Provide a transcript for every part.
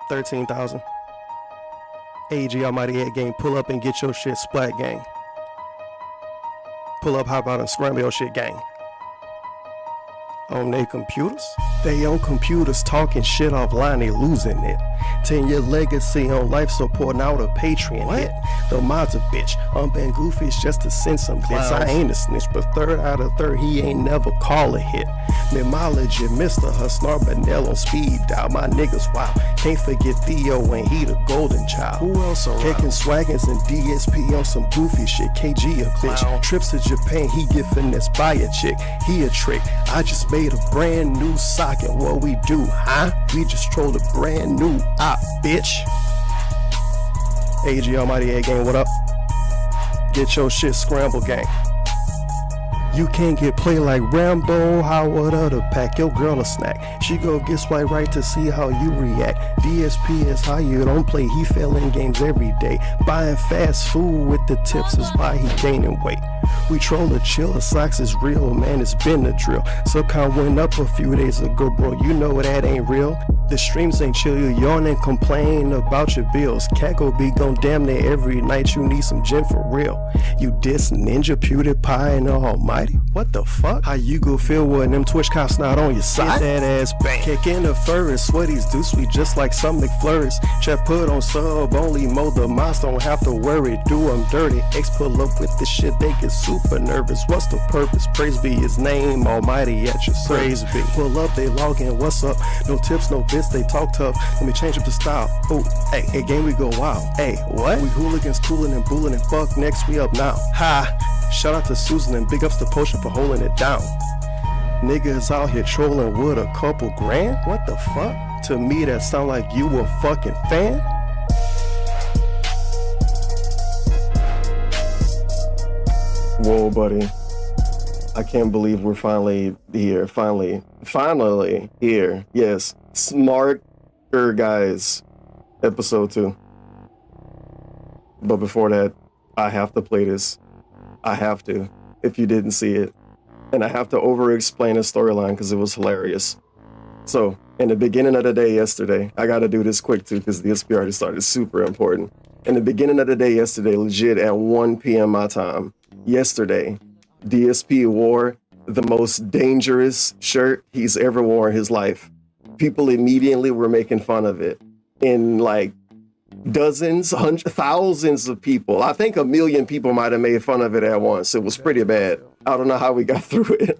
13,000. AG Almighty Ed gang, pull up and get your shit splat gang. Pull up, hop out and scramble your shit gang. On their computers? They on computers talking shit offline, they losing it. 10-year legacy on life support, now the Patreon hit. The mod's a bitch, unbanned goofies just to send some bits. I ain't a snitch, but third out of third, he ain't never call a hit. Mimology, Mr. Husnar Banel on speed dial. My niggas wild, can't forget Theo when he the golden child. Who else around? Kicking swaggins and DSP on some goofy shit. KG a glitch, trips to Japan, he get finessed by a chick. He a trick, I just made a brand new socket. What we do, huh? We just trolled a brand new op, bitch. AG Almighty A gang, what up? Get your shit scrambled, gang. You can't get played like Rambo, how would other pack your girl a snack? She go get swipe right to see how you react. DSP is how you don't play, he fell in games every day. Buying fast food with the tips is why he gaining weight. We troll a chiller, socks is real, man, it's been a drill. Subcon went up a few days ago, bro, you know that ain't real. The streams ain't chill, you yawn and complain about your bills. Cackle be gon' damn near every night, you need some gin for real. You diss Ninja, PewDiePie, and the Almighty. What the fuck? How you go feel when them Twitch cops not on your side? Get that ass bang. Kick in the furries, sweaties do sweet just like some McFlurries. Chef put on sub, only mow the mouse, don't have to worry, do them dirty. X pull up with this shit, they get super nervous. What's the purpose? Praise be his name, Almighty at your service. Praise be. Pull up, they log in, what's up? No tips, no bits, they talk tough. Let me change up the style. Ooh, hey, game we go wild. Hey, what? We hooligans, coolin' and bullin' and fuck next, we up now. Ha! Shout out to Susan and big ups to Potion for holding it down. Niggas out here trolling with a couple grand? What the fuck? To me that sound like you a fucking fan? Whoa, buddy. I can't believe we're finally here. Finally here. Yes. Smark Guise, episode 2. But before that, I have to play this. I have to, if you didn't see it. And I have to over-explain the storyline because it was hilarious. So, in the beginning of the day yesterday, I gotta do this quick too because the DSP already started, super important. In the beginning of the day yesterday, legit at 1 p.m. my time, yesterday, DSP wore the most dangerous shirt he's ever worn in his life. People immediately were making fun of it. In like dozens, hundreds, thousands of people. I think 1 million people might have made fun of it at once. It was pretty bad. I don't know how we got through it.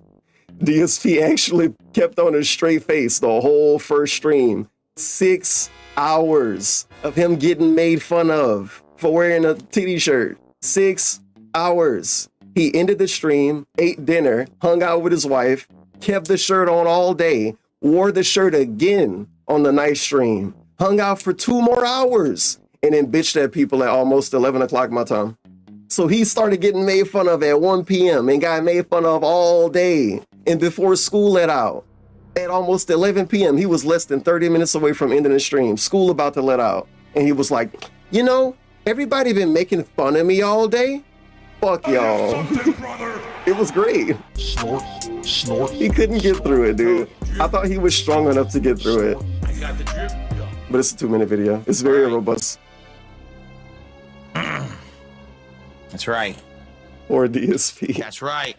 DSP actually kept on a straight face the whole first stream. 6 hours of him getting made fun of for wearing a titty shirt. 6 hours. He ended the stream, ate dinner, hung out with his wife, kept the shirt on all day, wore the shirt again on the night stream, hung out for 2 more hours, and then bitched at people at almost 11 o'clock my time. So he started getting made fun of at 1 p.m. and got made fun of all day. And before school let out, at almost 11 p.m., he was less than 30 minutes away from ending the stream. School about to let out. And he was like, you know, everybody been making fun of me all day. Fuck y'all. It was great. Snort. He couldn't get through it, dude. I thought he was strong enough to get through it. I got the drip. But it's a 2-minute video. It's very robust. That's right. Or DSP. That's right.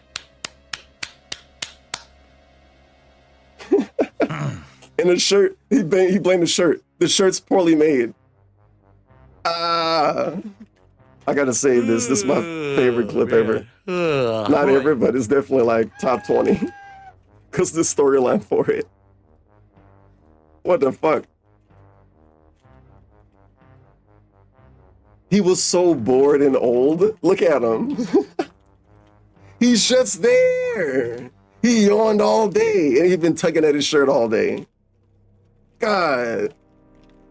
And the shirt, he blamed the shirt. The shirt's poorly made. I gotta save this. This is my favorite clip ever. Not ever, but it's definitely like top 20. Cause the storyline for it. What the fuck? He was so bored and old. Look at him. He's just there. He yawned all day and he's been tugging at his shirt all day. God.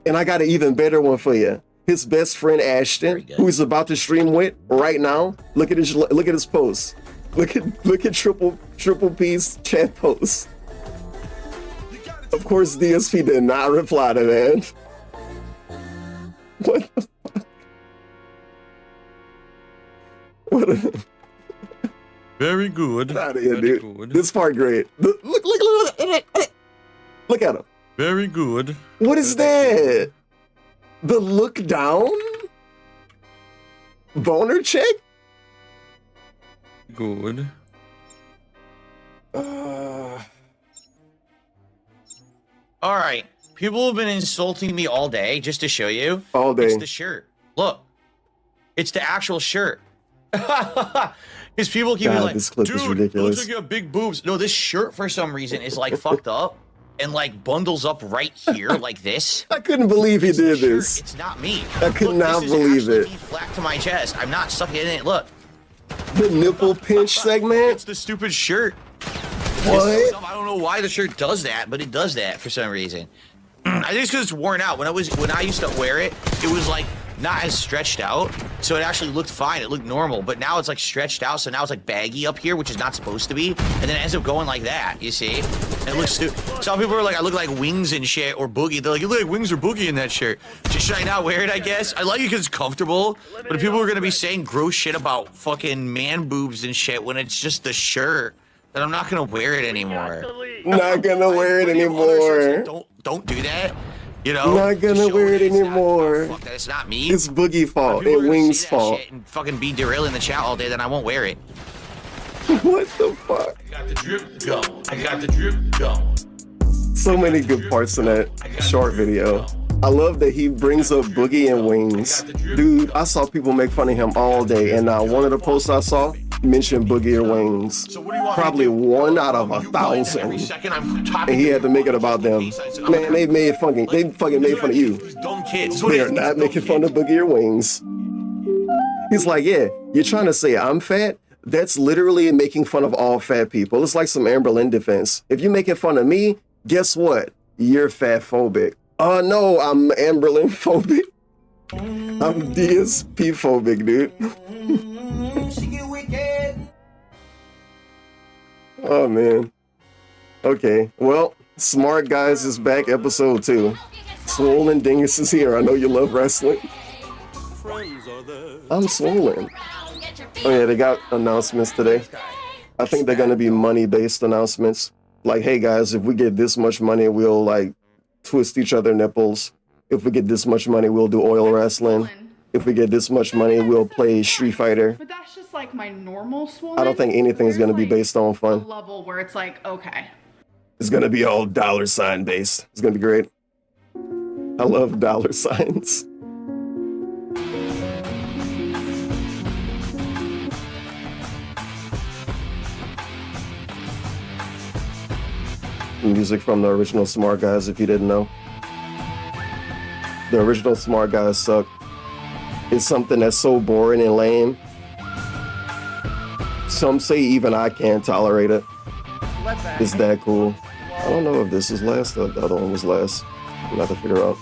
And I got an even better one for you. His best friend Ashton, who he's about to stream with right now. Look at his post. Look at triple P's chat post. Of course, DSP did not reply to that. What the fuck? What a... Very good. Out of here, dude. Good. This part great. Look at him. Very good. What is that? The look down? Boner check? Good. All right. People have been insulting me all day just to show you. All day. It's the shirt. Look. It's the actual shirt. Because people keep being like, this clip dude, is it ridiculous. looks like you have big boobs. No, this shirt for some reason is like fucked up and like bundles up right here like this. I couldn't believe he It's the did shirt. this. It's not me. I could Look, not this is believe actually it. me flat to my chest. I'm not sucking in it. Look. The nipple pinch segment? It's the stupid shirt. What? I don't know why the shirt does that, but it does that for some reason. I think it's because it's worn out. When I used to wear it, it was like not as stretched out, so it actually looked fine. It looked normal, but now it's like stretched out, so now it's like baggy up here, which is not supposed to be, and then it ends up going like that. You see? And it looks stupid. Some people are like, I look like Wings and shit, or Boogie. They're like, you look like Wings or Boogie in that shirt. Should I not wear it? I guess I like it because it's comfortable. But if people are gonna be saying gross shit about fucking man boobs and shit when it's just the shirt, then I'm not gonna wear it anymore. Not gonna wear it anymore. Don't do that. You know, Not gonna wear it anymore. Fuck that, it's not me. It's Boogie fault If people are and gonna Wings say that fault. shit and fucking be derailing the chat all day, then I won't wear it. What the fuck? I got the drip going. I got the drip going. So many good parts in that short video. I love that he brings up Boogie and Wings. Dude, I saw people make fun of him all day, and one of the posts I saw mentioned Boogie or Wings. So what do you want Probably me to do? 1 out of You want every 1,000. second I'm talking And he had to make it about them. Man, they fucking made fun of you. These dumb kids. They are not making fun of Boogie or Wings. He's like, yeah, you're trying to say I'm fat? That's literally making fun of all fat people. It's like some Amber Lynn defense. If you're making fun of me, guess what? You're fat phobic. No, I'm Amber Lynn phobic. I'm DSP phobic, dude. Oh, man. Okay, well, Smart Guys is back, episode 2. Swollen Dingus is here. I know you love wrestling. I'm swollen. Oh yeah, they got announcements today. I think they're gonna be money-based announcements. Like, hey guys, if we get this much money, we'll like twist each other nipples. If we get this much money, we'll do oil wrestling. If we get this much money, we'll play Street Fighter. But that's just like my normal swollen. I don't think anything's gonna be based on A fun. level where it's like, okay. It's gonna be all $ based. It's gonna be great. I love dollar signs. Music from the original Smart Guys, if you didn't know. The original Smart Guys suck. It's something that's so boring and lame. Some say even I can't tolerate it. It's that cool. I don't know if this is last or the other one was last. I'm gonna have to figure out.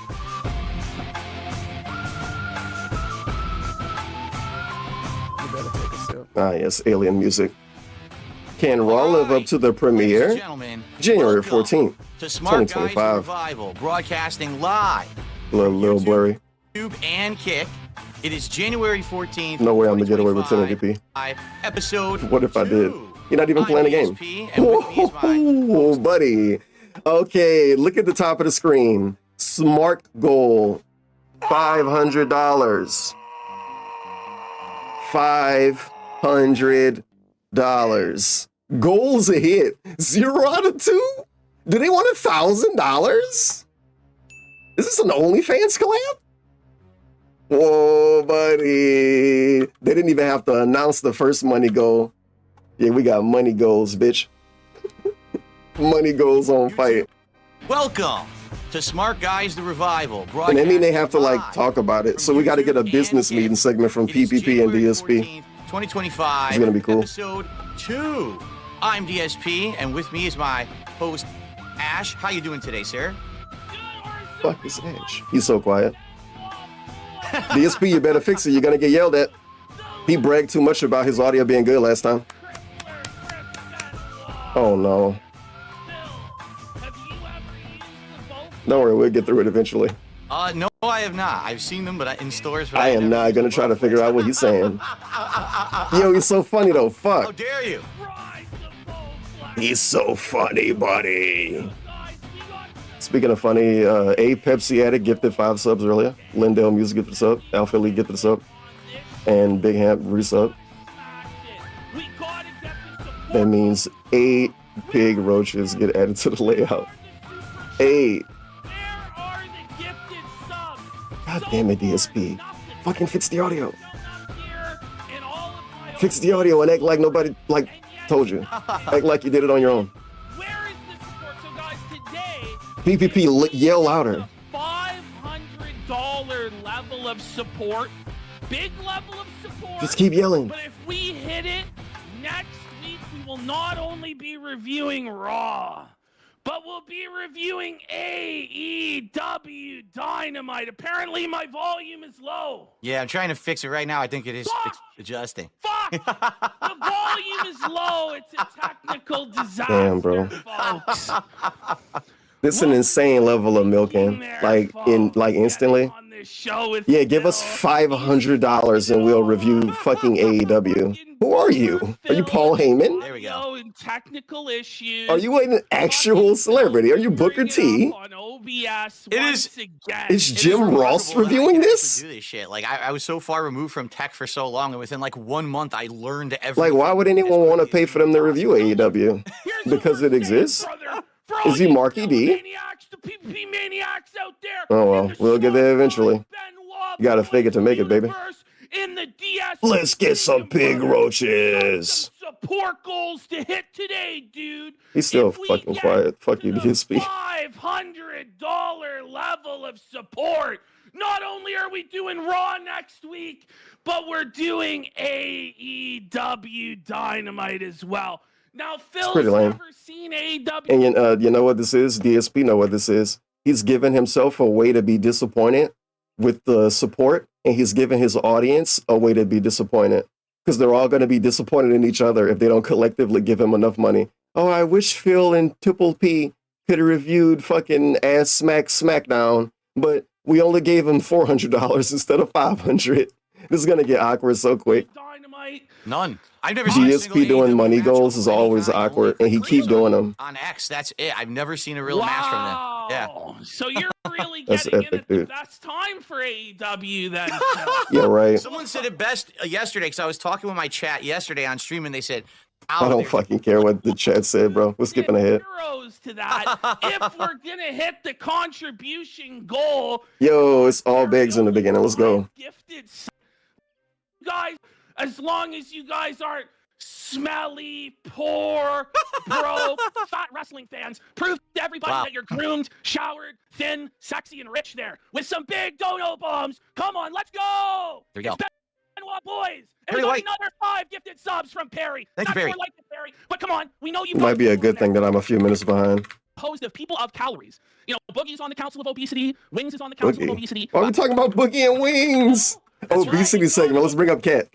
Ah, yes, alien music. Can Raw live up to the premiere? January 14th, to Smark Guys 2025. Revival, broadcasting live. Little blurry. YouTube and Kick. It is January 14th. No way I'm gonna get away with 1080p. Episode. What if I did? 2. You're not even I'm playing the game. ESP, and with me is my Oh, buddy. Okay, look at the top of the screen. Smart goal, $500. $500. Goals a hit. 0 out of 2? Do they want $1,000? Is this an OnlyFans collab? Whoa, buddy. They didn't even have to announce the first money goal. Yeah, we got money goals, bitch. Money goals on fight. Welcome to Smart Guys the Revival. And I mean, they have to like live talk about it. from So we got to get a YouTube business and meeting Kick. segment from It is PPP and January DSP. 14th, 2025. It's gonna be cool. Episode 2. I'm DSP, and with me is my host, Ash. How you doing today, sir? Fuck is Edge? He's so quiet. DSP, you better fix it. You're gonna get yelled at. He bragged too much about his audio being good last time. Oh no. Don't worry, we'll get through it eventually. No, I have not. I've seen them, but in stores. But I am not gonna try to figure out what he's saying. Yo, he's so funny though. How Fuck. dare you? He's so funny, buddy. Speaking of funny, A Pepsi Addict gifted 5 subs earlier. Lindell Music gifted a sub. Alpha Lee gifted a sub. And Big Hamp resub. That means 8 pig roaches get added to the layout. 8. God damn it, DSP. Fucking fix the audio. Fix the audio and act like nobody told you. Act like you did it on your own. PPP, yell louder. $500 level of support. Big level of support. Just keep yelling. But if we hit it, next week we will not only be reviewing Raw, but we'll be reviewing AEW Dynamite. Apparently my volume is low. Yeah, I'm trying to fix it right now. I think it is adjusting. Fuck! The volume is low. It's a technical disaster, Damn, bro. folks. This is an insane level of milking. Instantly. Yeah, give us $500 and we'll review fucking AEW. Who are you? Are you Paul Heyman? There we go. Technical issues. Are you an actual celebrity? Are you Booker T? Is Jim Ross reviewing this? Do this shit. Like I was so far removed from tech for so long, and within like 1 month, I learned everything. Like, why would anyone want to pay for them to review AEW? Because it exists? Is he Marky D? Oh well, we'll get there eventually. You gotta fake it to make it, baby. Let's get some pig roaches. Support goals to hit today, dude. He's still fucking quiet. Fuck you, DSP. $500 level of support. Not only are we doing Raw next week, but we're doing AEW Dynamite as well. Now, Phil's never seen AEW. And you know what this is? DSP know what this is. He's given himself a way to be disappointed with the support, and he's given his audience a way to be disappointed. Because they're all going to be disappointed in each other if they don't collectively give him enough money. Oh, I wish Phil and Triple P could have reviewed fucking Ass Smack SmackDown, but we only gave him $400 instead of $500. This is going to get awkward so quick. None. I've never seen GSP doing money goals is always awkward, and he keep doing them. On X, that's it. I've never seen a real match from them. Yeah. So you're really That's getting epic, in at dude. the best time for AEW then. Yeah, right. Someone said it best yesterday, because I was talking with my chat yesterday on stream, and they said, I don't fucking care what the chat said, bro. We're skipping ahead. Heroes to that. If we're gonna hit the contribution goal, Yo, it's all bigs in the beginning. Let's go. Gifted guys, as long as you guys aren't smelly, poor, broke, fat wrestling fans, prove to everybody that you're groomed, showered, thin, sexy, and rich there with some big dono bombs. Come on, let's go. There we go. Benoit boys. Perry And White. another 5 gifted subs from Perry. Thank you, Not Perry. sure I like it, Perry, but come on, we know you It might be a good thing that I'm a few minutes behind. Composed of people of calories. You know, Boogie's on the Council of Obesity. Wings is on the Council of Obesity. Why are we talking about Boogie and Wings? Obesity segment. Let's bring up Cat.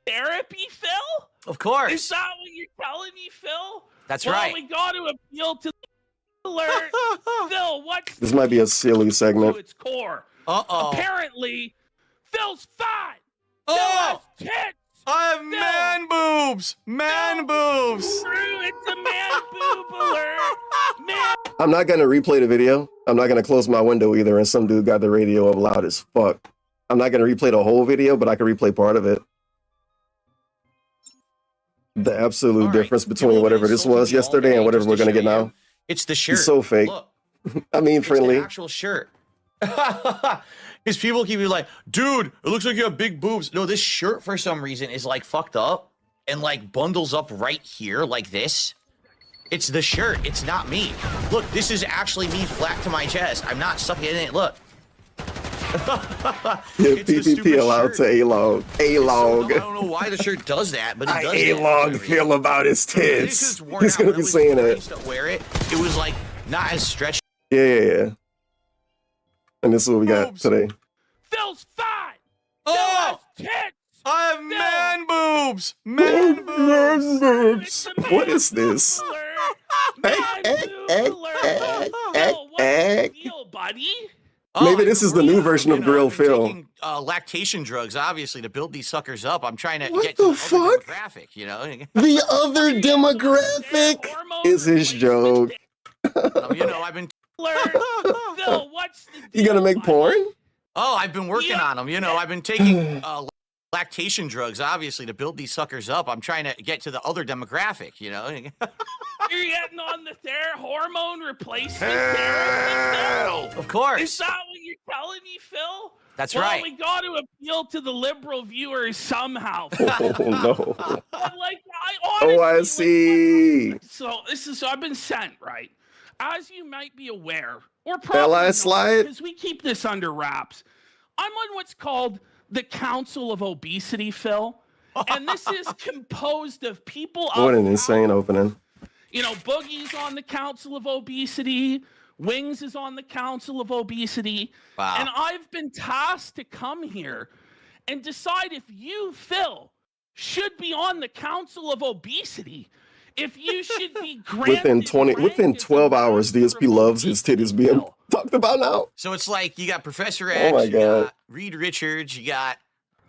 Therapy, Phil? Of course. Is that what you're telling me, Phil? That's well, right. We got to appeal to the alert. Phil, what's This might be a silly segment. to its core? Uh-oh. Apparently, Phil's fat. Phil Oh! has tits. I have man boobs! Man boobs! True, it's a man boob alert. Man. I'm not going to replay the video. I'm not going to close my window either, and some dude got the radio up loud as fuck. I'm not going to replay the whole video, but I can replay part of it. The absolute difference between whatever this was yesterday and whatever we're going to get now. It's the shirt. He's so fake. Look, I mean, it's friendly. the actual shirt. Because people keep being like, dude, it looks like you have big boobs. No, this shirt for some reason is like fucked up and like bundles up right here like this. It's the shirt. It's not me. Look, this is actually me flat to my chest. I'm not sucking in it. Look. If PPP allowed to A-log. A-log. I don't know why the shirt does that, but it does. A-log feel about his tits. He's going to be saying I that. used to wear it. It was like not as stretchy. Yeah. And this is what we got today. Phil's fat. Oh! Phil has tits. I have man boobs. Man boobs. It's a man What is this? boob alert. Man boob alert. Phil, what's the deal, buddy? Maybe this is the new version of Grill Phil. Taking, lactation drugs, obviously, to build these suckers up. I'm trying to What get the to the fuck? other demographic, you know? The other demographic is his joke. You know, I've been. Phil, what's the deal, You gonna make buddy? porn? Oh, I've been working on them. You know, I've been taking lactation drugs, obviously, to build these suckers up. I'm trying to get to the other demographic, you know? You're getting on the hormone replacement therapy, Phil? Of course. Is that what you're telling me, Phil? That's well, right. We got to appeal to the liberal viewers somehow. Oh no. But like, I honestly, I see. So I've been sent, right? As you might be aware, or probably L.I. not, slide? because we keep this under wraps. I'm on what's called the Council of Obesity, Phil. And this is composed of people. What an insane opening. You know, Boogie's on the Council of Obesity. Wings is on the Council of Obesity. Wow. And I've been tasked to come here and decide if you, Phil, should be on the Council of Obesity. If you should be granted within 12 hours, DSP loves his titties being talked about now. So it's like you got Professor Oh X, my you God. got Reed Richards, you got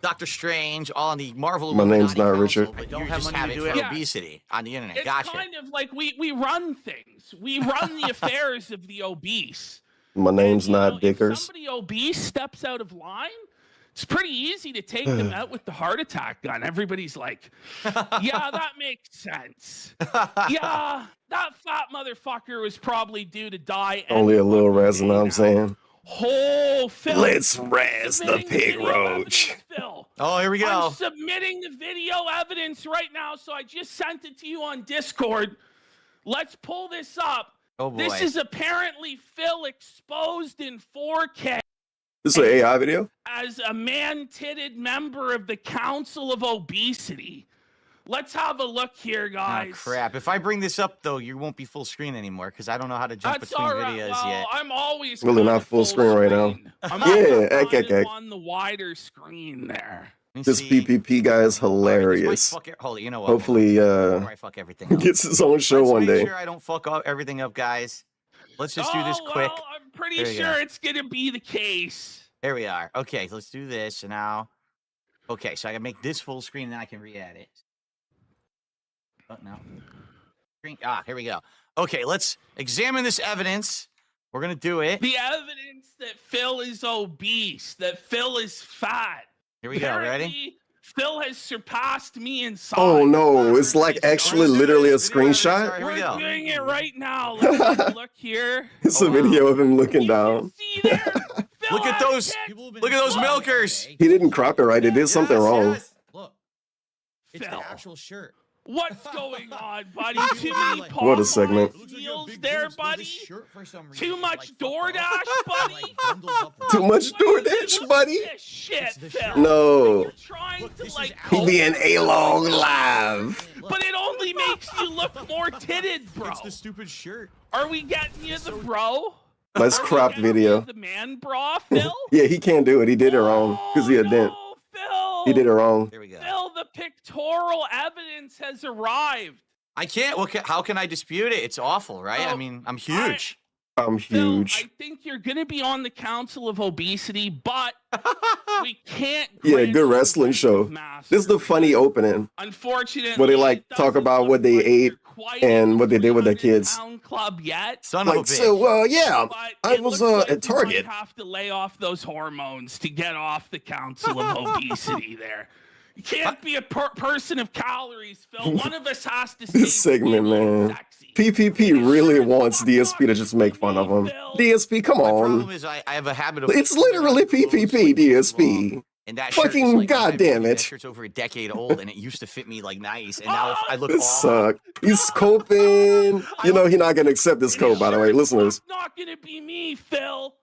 Doctor Strange, all on the Marvel. My name's Illuminati not Council, Richard. But Don't you're have just money to having do for it. obesity on the internet. It's Gotcha. kind of like we run things. We run the affairs of the obese. My name's And, you not know, Dickers. If somebody obese steps out of line, it's pretty easy to take them out with the heart attack gun. Everybody's like, yeah, that makes sense. Yeah, that fat motherfucker was probably due to die. Only a little any resin, fucking I'm day saying. now. Oh, Phil. Let's razz the submitting pig video roach. evidence, Phil. Oh, here we go. I'm submitting the video evidence right now, so I just sent it to you on Discord. Let's pull this up. Oh boy. This is apparently Phil exposed in 4K This is an AI video? as a man-titted member of the Council of Obesity. Let's have a look here, guys. Oh, crap. If I bring this up, though, you won't be full screen anymore because I don't know how to jump That's between all right. videos Well, yet. I'm always Really kinda not full screen right now. I'm Yeah, always egg, kind egg, of egg. on the wider screen there. Let me This see. PPP guy is All right, hilarious. Hold it, you know what? Hopefully, Before I fuck everything up. gets his own show Let's one make day. sure I don't fuck up everything up, guys. Let's just do this quick. Well, I'm pretty There you sure go. it's going to be the case. Here we are. Okay, let's do this now. Okay, so I can make this full screen and then I can re-add it. Oh, no. Screen. Here we go. Okay, let's examine this evidence. We're going to do it. The evidence that Phil is obese, that Phil is fat. Here we go. Ready? Apparently, Phil has surpassed me in size. Oh no, it's like actually literally a Video evidence. screenshot. Here we We're go. doing it right now. Let's have a look here. It's Oh, a wow. video of him looking You down. can see there, Phil Look at has those. kicked Look at those milkers. He didn't crop it right. He did something wrong. Yes. Look. It's Phil. the actual shirt. What's going on, buddy? Too many What a segment. deals there, buddy. Too much DoorDash, buddy. Too much DoorDash, buddy. This shit, Phil. No. You're trying to like He cope, being A-long live. but it only makes you look more titted, bro. It's the stupid shirt. Are we getting you the bro? Nice Are we cropped getting you video. The man bra, Phil. Yeah, he can't do it. He did it wrong because he a dent. No, Phil. He did it wrong. Here we go. Phil, the pictorial evidence has arrived. I can't. How can I dispute it? It's awful, right? I Oh, mean, I'm huge. I'm Phil, huge. I think you're going to be on the Council of Obesity, but we can't. Yeah, grant good you wrestling rank show. of master. This is the funny opening. Unfortunately, where they, like, it talk doesn't about look what they like ate you're quite and in what they did with their 300 kids. pound club yet. Son of a Like, bitch. so, yeah, But I it was looks like at you might Target. have to lay off those hormones to get off the Council of Obesity. There, you can't be a person of calories, Phil. One of us has to. This stay segment, skinny and man. sexy. PPP really wants DSP to just make fun of him. DSP, come My problem on. is I have a habit of. It's literally PPP, DSP. And that shirt is Fucking like, goddamn That it. shirt's over a decade old, and it used to fit me like nice, and now I look This awful. suck. He's coping. You know he's not gonna accept this code, by the way, listeners. It's not gonna be me, Phil.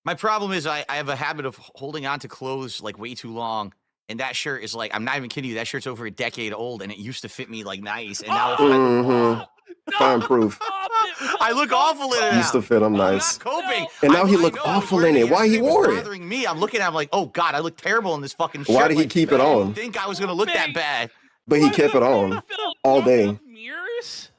My problem is I have a habit of holding on to clothes like way too long. And that shirt is like, I'm not even kidding you, that shirt's over a decade old, and it used to fit me like nice, and now Mhm. Find proof. I look awful in it now. Used to fit him I'm nice. not coping. And now he I look know, I was awful wearing in it. Why he yesterday, wore was it? bothering me. I'm looking at him like, oh God, I look terrible in this fucking shirt. Why did he Like, keep it I on? didn't think I was gonna look that bad. But he kept it on all day. Mirrors?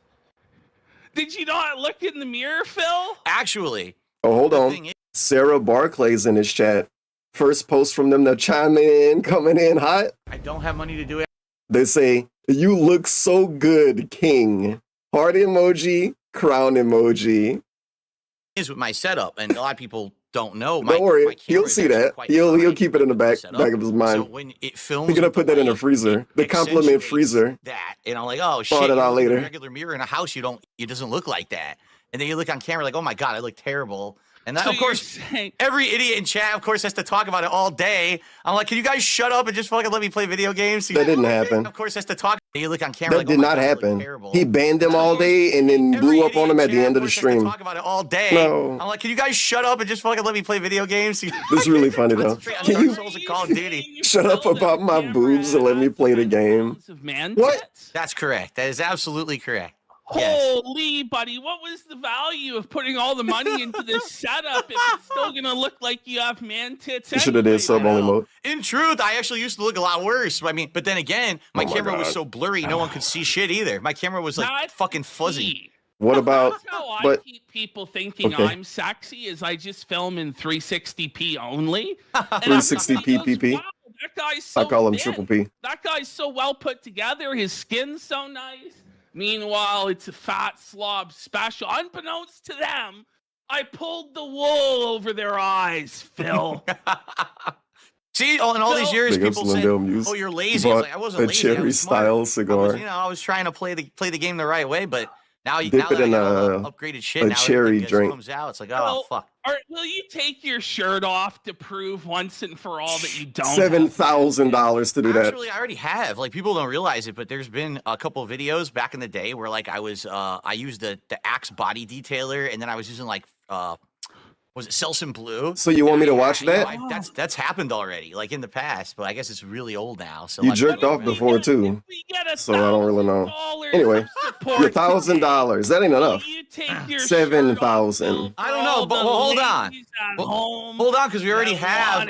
Did you not look in the mirror, Phil? Actually, Oh, hold the on. thing is, Sarah Barclay's in his chat. First post from them to chime in, coming in hot. I don't have money to do it. They say, "You look so good, King." Heart emoji, crown emoji. is with my setup, and a lot of people don't know. Don't worry, my he'll camera is see actually that. quite He'll high keep it in the back setup. of his mind. So when it films, He's gonna with put that in the light, freezer. it The compliment accentuates freezer. That, and I'm like, oh Thought shit! it You out look at a later. regular mirror in a house, it doesn't look like that. And then you look on camera, like, oh my god, I look terrible. And that, So of course, saying, every idiot in chat, of course, has to talk about it all day. I'm like, can you guys shut up and just fucking let me play video games? That didn't happen. Of course, has to talk. You look on camera. That like, did oh my not God, I look happen. terrible. He banned them all day and then Every blew up idiot on them in at the chat, end of the course, has to stream. talk about it all day. No. I'm like, can you guys shut up and just fucking let me play video games? This is really funny though. Concentrate on Can Dark you Souls and Call of Duty. shut up about my boobs and let me play the game? What? That's correct. That is absolutely correct. Yes. Holy, buddy, what was the value of putting all the money into this setup if it's still gonna look like you have man tits? You should have did sub only mode. In truth, I actually used to look a lot worse. I mean, but then again, my Oh my camera was God. so blurry, no one could see shit either. My camera was like That's fucking fuzzy. key. What about? That's how I but keep people thinking okay. I'm sexy is I just film in 360p only. And I'm 360p like, wow, PP. that guy's so I call him thin. triple P. That guy's so well put together. His skin's so nice. Meanwhile, it's a fat slob special. Unbeknownst to them, I pulled the wool over their eyes, Phil. See, in all these years, Big ups people to say, Lindell Muse. "Oh, you're lazy." I was like, I wasn't a lazy. I cherry was smart. style I cigar. was, I was trying to play the game the right way, but now Dip now it that I in got all a- the upgraded shit, a now cherry everything just drink. comes out. It's like, oh Well, fuck. All right, will you take your shirt off to prove once and for all that you don't? have $7,000 to do that. Actually, I already have. Like, people don't realize it, but there's been a couple of videos back in the day where like I used the Axe body detailer, and then I was using like was it Selsun Blue? So you want me to Yeah, watch you know, that? that's happened already, like in the past, but I guess it's really old now. So You like, jerked off before too. So I don't really know. Anyway, Your $1,000. That ain't enough. 7,000. I don't know, but hold on. Hold on, because we already have.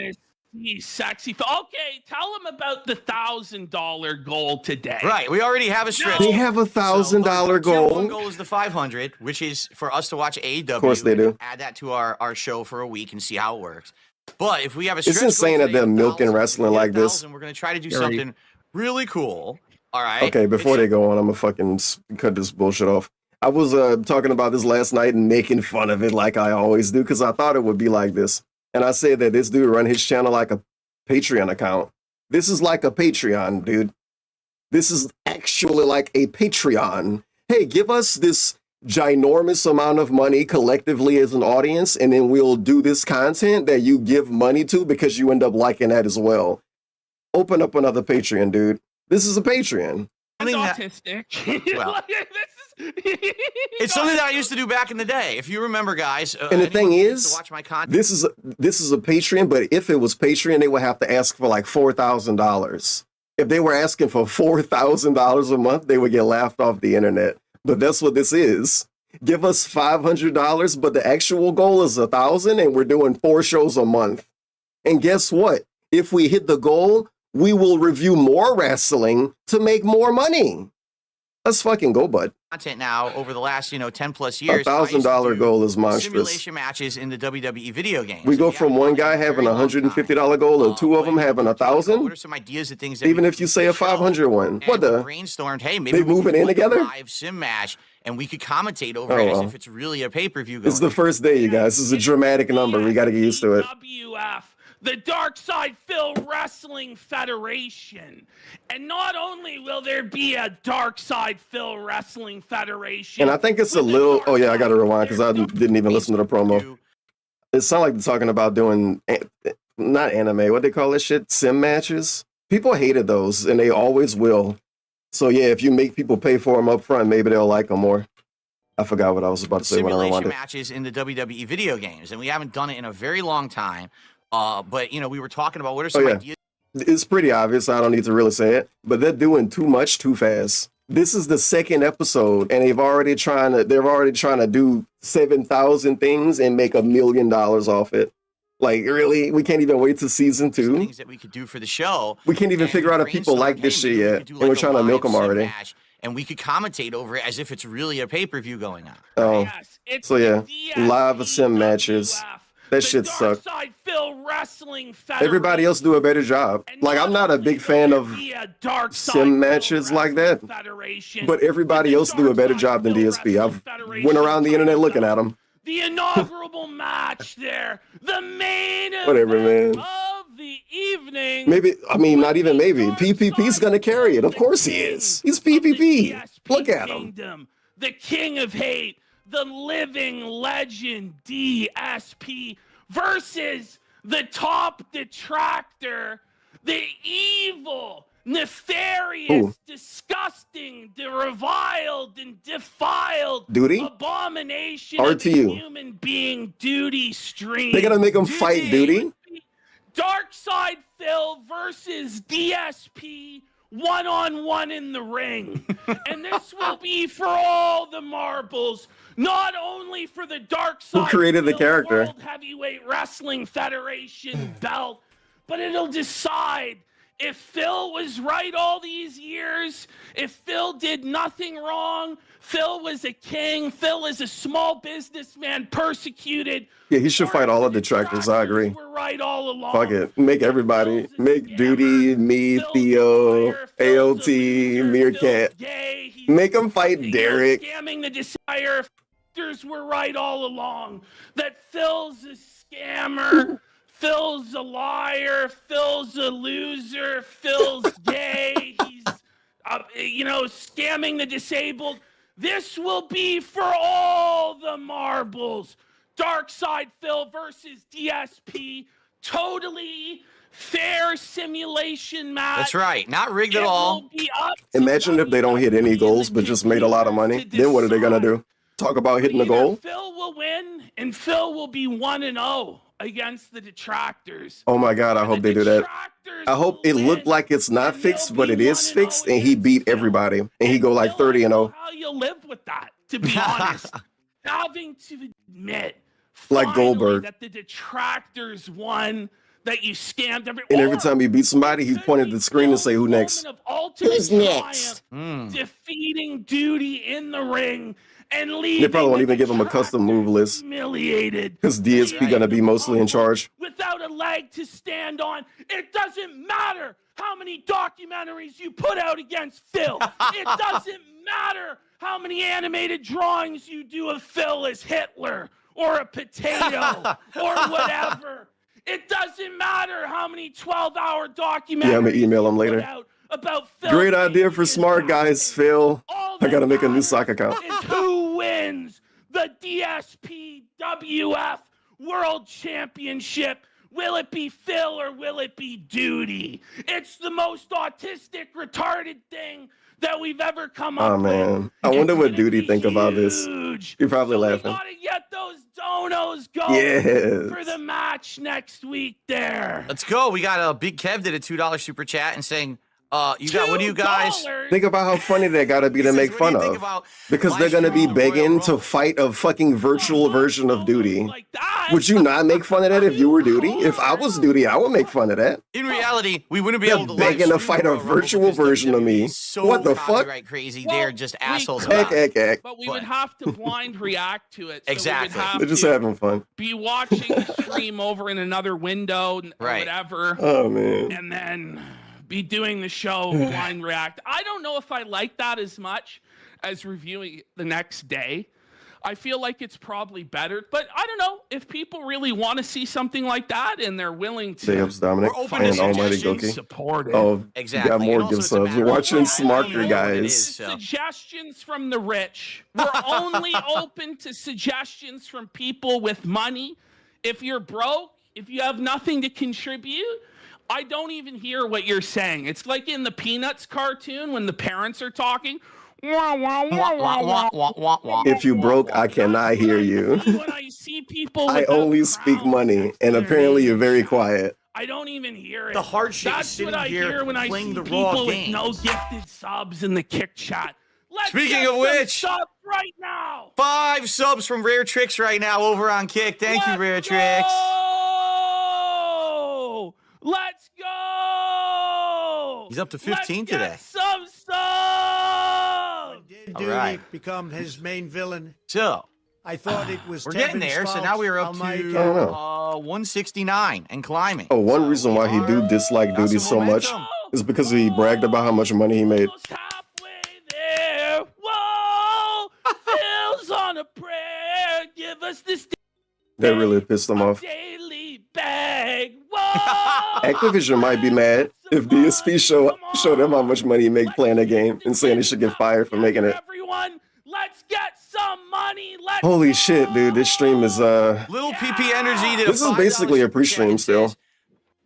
He's sexy. Okay, tell him about the $1,000 goal today. Right, we already have a stretch. They have a $1,000 Tier one goal. goal is the 500, which is for us to watch AEW. Of course they do. Add that to our show for a week and see how it works. But if we have a stretch It's insane goal that they're today, milking 1,000, wrestling like this. We're gonna try to do Gary. something really cool. All right. Okay, before they go on, I'm gonna fucking cut this bullshit off. I was talking about this last night and making fun of it like I always do because I thought it would be like this. And I said that this dude run his channel like a Patreon account. This is like a Patreon, dude. This is actually like a Patreon. Hey, give us this ginormous amount of money collectively as an audience, and then we'll do this content that you give money to because you end up liking that as well. Open up another Patreon, dude. This is a Patreon. He's Something that- autistic. Well, Like, It's something that I used to do back in the day. If you remember, guys. And the thing anyone who used is, to watch my content. This is a Patreon, but if it was Patreon, they would have to ask for like $4,000. If they were asking for $4,000 a month, they would get laughed off the internet. But that's what this is. Give us $500, but the actual goal is 1,000, and we're doing 4 shows a month. And guess what? If we hit the goal, we will review more wrestling to make more money. Let's fucking go, bud. Content now over the last 10 plus years. $1,000 goal is monstrous. Simulation matches in the WWE video games. We go from one guy having a $150 goal and 2 of them having 1,000. What are some ideas of things that Even we if could you do say for a the show? 500 one. And What we the? brainstormed, hey, maybe They we moving could in do together? a live sim match and we could commentate over Oh, it as well. if it's really a pay-per-view going. It's the first day, you guys. This is a dramatic number. We got to get used to it. WF, the Dark Side Phil Wrestling Federation. And not only will there be a Dark Side Phil Wrestling Federation. And I think it's a little. Oh, yeah, I got to rewind because I didn't even listen to the promo. It sounds like they're talking about doing not anime. What they call this shit? Sim matches. People hated those, and they always will. So, yeah, if you make people pay for them up front, maybe they'll like them more. I forgot what I was about to say when I Simulation rewound it. matches in the WWE video games, and we haven't done it in a very long time. But we were talking about what are some yeah. ideas. It's pretty obvious. I don't need to really say it, but they're doing too much too fast. This is the second episode, and they're already trying to do 7,000 things and make $1 million off it. Like, really? We can't even wait to season 2? Things that we could do for the show. We can't even And figure out we if people like this brainstormed, shit hey, maybe we yet, could do, and we're like, a trying to milk live them sim already. match, and we could commentate over it as if it's really a pay-per-view going on. Oh, Yes, it's so yeah, the live sim matches. DSPWF, That the shit Dark sucked. Side Phil Wrestling Federation. Everybody else do a better job. And Like, I'm not a only big will fan there of be a Dark Side sim Phil matches like that, Wrestling Federation, but everybody the else do a Dark better Side job than Phil DSP. I've Wrestling went around the Federation internet looking at them. the inaugural match there, the main Whatever, event man. of the evening. Maybe, I mean, not even maybe. PPP's gonna carry it. Of course he is. He's PPP. Look at him. Kingdom, the king of hate, the living legend DSP versus the top detractor, the evil, nefarious, disgusting, reviled, and defiled Duty? abomination RTU. of a human being, Duty Stream. They gotta make him fight Duty. Dark Side Phil versus DSP one-on-one in the ring. And this will be for all the marbles, not only for the Dark Side Who created the Phil character? World Heavyweight Wrestling Federation belt, but it'll decide if Phil was right all these years, if Phil did nothing wrong, Phil was a king, Phil is a small businessman persecuted. Yeah, he should fight all the detractors. I agree. We're right all along. Fuck it. Make everybody. Make Duty, me, Theo, AOT, Meerkat. Make him fight Derek. Scamming the desire. Were right all along. That Phil's a scammer. Phil's a liar. Phil's a loser. Phil's gay. He's, scamming the disabled. This will be for all the marbles. Dark Side Phil versus DSP. Totally fair simulation match. That's right. Not rigged at all. Imagine if they don't hit any goals, but just made a lot of money. Then what are they gonna do? Talk about hitting the goal? Phil will win, and Phil will be 1-0 against the detractors. Oh my God, I hope they do that. I hope it looked like it's not fixed, but it is fixed, and he beat everybody, and he go like 30-0. How you live with that, to be honest. Having to admit, Like finally, Goldberg. that the detractors won, that you scammed every. And every time he beat somebody, he pointed at the screen and say, "Who next?" Who's next? Defeating Duty in the ring and leaving. They probably won't even give him a custom move list humiliated. because DSP gonna be mostly in charge. Without a leg to stand on, it doesn't matter how many documentaries you put out against Phil. It doesn't matter how many animated drawings you do of Phil as Hitler or a potato or whatever. It doesn't matter how many 12-hour documentaries Yeah, I'm gonna email him later. About Phil. Great idea for Smark, guys. Phil, I gotta make a new sock account. Is who wins the DSPWF World Championship? Will it be Phil or will it be Duty? It's the most autistic, retarded thing that we've ever come up with. Oh man, I wonder what Duty think about this. You're probably laughing. We gotta get those donos going Yes. for the match next week there. Let's go. We got Big Kev did a $2 super chat and saying, what do you guys Think about how funny that gotta be to make fun of. Because they're gonna be begging to fight a fucking virtual version of Duty. Would you not make fun of that if you were Duty? If I was Duty, I would make fun of that. In reality, we wouldn't be They're able to begging to live stream fight a Royal Rumble virtual because version of WWE me. is so What the fuck? copyright crazy. They're just assholes. Heck, about it. heck, heck. But we would have to blind react to it. So Exactly. We would have They're just to having fun. be watching the stream over in another window or Right. whatever. Oh man. And then be doing the show blind react. I don't know if I like that as much as reviewing it the next day. I feel like it's probably better, but I don't know if people really want to see something like that and they're willing to Jacobs Dominic We're open to and Almighty suggestions. Goki. support it. Oh, Exactly. got more And also gift it's a subs. matter We're of watching what I don't know Smarker what it guys. is, so. Suggestions from the rich. We're only open to suggestions from people with money. If you're broke, if you have nothing to contribute, I don't even hear what you're saying. It's like in the Peanuts cartoon when the parents are talking. If you broke, I cannot hear you. When I see people I without only speak crowns money, next to and their apparently you're names, very quiet. I don't even hear it. The hard shit is That's sitting what I here hear when I playing see the people raw with no games. gifted subs in the kick chat. Let's Speaking get of some which- subs right now. 5 subs from Rare Tricks right now over on Kick. Thank you, Rare Tricks. Go! Let's go! He's up to 15 today. Get some subs! Did All Duty right. become his main villain? So, I thought it was we're getting there. So TevinsFault now we're up on my to account. 169 and climbing. Oh, one reason why he do dislike Got Duty some so much momentum. is because he bragged about how much money he made. Almost halfway there. Whoa! Phil's on a prayer. Give us the That really pissed them off. Daily bag. Whoa! Activision might be mad if DSP show them how much money he make playing a game and saying he should get fired for making it. Everyone, let's get some money. Let's Holy shit, dude! This stream is Little PP Energy did This is basically a pre-stream still.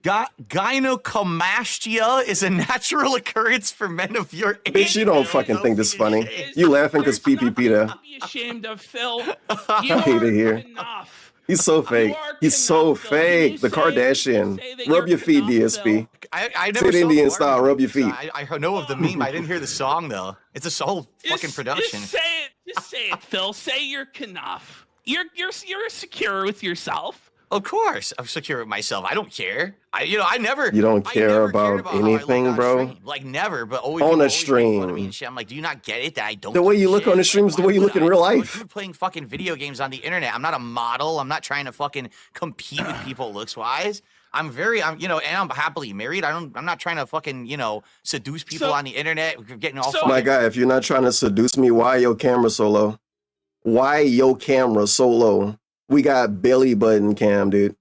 Gynecomastia is a natural occurrence for men of your age. Bitch, you don't fucking think this funny. You laughing because PPP there. Be ashamed of Phil. I hate it here. He's so fake. He's so fake. The Kardashian. Rub your feet, DSP. I Say never it saw Indian the style, word. rub your feet. I know of the meme. I didn't hear the song though. It's a whole fucking production. Just say it. Just say it, Phil. Say you're Knuff. You're secure with yourself. Of course, I'm secure with myself. I don't care. I never. You don't care never about cared how I look anything, on bro? stream. Like never, but always On a people always make fun of me stream. and shit. I'm like, do you not get it that I don't? The way do you look shit? on the stream is the Why way you would look in I? real Like, life. you're playing fucking video games on the internet. I'm not a model. I'm not trying to fucking compete with people looks wise. I'm and I'm happily married. I'm not trying to fucking, seduce people on the internet. We're getting all fucking. My guy, if you're not trying to seduce me, why your camera so low? Why your camera so low? We got belly button cam, dude.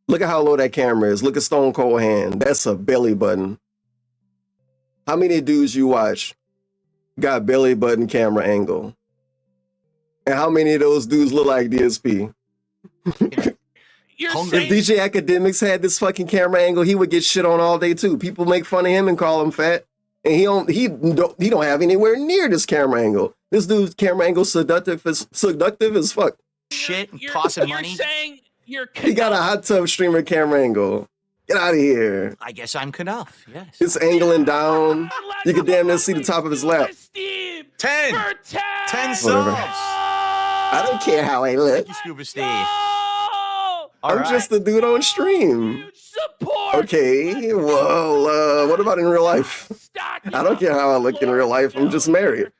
Look at how low that camera is. Look at Stone Cold hand. That's a belly button. How many dudes you watch got belly button camera angle? And how many of those dudes look like DSP? You're Hungry. If DJ Academics had this fucking camera angle, he would get shit on all day too. People make fun of him and call him fat. And he don't have anywhere near this camera angle. This dude's camera angle seductive as fuck. Shit and tossing you're money. Saying you're He got a hot tub streamer camera angle. Get out of here. I guess I'm Knuff. Yes. It's angling down. You can damn near see the top of his lap. 10. 10 Whatever. subs. I don't care how I look. Thank you, Scuba Steve. Oh, All I'm right. just a dude on stream. huge support. Okay, well, what about in real life? I don't care how I look in real life. I'm just married.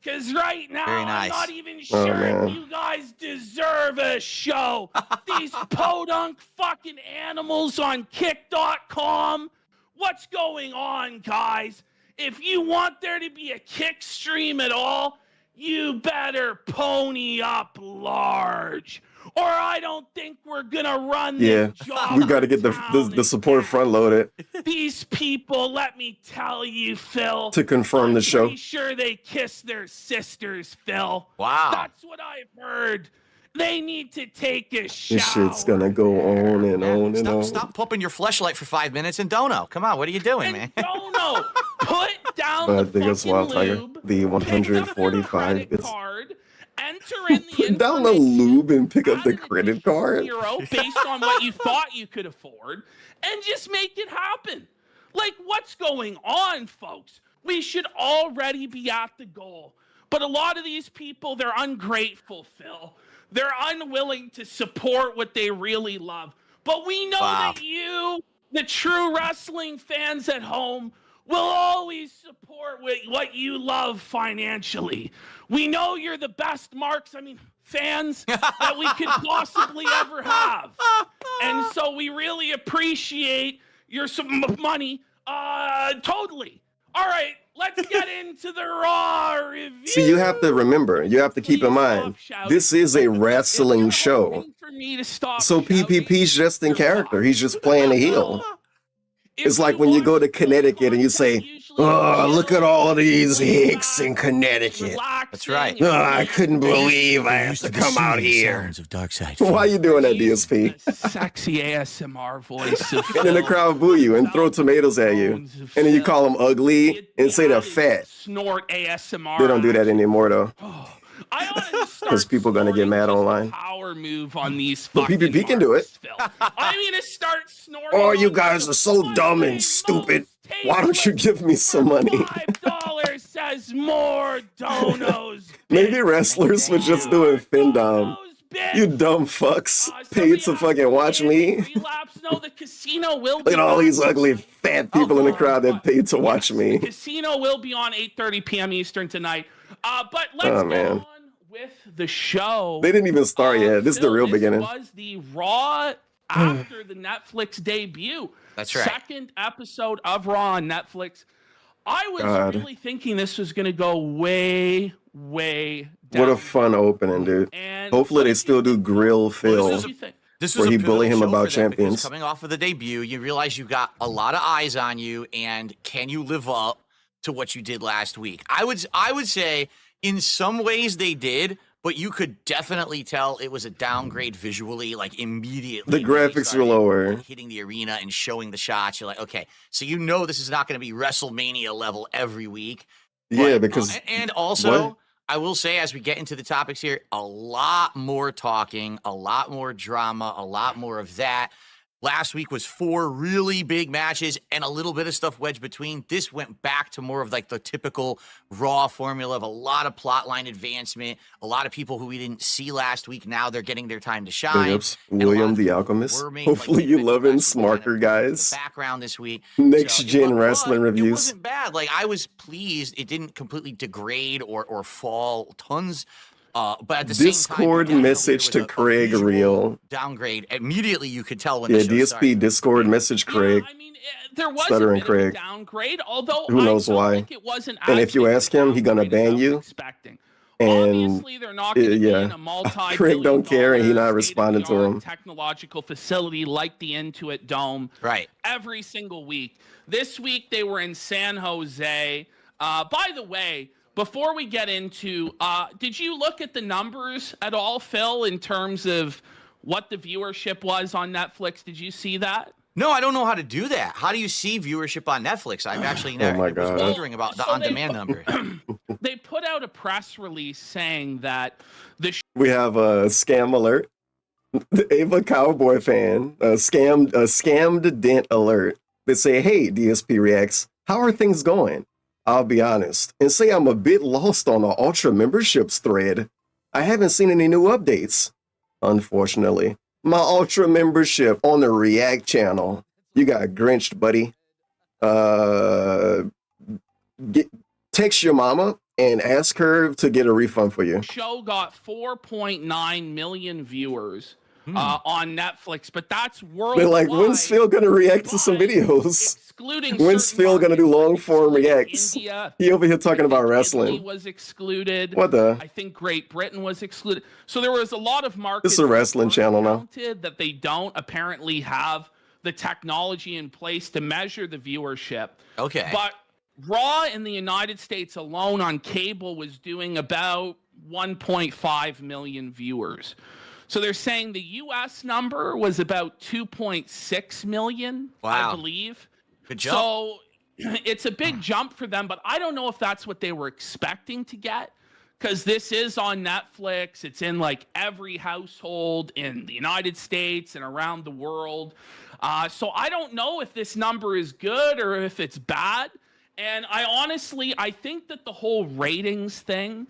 Because right now, Very nice. I'm not even Oh, sure man. if you guys deserve a show. These podunk fucking animals on kick.com. What's going on, guys? If you want there to be a kick stream at all, you better pony up large. Or I don't think we're gonna run Yeah, the job. we got to get the support front loaded These people, let me tell you, Phil. to confirm the I'm show. pretty sure they kiss their sisters, Phil. Wow. That's what I've heard. They need to take a shower. This shit's gonna go on and on and on. Stop pumping your fleshlight for 5 minutes and dono. Come on, what are you doing, man? And Dono, put down I the think it's fucking Wild Tiger. lube, The pick up your 145 credit bits. card, enter in the Put down the information, lube and pick up add the an credit additional card. €0 based on what you thought you could afford, and just make it happen. Like, what's going on, folks? We should already be at the goal. But a lot of these people, they're ungrateful, Phil. They're unwilling to support what they really love. But we know that you, the true wrestling fans at home, will always support what you love financially. We know you're the best fans that we could possibly ever have. And so we really appreciate your money. Totally. All right, let's get into the Raw review. See, you have to remember, you have to keep in mind, this is a wrestling show. So PPP's just in character. He's just playing a heel. It's like when you go to Connecticut and you say, "Oh, look at all these hicks in Connecticut. That's right. Oh, I couldn't believe I have to come out here." Of dark side. Why are you doing that, DSP? Sexy ASMR voice. Of And then the crowd boo you and throw tomatoes at you. And then you call them ugly and say they're fat. Snort ASMR. They don't do that anymore, though. I ought to start 'Cause people gonna get mad snorting online. Power move on these But fucking PPP can do it. marks, Phil. I'm gonna start snorting. Oh, you on guys the are so fucking dumb and most stupid. Why don't you give me some for money? $5 says more donos. Maybe wrestlers were just doing Findom. You dumb fucks. Paid to fucking watch me. Relapse, no, the casino will Look at all these ugly fat people in the crowd that paid to watch The me. casino will be on 8:30 p.m. Eastern tonight. But let's Oh, go man. on with the show. They didn't even start yet. This is the real beginning. This was the Raw after the Netflix debut. That's right. Second episode of Raw on Netflix. I was God. really thinking this was going to go way down. What a fun opening, dude. And Hopefully they still do grill Phil. this you think? This Where was a he bully pivotal him show about for them because champions. coming off of the debut, you realize you've got a lot of eyes on you, and can you live up to what you did last week? I would say in some ways they did, but you could definitely tell it was a downgrade visually, like immediately. The when they graphics were started, lower. like, hitting the arena and showing the shots. You're like, okay, so you know this is not going to be WrestleMania level every week. Yeah, But, because and also, what? I will say, as we get into the topics here, a lot more talking, a lot more drama, a lot more of that. Last week was 4 really big matches and a little bit of stuff wedged between. This went back to more of like the typical Raw formula of a lot of plot line advancement. A lot of people who we didn't see last week, now they're getting their time to Big shine. ups, And a lot William of the people Alchemist. were making, like, Hopefully you big love events in last week, Smarker, kind of guys. the background this week. Next So, gen but wrestling It reviews. wasn't bad. Like, I was pleased. It didn't completely degrade or fall tons. But at the Discord same time, message to Craig visual Real. downgrade. Immediately, you could tell when Yeah, the show DSP started. Discord message Craig. Yeah, I mean, there was Stuttering a bit Craig. of a downgrade, although Who knows I don't why? think it wasn't. And if you as big ask a him, he gonna downgrade as I ban was you. Expecting. And Obviously, they're not going to be yeah, in a multi. Craig don't care, and he not responding to him. Technological facility like the Intuit Dome. Right. Every single week. This week they were in San Jose. By the way, before we get into, did you look at the numbers at all, Phil, in terms of what the viewership was on Netflix? Did you see that? No, I don't know how to do that. How do you see viewership on Netflix? I've actually never my I was God. wondering about the So on-demand number. They put out a press release saying that the we have a scam alert. The Ava Cowboy fan, a scammed Dent alert. They say, hey, DSP Reacts, how are things going? I'll be honest and say I'm a bit lost on the Ultra memberships thread. I haven't seen any new updates. Unfortunately, my Ultra membership on the React channel. You got grinched, buddy. Text your mama and ask her to get a refund for you. show got 4.9 million viewers on Netflix, but that's worldwide. They're like, when's Phil gonna react to some but videos? Excluding When's certain Phil gonna do markets, long form excluding reacts? India, He over here talking about Italy wrestling. was excluded. What the? I think Great Britain was excluded. So there was a lot of markets. This is a wrestling that channel now. counted that they don't apparently have the technology in place to measure the viewership. Okay. But Raw in the United States alone on cable was doing about 1.5 million viewers. So they're saying the US number was about 2.6 million, Wow. I believe. Good job. So it's a big jump for them, but I don't know if that's what they were expecting to get, because this is on Netflix. It's in like every household in the United States and around the world. So I don't know if this number is good or if it's bad. And I think that the whole ratings thing,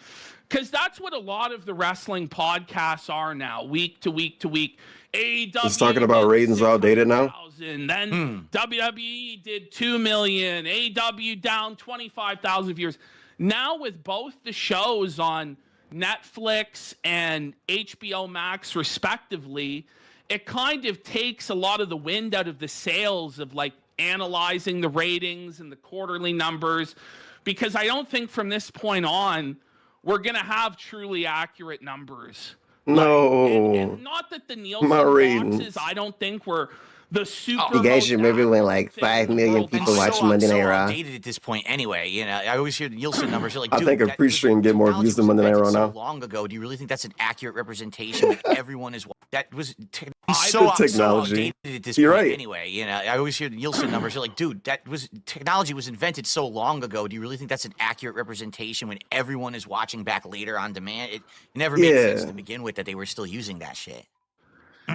because that's what a lot of the wrestling podcasts are now, week to week to week. AEW Just talking about did ratings outdated now? 600,000, then WWE did 2 million, AEW down 25,000 viewers. Now with both the shows on Netflix and HBO Max respectively, it kind of takes a lot of the wind out of the sails of like analyzing the ratings and the quarterly numbers, because I don't think from this point on we're going to have truly accurate numbers. No. And not that the Nielsen My ratings. boxes, I don't think were the super. You guys should maybe win most like accurate 5 thing in the million world. people And watching Monday Night Raw. outdated at this point anyway. You know, I always hear the Nielsen numbers. You're like, I dude, think a that pre-stream get more technology views than was Monday Night invented Raw so now. long ago. Do you really think that's an accurate representation when everyone is? That was The so technology. outdated at this You're point right. anyway. You know, I always hear the Nielsen numbers. You're like, dude, that was technology was invented so long ago. Do you really think that's an accurate representation when everyone is watching back later on demand? It never made sense Yeah. to begin with that they were still using that shit.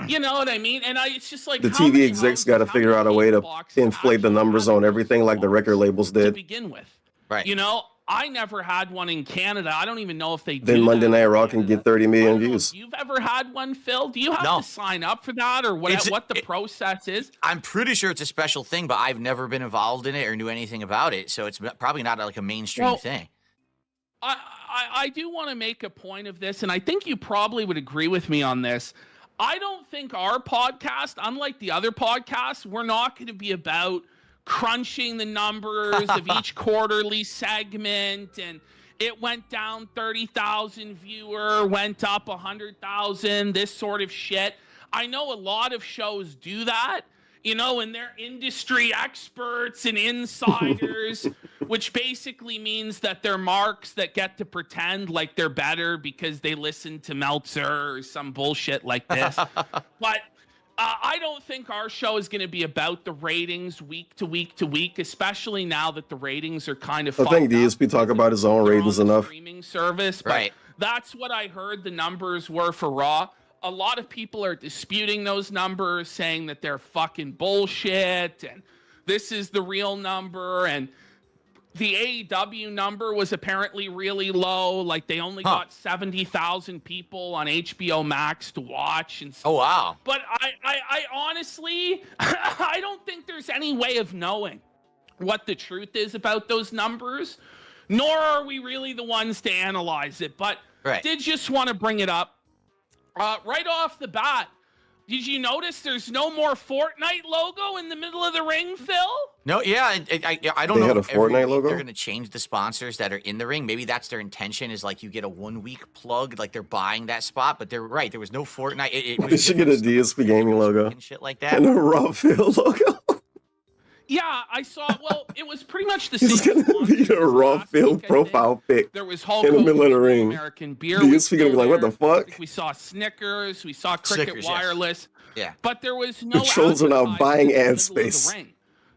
You know what I mean? And it's just like The how many TV execs houses, got to how figure many out a way to cable boxes inflate the actually numbers have on everything like the record labels to did. begin with. Right. You know, I never had one in Canada. I don't even know if they do. Then Monday that Night in Raw can Canada. get 30 I million don't know if views. you've ever had one, Phil? Do you have No. to sign up for that, or what the process is? I'm pretty sure it's a special thing, but I've never been involved in it or knew anything about it, so it's probably not like a mainstream thing. I do want to make a point of this, and I think you probably would agree with me on this. I don't think our podcast, unlike the other podcasts, we're not going to be about crunching the numbers of each quarterly segment, and it went down 30,000 viewer, went up 100,000, this sort of shit. I know a lot of shows do that, you know, and they're industry experts and insiders, which basically means that they're marks that get to pretend like they're better because they listen to Meltzer or some bullshit like this. But I don't think our show is going to be about the ratings week to week to week, especially now that the ratings are kind of. I think DSP talk about his own ratings enough. Streaming service, but Right. that's what I heard the numbers were for Raw. A lot of people are disputing those numbers, saying that they're fucking bullshit and this is the real number. And the AEW number was apparently really low. Like they only got 70,000 people on HBO Max to watch. And Oh, wow. but I honestly, I don't think there's any way of knowing what the truth is about those numbers, nor are we really the ones to analyze it. But Right. did just want to bring it up. Right off the bat, did you notice there's no more Fortnite logo in the middle of the ring, Phil? No, yeah, I don't They know had a if every Fortnite week logo? they're going to change the sponsors that are in the ring. Maybe that's their intention, is like you get a 1 week plug, like they're buying that spot. But they're right, there was no Fortnite. It They was should get a different DSP gaming logo and shit like that. and a Raw Field logo. Yeah, I saw. Well, it was pretty much the It's same. gonna be sponsors a as Raw last Field week, I think. profile pic. There was Hulk in the middle of the Hogan, ring. American beer. DSP was gonna be still like, what the there. I fuck? think we saw Snickers. We saw Cricket Snickers, yes. Wireless. Yeah. But there was no. The trolls are now advertising buying in the ad middle of the space. ring.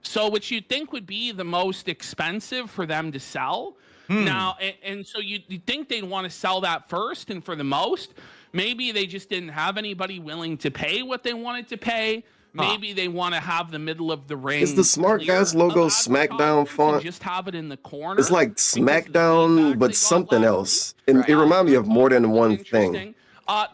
So, which you'd think would be the most expensive for them to sell. Now, and so you'd think they'd want to sell that first and for the most. Maybe they just didn't have anybody willing to pay what they wanted to pay. Maybe they want to have the middle of the ring. Is the Smark clear Guys of logo advertisers SmackDown and font? Just have it in the corner. It's like because of the feedback SmackDown, they but got something last else. week. It reminded me of more than one thing. Interesting.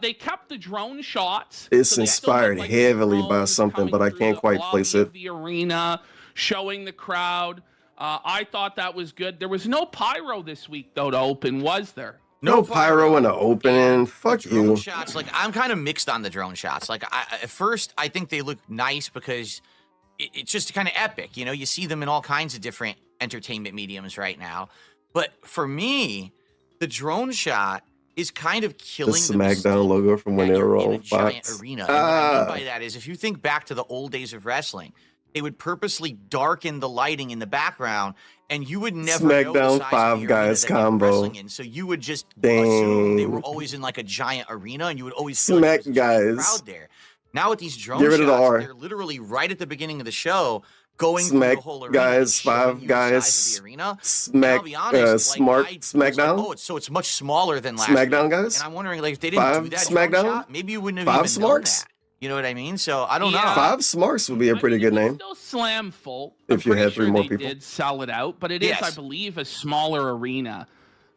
They kept the drone shots. It's so they still look inspired like heavily by drones something, coming but I through can't the quite lobby place of it. The arena, showing the crowd. I thought that was good. There was no pyro this week, though, to open, was there? No pyro in the opening. Fuck Drone you. shots, like I'm kind of mixed on the drone shots. Like at first, I think they look nice because it's just kind of epic. You know, you see them in all kinds of different entertainment mediums right now. But for me, the drone shot is kind of The killing SmackDown logo from when that they you're were in all a giant bots. arena. And what I mean by that is, if you think back to the old days of wrestling, they would purposely darken the lighting in the background, and you would never know the SmackDown size of Five the arena Guys that they were combo. wrestling in. So you would just assume they were Dang. always in like a giant arena, and you would always feel like Smack there was a giant Guys. crowd there. Now with these drone Get rid of the shots, R. they're literally right at the beginning of the show, going through Smack the whole arena, Guys, and showing Five you the size Guys, of the arena. And Smack, I'll be honest, Smark, I was SmackDown, Like, oh, it's much smaller than last SmackDown week. guys, And I'm wondering, like, if they didn't Five do that drone SmackDown, shot, maybe you wouldn't have Five even known Smarks. that. You know what I mean? So I don't know. Yeah. Five Smarks would be a pretty I mean, good it was name. Still slam full. If you I'm had pretty three sure more they people. did sell it out, but it is, Yes. I believe, a smaller arena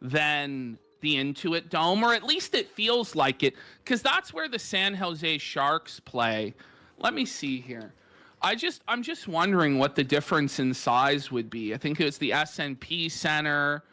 than the Intuit Dome, or at least it feels like it, because that's where the San Jose Sharks play. Let me see here. I'm just wondering what the difference in size would be. I think it was the SNP Center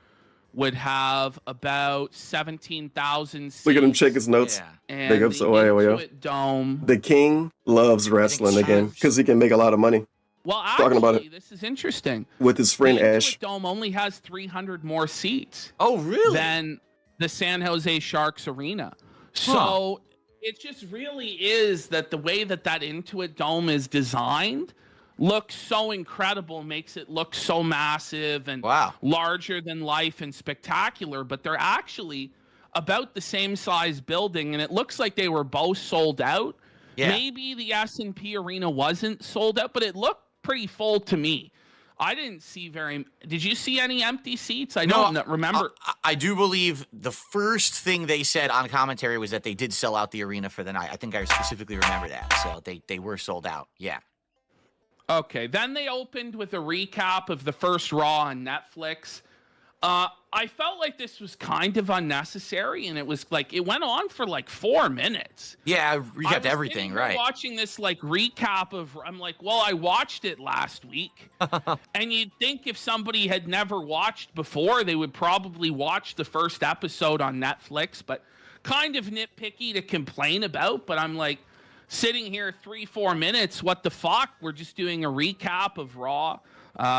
would have about 17,000 seats. Look at him check his notes. Yeah. And Big the ups to Oyo. Intuit Dome. The King loves wrestling again because he can make a lot of money Well, talking about actually, this is interesting. with his friend the Ash. Intuit Dome only has 300 more seats Oh, really? than the San Jose Sharks Arena. So it just really is that the way that Intuit Dome is designed looks so incredible, makes it look so massive and Wow. larger than life and spectacular, but they're actually about the same size building, and it looks like they were both sold out. Yeah. Maybe the S&P Arena wasn't sold out, but it looked pretty full to me. I didn't see did you see any empty seats? I don't remember. I do believe the first thing they said on commentary was that they did sell out the arena for the night. I think I specifically remember that. So they were sold out. Yeah. Okay, then they opened with a recap of the first Raw on Netflix. I felt like this was kind of unnecessary, and it was like it went on for like 4 minutes. Yeah, I recapped was everything, sitting here right? watching this like recap of, I'm like, well, I watched it last week, and you'd think if somebody had never watched before, they would probably watch the first episode on Netflix. But kind of nitpicky to complain about. But I'm like, sitting here 3-4 minutes. What the fuck? We're just doing a recap of Raw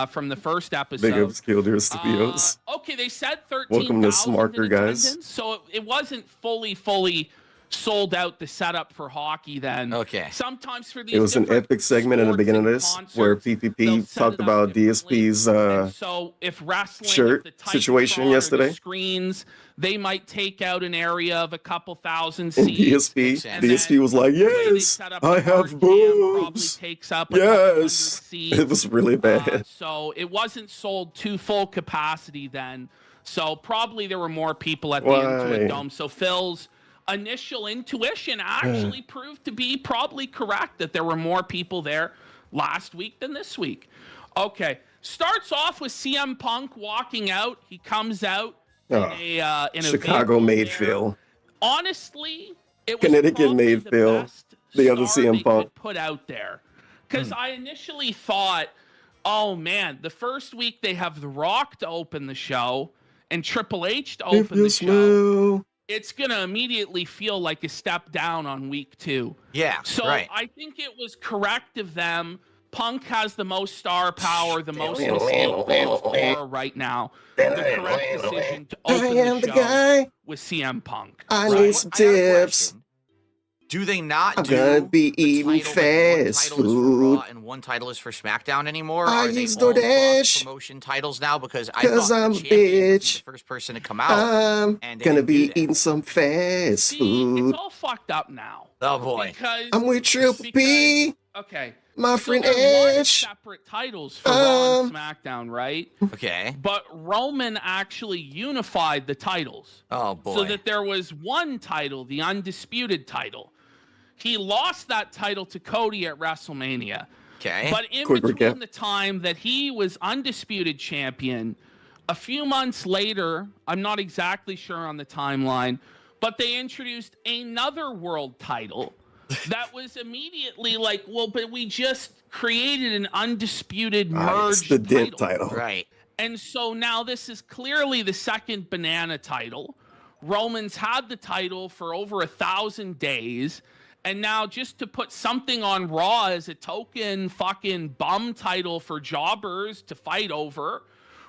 from the first episode. Big ups, Killdeer Studios. Okay, they said 13,000 Welcome to Smarker, guys. attendance, so it wasn't fully sold out the setup for hockey then. Okay. Sometimes for these It was an different epic segment in the sports beginning of and this concerts, where they'll PPP set talked it up about differently. DSP's And so if wrestling, shirt if the situation Titantron or the yesterday. screens, they might take out an area of a couple thousand and seats. DSP. And DSP was like, The way they yes, set up I the have hard cam probably boobs. takes up a couple hundred Yes. seats. It was really bad. So it wasn't sold to full capacity then. So probably there were more people at the Intuit Why? Dome. So Phil's initial intuition actually proved to be probably correct, that there were more people there last week than this week. Okay, starts off with CM Punk walking out. He comes out in a Chicago vehicle made there. Phil. Honestly, it was Connecticut probably made the Phil. best The other star CM they Punk. could put out there, because I initially thought, oh man, the first week they have The Rock to open the show and Triple H to If open you the show. smell. It's gonna immediately feel like a step down on week 2. Yeah, So right. I think it was correct of them. Punk has the most star power, the most mystique aura right now. The correct decision to I open am the the show guy. with CM Punk. I Right? need some I got a tips. question. Do they not I'm do gonna be the eating title, like, one fast title is for food. Raw and one title is for SmackDown anymore? I Are they use all DoorDash. cross-promotion titles now? Because I 'Cause thought I'm the a champion would be bitch. the first person to come out. I'm and they gonna didn't do be that. eating some fast See, food. it's all fucked up now. Oh boy. Because I'm with Triple P, okay, my so friend there was Edge. separate titles for Raw and Um, SmackDown, right? Okay. But Roman actually unified the titles. Oh boy. So that there was one title, the undisputed title. He lost that title to Cody at WrestleMania. Okay. But in Quick between recap. the time that he was undisputed champion, a few months later, I'm not exactly sure on the timeline, but they introduced another world title that was immediately like, well, but we just created an undisputed It's merged the Dent title. Right. And so now this is clearly the second banana title. Roman's had the title for over 1,000 days. And now just to put something on Raw as a token fucking bum title for jobbers to fight over,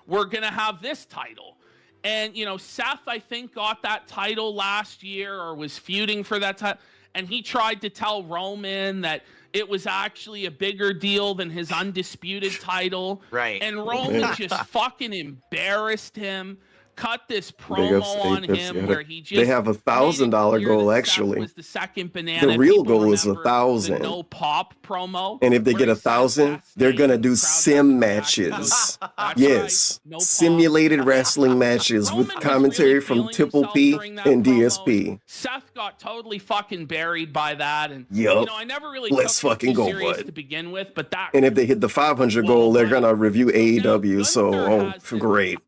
we're going to have this title. And, you know, Seth, I think, got that title last year or was feuding for that title. And he tried to tell Roman that it was actually a bigger deal than his undisputed title. Right. And Roman just fucking embarrassed him. Cut this Big promo ups, on Apex, him yeah. where he just They have a $1,000 made it clear goal, that Seth actually. was the second banana. The real People goal is remember 1,000. the no pop promo. And if they where get he said 1,000, Seth's they're name, gonna the do crowd sim goes back and goes, matches. "That's Yes, right, no pop." simulated wrestling matches with Roman was commentary really from feeling Triple himself P during that and promo. DSP. Seth got totally fucking buried by that, and Yup. you know I never really Let's took it fucking too go, serious bud. to begin with, but that And if they hit the 500 goal, they're gonna review AEW. So, Gunther has the- great.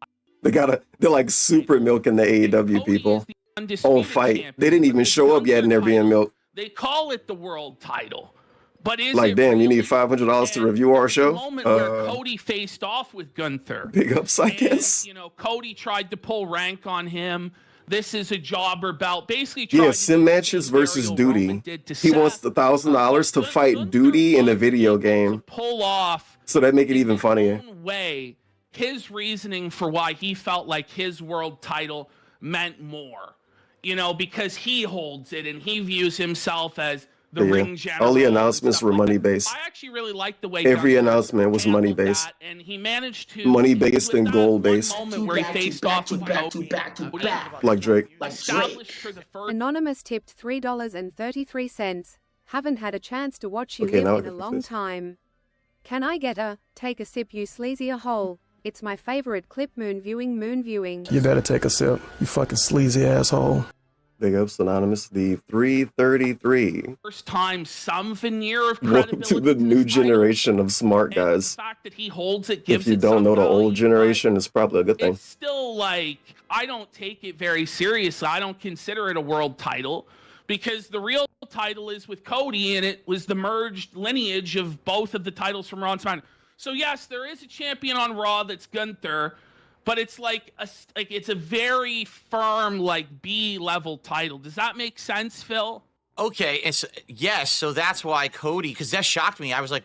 They're like super milking the AEW Cody is people. the Oh, undisputed fight. champion, They didn't even but show up yet and they're being Gunther milked. title, they call it the world title, but is Like, it damn, you really? need $500 to And review our there was a show? moment where Cody faced off with Gunther. Big ups, I And, guess. you know, Cody tried to pull rank on him. This is a jobber belt. Basically, tried Yeah, to sim do the matches same versus burial Roman Duty. did to He wants Seth. the $1,000 to But fight Gunther Duty in a was video able to game. pull off So that make it in even his funnier. own way his reasoning for why he felt like his world title meant more. You know, because he holds it and he views himself as the Yeah. ring general. All the and announcements stuff were like money that. based. I actually really like the way Every Gunther announcement was money handled based. that, and he managed to Money based with and that goal one based. moment where he faced off with Cody, Like Drake. established for the first Anonymous tipped $3.33. Haven't had a chance to watch you Okay, now I live in a get long this. time. Can I get a take a sip, you sleazy a hole? It's my favorite clip. Moon viewing. You better take a sip, you fucking sleazy asshole. Big ups, Anonymous. The 333. first time some veneer of Welcome credibility to the to new this title. generation of smart And guys. the fact that he holds it If gives you it don't some know the value, old but generation, it's probably a good thing. it's still like I don't take it very seriously. I don't consider it a world title because the real title is with Cody, and it was the merged lineage of both of the titles from Raw and SmackDown. So yes, there is a champion on Raw that's Gunther, but it's like it's a very firm like B level title. Does that make sense, Phil? Okay, and so, yes, so that's why Cody, because that shocked me. I was like,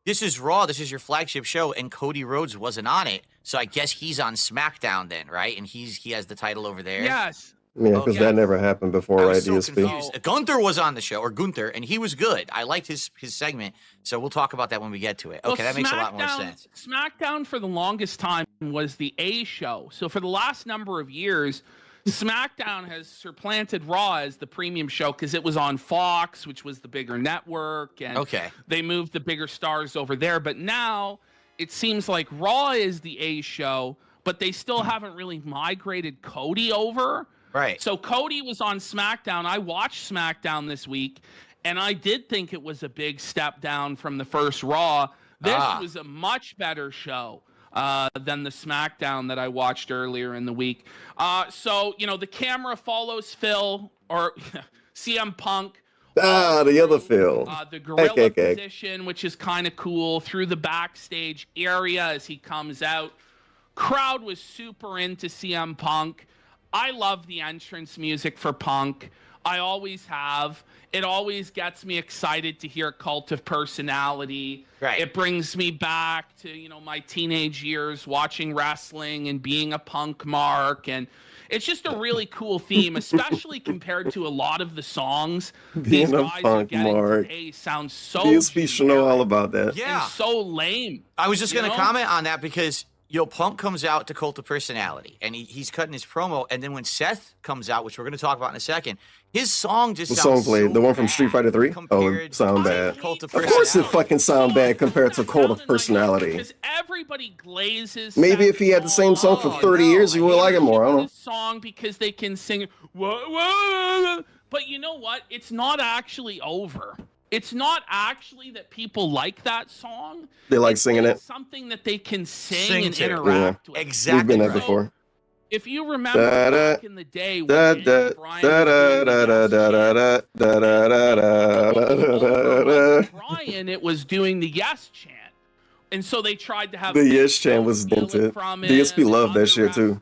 this is Raw, this is your flagship show, and Cody Rhodes wasn't on it. So I guess he's on SmackDown then, right? And he has the title over there. Yes. Yeah, because that never happened before, I right? was so DSP. confused. Gunther was on the show, or Gunther, and he was good. I liked his segment, so we'll talk about that when we get to it. Okay, Well, that makes a lot more sense. SmackDown for the longest time was the A show. So for the last number of years, SmackDown has supplanted Raw as the premium show because it was on Fox, which was the bigger network, and they moved the bigger stars over there. But now it seems like Raw is the A show, but they still haven't really migrated Cody over. Right. So Cody was on SmackDown. I watched SmackDown this week, and I did think it was a big step down from the first Raw. This was a much better show than the SmackDown that I watched earlier in the week. So, you know, the camera follows Phil, or CM Punk. The other Phil. The gorilla position, which is kind of cool, through the backstage area as he comes out. Crowd was super into CM Punk. I love the entrance music for Punk. I always have. It always gets me excited to hear Cult of Personality. Right. It brings me back to, you know, my teenage years watching wrestling and being a punk mark. And it's just a really cool theme, especially compared to a lot of the songs Being these a guys are punk getting mark. today sounds so DSP should know all about that. Yeah. and so lame. I was just going to know? comment on that because, you know, Punk comes out to Cult of Personality, and he's cutting his promo, and then when Seth comes out, which we're going to talk about in a second, his song just The sounds song played, so the one from bad Street Fighter 3? Oh, compared it sound to bad. Cult of Of course it Personality. fucking sound bad compared to Cult of Personality. Because everybody glazes. Maybe if he had the same song for 30 years, you would like it more. I don't know. Song because they can sing. Whoa, whoa. But you know what? It's not actually over. It's not actually that people like that song. They like singing it. Something that they can sing and to it. interact with. Exactly. We've been there right. before. If you remember back in the day when Daniel Bryan, it was doing the yes chant. And so they tried to have The yes chant was dented. DSP loved that shit too.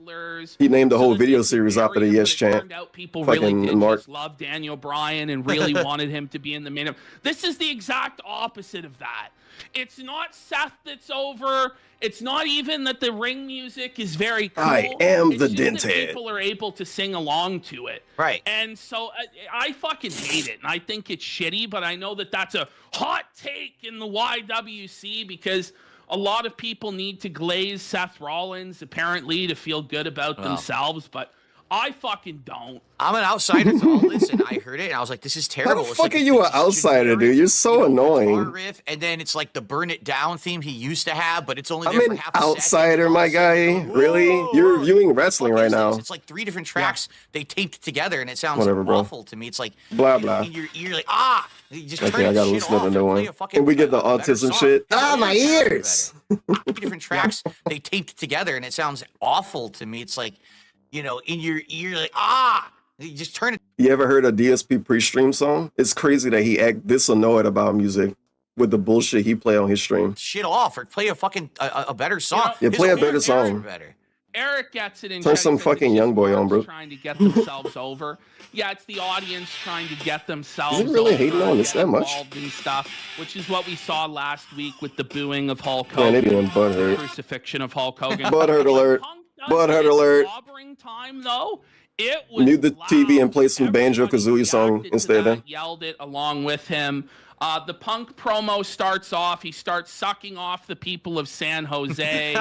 He named the whole video series after the yes chant. People really Fucking did Mark. just love Daniel Bryan and really wanted him to be in the main event. This is the exact opposite of that. It's not Seth that's over. It's not even that the ring music is very cool. I am It's the just Dent that head. people are able to sing along to it. Right. And so I fucking hate it. And I think it's shitty, but I know that that's a hot take in the YWC because a lot of people need to glaze Seth Rollins, apparently, to feel good about themselves, but I fucking don't. I'm an outsider to all this, and I heard it, and I was like, this is How terrible. the It's fuck like are you an this outsider, generic, dude? You're so guitar annoying. riff, and then it's like the Burn It Down theme he used to have, but it's only I'm there for an half a second. outsider, and all my of a sudden, guy. Really? You're reviewing wrestling what right is this? now. It's like 3 different tracks they taped together, and it sounds Whatever, bro. awful to me. It's like Blah, blah. in your ear, like you just Okay, turn I that gotta shit listen to off the and new play one. a fucking And we get the better autism song. shit. The Ah, my lyrics sound ears. better. 3 different tracks they taped together, and it sounds awful to me. It's like, you know, in your ear, like you just turn it. You ever heard a DSP pre-stream song? It's crazy that he act this annoyed about music with the bullshit he play on his stream. Shit off or play a fucking a better song. Yeah, His play a lyrics better are song. better. Eric gets it in Turn chat. some He says fucking it's young boy just on, bro. trying to get themselves over. Yeah, it's the audience trying to get themselves Is it really over, hating on this get that much? involved in stuff, which is what we saw last week with the booing of Hulk Man, they Hogan, didn't butt the hurt. crucifixion of Hulk Hogan. Butthurt alert. Punk does Butthurt it in alert. slobbering time, though. It was Mute the TV and play some Everybody Banjo-Kazooie song reacted to instead, that, then. Yelled it along with him. The Punk promo starts off. He starts sucking off the people of San Jose.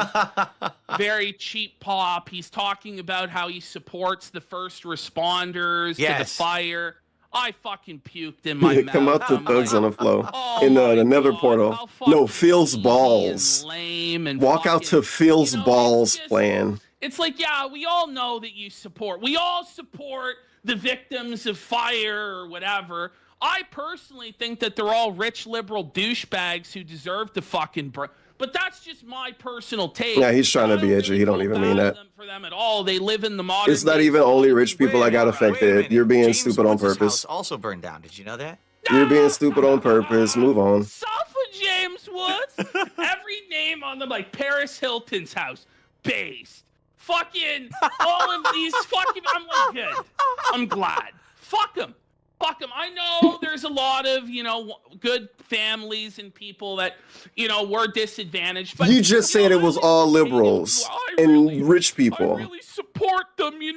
Very cheap pop. He's talking about how he supports the first responders to the Yes. fire. I fucking puked in my mouth. Come out to I'm Thugs like, on the Flow. oh In my the nether God, portal. how No, fucking Phil's easy balls. and lame and Walk out fucking- to Phil's you know, balls it's just- playing. It's like, yeah, we all know that you support. We all support the victims of fire or whatever. I personally think that they're all rich liberal douchebags who deserve to fucking but that's just my personal take. Yeah, he's trying to I be don't edgy. really He don't feel even mean bad that. for them at all. They live in the modern It's not day even only rich Soviet people that got Wait a affected. minute. You're being James stupid on Woods' purpose. house also burned down. Did you know that? You're being stupid on purpose. Move on. Suffer James Woods. Every name on them, like Paris Hilton's house, based. Fucking all of these fucking. I'm like, good. I'm glad. Fuck them. fuck them. I know there's a lot of, good families and people that, were disadvantaged. But You just said it was all liberals and rich people. I really support them, You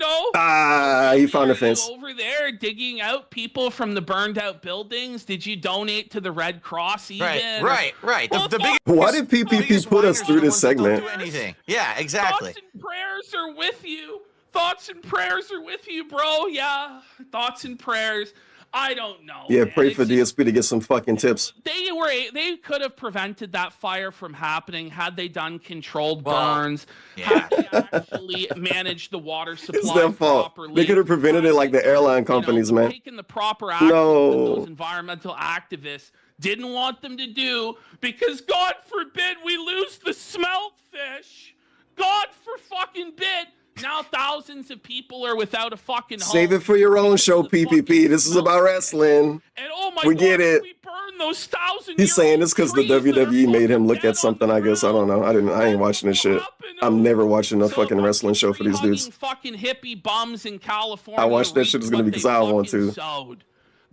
found a fence. Over there digging out people from the burned out buildings. Did you donate to the Red Cross even? Right. Well, Why did PPP put us through this segment? Do anything. Yeah, exactly. Thoughts and prayers are with you. Thoughts and prayers are with you, bro. Yeah, thoughts and prayers. I don't know. Yeah, man. pray for DSP to get some fucking tips. They could have prevented that fire from happening had they done controlled burns. Yeah. Had they actually managed the water supply It's their fault. properly. They could have prevented it like the airline companies, man. Taking the proper action that those environmental activists didn't want them to do, because God forbid we lose the smelt fish. God for fucking bid. Now thousands of people are without a fucking home. Save it for your own show, PPP. This is about wrestling. And oh my We God, get it. we burn those 1,000 He's saying this because the WWE made him look at something. I guess I don't know. I ain't watching this shit. I'm never watching a fucking wrestling show for these dudes. Fucking hippie bums in California. I watch that shit is gonna be because I want to.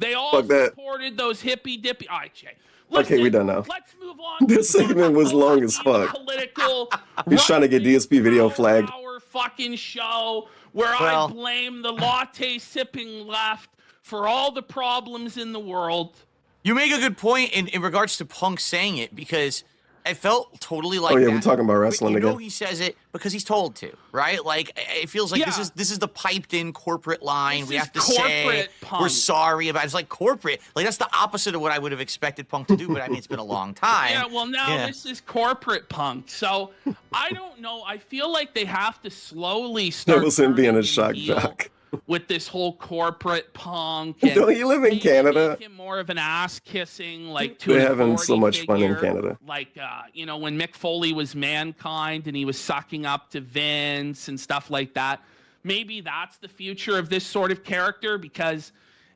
They all Fuck that. supported those hippie dippy. All right, Jay. Okay, we done now. Let's move on. This segment was long as fuck. Political. He's trying to get DSP video flagged. Our fucking show where I blame the latte sipping left for all the problems in the world. You make a good point in regards to Punk saying it, because it felt totally like we're talking about wrestling again. He says it because he's told to, right? Like, it feels like this is the piped in corporate line. We have to say we're sorry about it. It's like corporate. Like, that's the opposite of what I would have expected Punk to do, but I mean, it's been a long time. Yeah, well, now this is corporate Punk. So I don't know. I feel like they have to slowly start. That was him being a shock jock. With this whole corporate Punk. Don't you live in Canada? Make him more of an ass kissing, like They're having so much fun in Canada. Like, when Mick Foley was Mankind and he was sucking up to Vince and stuff like that. Maybe that's the future of this sort of character, because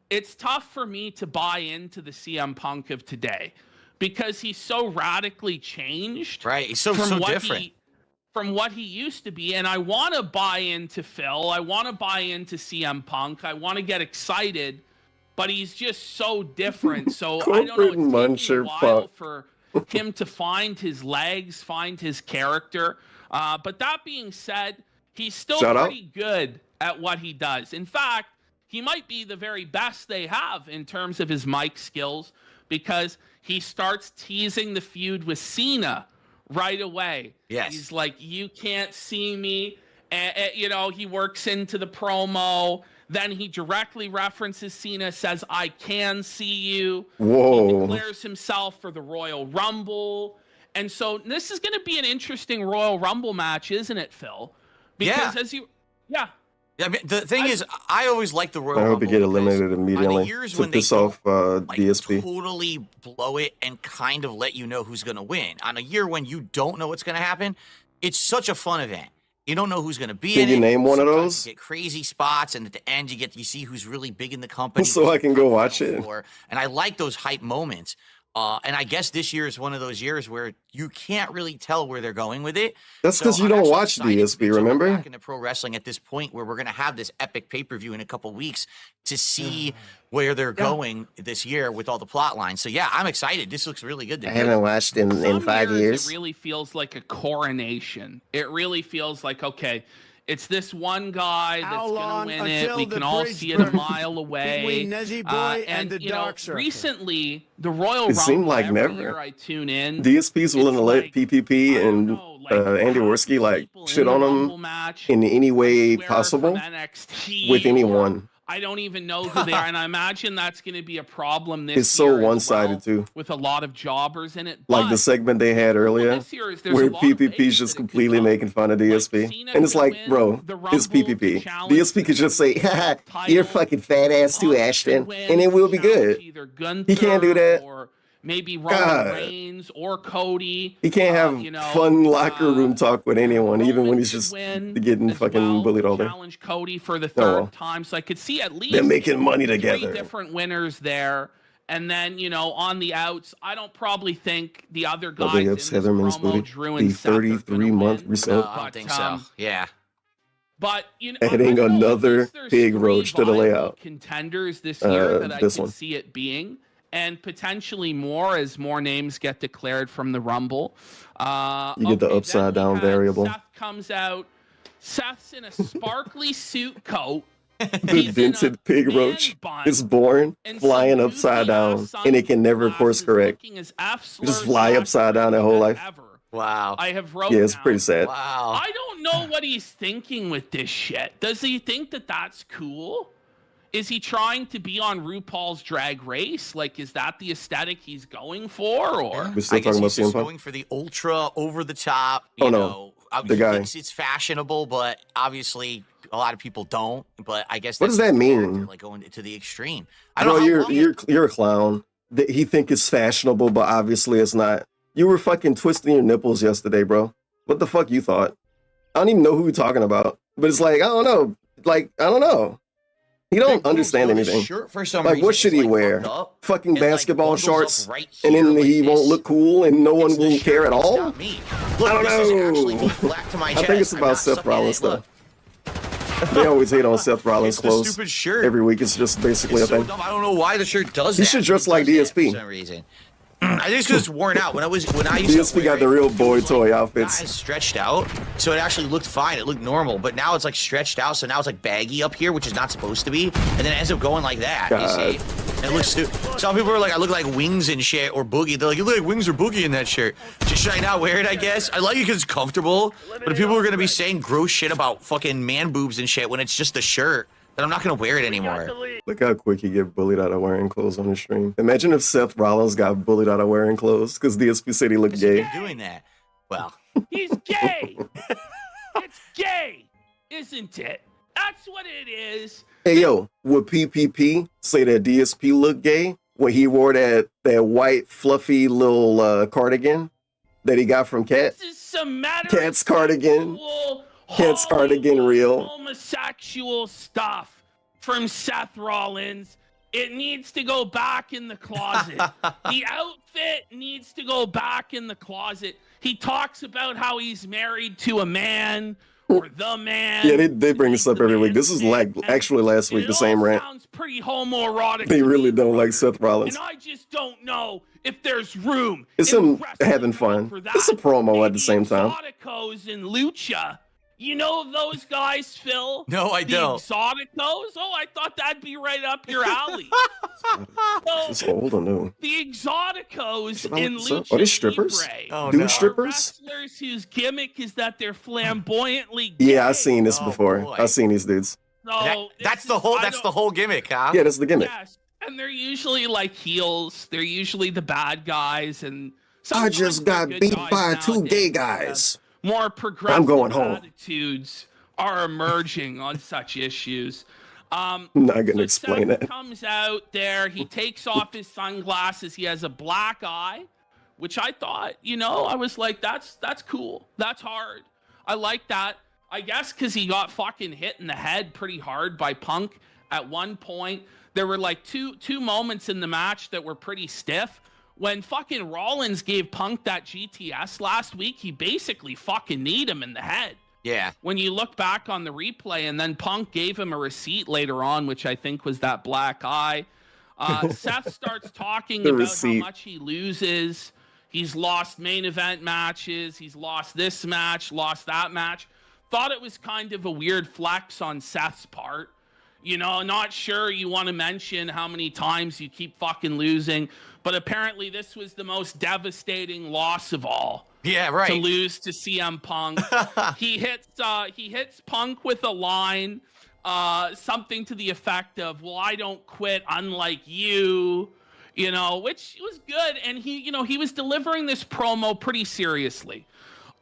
it's tough for me to buy into the CM Punk of today, because he's so radically changed. Right, he's so different. From what he used to be. And I want to buy into Phil. I want to buy into CM Punk. I want to get excited, but he's just so different. So I don't know. It's taking a while for him to find his legs, find his character. But that being said, he's still pretty good at what he does. In fact, he might be the very best they have in terms of his mic skills, because he starts teasing the feud with Cena right away. Yes. He's like, you can't see me. And, he works into the promo. Then he directly references Cena, says, I can see you. Whoa. He declares himself for the Royal Rumble. And so this is going to be an interesting Royal Rumble match, isn't it, Phil? Because I mean, the thing is, I always like the Royal Rumble. I hope you get eliminated immediately to piss off DSP. Totally blow it and kind of let you know who's going to win. On a year when you don't know what's going to happen, it's such a fun event. You don't know who's going to be in it. Can you name one of those? You get crazy spots, and at the end, you see who's really big in the company. So I can go watch it. And I like those hype moments. And I guess this year is one of those years where you can't really tell where they're going with it. That's because you don't watch DSP, remember? Back into pro wrestling at this point where we're going to have this epic pay-per-view in a couple weeks to see where they're going this year with all the plot lines. So, yeah, I'm excited. This looks really good to me. I haven't watched in 5 years. It really feels like a coronation. It really feels like, okay, it's this one guy that's going to win it. We can all see it a mile away. Recently, the Royal Rumble, seemed like every never. year I tune in. DSP's willing to let PPP and Andy Worski shit on him in any way possible with anyone. I don't even know who they are, and I imagine that's going to be a problem this year. It's so one-sided too, with a lot of jobbers in it. Like the segment they had earlier, where PPP's just completely making fun of DSP, and it's like, bro, it's PPP. DSP could just say, "Haha, you're fucking fat ass too, Ashton," and it will be good. He can't do that. Or maybe Roman Reigns or Cody. He can't have fun locker room talk with anyone, even when he's just getting fucking bullied all day. Challenge Cody for the third time, so I could see at least they're making money together. 3 different winners there, and then on the outs, I don't probably think the other guys in this promo, Drew and the Seth, 33-month reset. I don't think so. Yeah. But you know, Adding I don't know, at another least there's pig 3 roach to the viable layout. contenders this year that I this can one. see it being, and potentially more as more names get declared from the Rumble. You get the okay, upside then we down had variable. Seth comes out. Seth's in a sparkly suit coat. The He's in a dented pig man roach bun is born and flying some upside down, goofy-ass and it can never course sunglasses correct. looking as F Just slurs fly and upside down their whole life. ever. Wow. I have wrote Yeah, it's down. pretty sad. Wow. I don't know what he's thinking with this shit. Does he think that that's cool? Is he trying to be on RuPaul's Drag Race? Like, is that the aesthetic he's going for? Or We're still I guess talking about he's just CM Punk? going for the ultra over the top. Oh, You no. know, The he guy. thinks it's fashionable, but obviously a lot of people don't. But I guess What that's does that his character, mean? like going to the extreme. I Bro, don't know. you're a clown. He think it's fashionable, but obviously it's not. You were fucking twisting your nipples yesterday, bro. What the fuck you thought? I don't even know who you're talking about. But it's like, I don't know. Like, I don't know. He don't understand anything. For some Like, reason, what should is, he like, wear? fucked up Fucking and, like, basketball bundles up shorts, right and here then like he won't this. look cool, and no one It's the will care shirt, at it's all? not me. Look, I don't this is actually know. me flat to my I chest. think it's I'm about not Seth sucking Rollins, it. Look, though. They always hate on Seth Rollins' it's the clothes. stupid shirt. Every week it's just basically It's a so thing. dumb. I don't know why the shirt does He that. should dress It like does that DSP. for some reason. I think it's because it's worn out. When I used to DSP wear got the it, real it boy was, toy like, outfits. not as stretched out, so it actually looked fine. It looked normal, but now it's like stretched out, so now it's like baggy up here, which is not supposed to be, and then it ends up going like that. You see? And it looks stupid. Some people are like, I look like Wings and shit, or Boogie. They're like, you look like Wings or Boogie in that shirt. Should I not wear it? I guess I like it because it's comfortable. But if people are gonna be saying gross shit about fucking man boobs and shit when it's just a shirt, then I'm not gonna wear it anymore. Look how quick he get bullied out of wearing clothes on the stream. Imagine if Seth Rollins got bullied out of wearing clothes because DSP said he looked gay. Doing that. Well, he's gay. It's gay, isn't it? That's what it is. Hey yo, would PPP say that DSP looked gay when he wore that white fluffy little cardigan that he got from Cat? This is some Cat's cardigan. heterosexual, Cat's cardigan Hollywood real. homosexual stuff from Seth Rollins. It needs to go back in the closet. The outfit needs to go back in the closet. He talks about how he's married to a man or the man. Yeah, they bring this up every week. This is like actually last week, the same rant. Sounds pretty homoerotic. They to really me, don't like brother. Seth Rollins. And I just don't know if there's room. It's in him wrestling having fun. for that. It's a promo at the same time. Exoticos and Lucha. You know those guys, Phil? no, I The don't. Exoticos? Oh, I thought that'd be right up your alley. It's So, old or new? the Exoticos About in what's up? Lucha Are they strippers? Libre Oh, Dude no. strippers? wrestlers whose gimmick is that they're flamboyantly gay. Yeah, I've seen this Oh, before. boy. I've seen these dudes. So That's this the is- whole. I That's don't- the whole gimmick, huh? Yeah, that's the gimmick. Yes, and they're usually like heels. They're usually the bad guys, and I sometimes just they're got good beat guys by two nowadays gay that have guys. More progressive I'm going home. attitudes are emerging on such issues. I'm not gonna So explain Seth that. comes out there. He takes off his sunglasses. He has a black eye, which I thought, I was like, that's cool. That's hard. I like that. I guess because he got fucking hit in the head pretty hard by Punk at one point. There were like two moments in the match that were pretty stiff. When fucking Rollins gave Punk that GTS last week, he basically fucking kneed him in the head. Yeah. When you look back on the replay, and then Punk gave him a receipt later on, which I think was that black eye. Seth starts talking The about receipt. how much he loses. He's lost main event matches. He's lost this match, lost that match. Thought it was kind of a weird flex on Seth's part. Not sure you want to mention how many times you keep fucking losing, but apparently this was the most devastating loss of all. Yeah. To Right. lose to CM Punk. he hits Punk with a line, something to the effect of, well, I don't quit unlike you, which was good. And he was delivering this promo pretty seriously.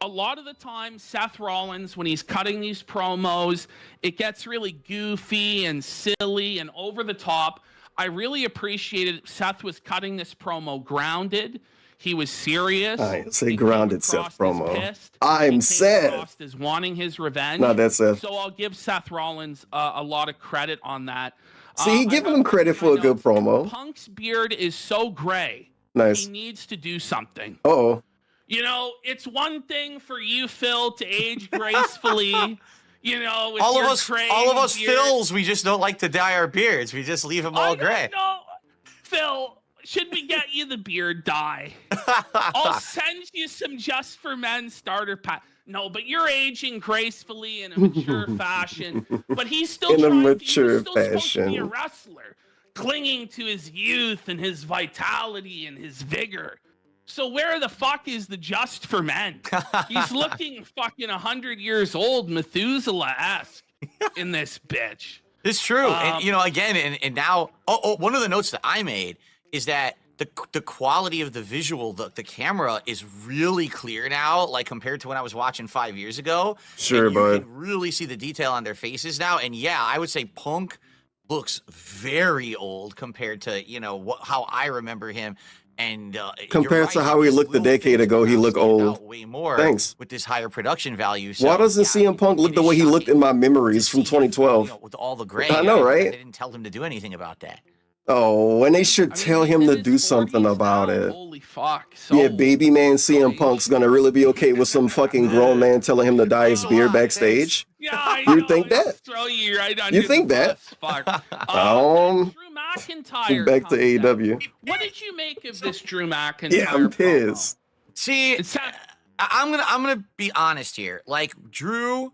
A lot of the time, Seth Rollins, when he's cutting these promos, it gets really goofy and silly and over the top. I really appreciated Seth was cutting this promo grounded. He was serious. I ain't say He came grounded Seth across as promo. pissed. I'm He came Seth. across as wanting his revenge. Not that Seth. So I'll give Seth Rollins a lot of credit on that. See, he I giving wrote him credit for a my good notes. promo. Punk's beard is so gray. Nice. He needs to do something. Uh-oh. It's one thing for you, Phil, to age gracefully. You know, with All of your us beard. Phils, we just don't like to dye our beards. We just leave them all gray. No, Phil, should we get you the beard dye? I'll send you some Just for Men starter pack. No, but you're aging gracefully in a mature fashion. But he's still In a trying mature he's still supposed to be a fashion. wrestler, clinging to his youth and his vitality and his vigor. So where the fuck is the Just for Men? He's looking fucking 100 years old, Methuselah-esque in this bitch. It's true. And, you know, again, and now, one of the notes that I made is that the quality of the visual, the camera is really clear now, like compared to when I was watching 5 years ago. Sure, and you bud. can really see the detail on their faces now. And yeah, I would say Punk looks very old compared to, you know, how I remember him. And Compared to how he looked a decade ago, he looked old. Way more. Thanks. With this higher production value. So, Why doesn't yeah, CM Punk look the way he looked in my memories from 2012? You know, with all the gray. I know, right? They didn't tell him to do anything about that. Oh, and they should I mean, tell he's him in to his do something 40s about now. it. Holy fuck. So Yeah, baby man CM Punk's gonna really be okay with some fucking grown man telling him to dye his beard backstage. Yeah, I You know, think just that? Throw you right under You think the that? bus. Fuck. Um, Drew McIntyre. Back to comes out. AEW. What did you make of this Drew McIntyre? Yeah, I'm promo? pissed. See, It's I'm gonna be honest here. Like Drew,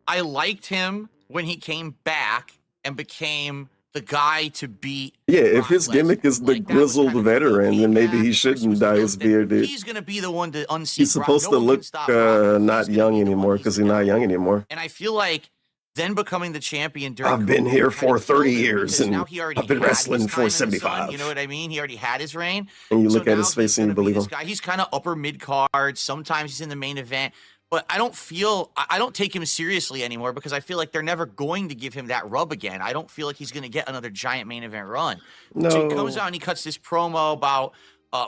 I liked him when he came back and became the guy to beat. Yeah, if Brock his Lesnar. gimmick is the Like, that was grizzled kind of the veteran, then maybe feedback. he We're shouldn't supposed dye to his know beard, that dude. He's gonna be the one to unseat. He's supposed Brock. to No one can look stop Brock. not He's gonna young be the one anymore who's because he's gonna not do young it. anymore. And I feel like then becoming the champion during I've been COVID here kind for of killed 30 him years, because and now he already I've been had his wrestling time for in the sun, 75. You know what I mean? He already had his reign. And you So look at now his face he's and you gonna be believe this him. guy. He's kind of upper mid card. Sometimes he's in the main event. But I don't take him seriously anymore because I feel like they're never going to give him that rub again. I don't feel like he's going to get another giant main event run. So he comes No. out and he cuts this promo about,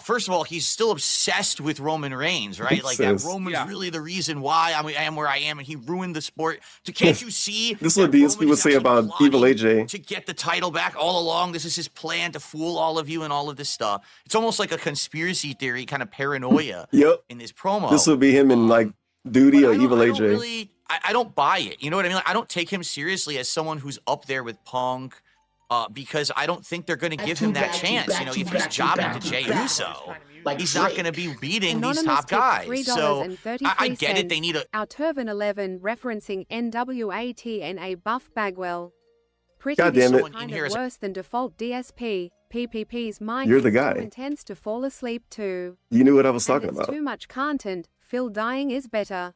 first of all, he's still obsessed with Roman Reigns, right? Like that Obsessed. Roman's Yeah. really the reason why I am where I am, and he ruined the sport. So can't you see? This is that what DSP Roman would is say actually about Evil plotting AJ. to get the title back all along? This is his plan to fool all of you and all of this stuff. It's almost like a conspiracy theory kind of paranoia Yep. in this promo. This would be him in like Duty But or I don't- Evil I don't AJ. really- I don't buy it. You know what I mean? Like, I don't take him seriously as someone who's up there with Punk because I don't think they're going to give him that chance. You know, if he's jobbing to Jey Uso, he's not going to be beating these Anonymous top tipped guys. So $3.33. I get it. They need a. Our Tevin 11 referencing NWATNA Buff Bagwell. Pretty God damn it. kind In here of is- worse than default DSP. PPP's mind You're the is guy. too intense to fall asleep to. You knew what I was And talking it's about. too much content. Phil dying is better.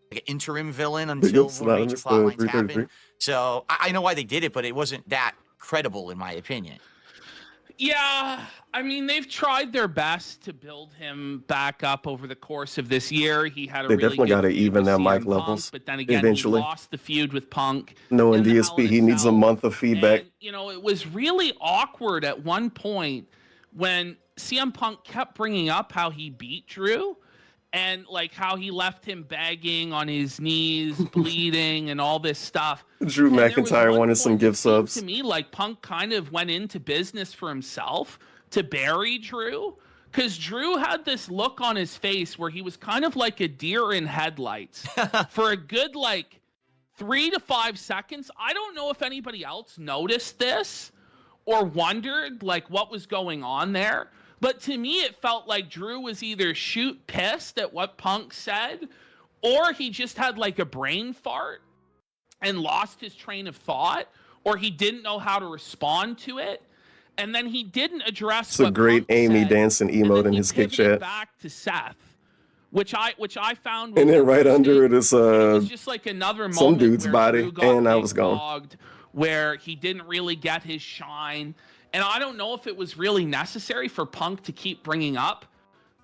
Like an interim villain until Oops, more major missed the plot lines 333. happen. So I know why they did it, but it wasn't that credible in my opinion. Yeah, I mean, they've tried their best to build him back up over the course of this year. He had a They really definitely good gotta feud even with their CM mic Punk, levels but then again, eventually. he lost the feud with Punk. Knowing in the Hell DSP, in he needs a Cell. month of feedback. And, you know, it was really awkward at one point when CM Punk kept bringing up how he beat Drew and like how he left him begging on his knees, bleeding, and all this stuff. Drew And there was McIntyre one wanted some point gift it seemed subs. To me, like Punk kind of went into business for himself to bury Drew, because Drew had this look on his face where he was kind of like a deer in headlights for a good like 3 to 5 seconds. I don't know if anybody else noticed this or wondered like what was going on there. But to me, it felt like Drew was either shoot pissed at what Punk said, or he just had like a brain fart and lost his train of thought, or he didn't know how to respond to it. And then he didn't address It's a what great Punk Amy said, dancing and emote then in he his kick pivoted chat. back to Seth, which I found was And then right under it interesting. is It was just like another moment some dude's where body, Drew got and I was gone. big-dogged, where he didn't really get his shine. And I don't know if it was really necessary for Punk to keep bringing up,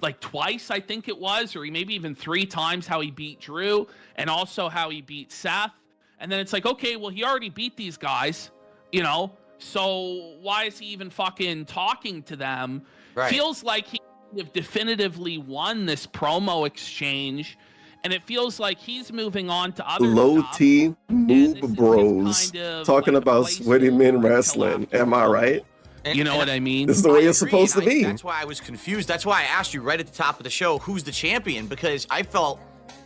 like twice, I think it was, or maybe even 3 times, how he beat Drew and also how he beat Seth. And then it's like, okay, well, he already beat these guys, you know, so why is he even fucking talking to them? Right. Feels like he have definitively won this promo exchange, and it feels like he's moving on to other Low stuff. T And this is Noob his Bros kind of, talking like, a about sweaty men placeholder wrestling. until Am I after right? And- You know and what I mean? This is the way I it's agree, supposed to and be. That's why I was confused. That's why I asked you right at the top of the show, who's the champion? Because I felt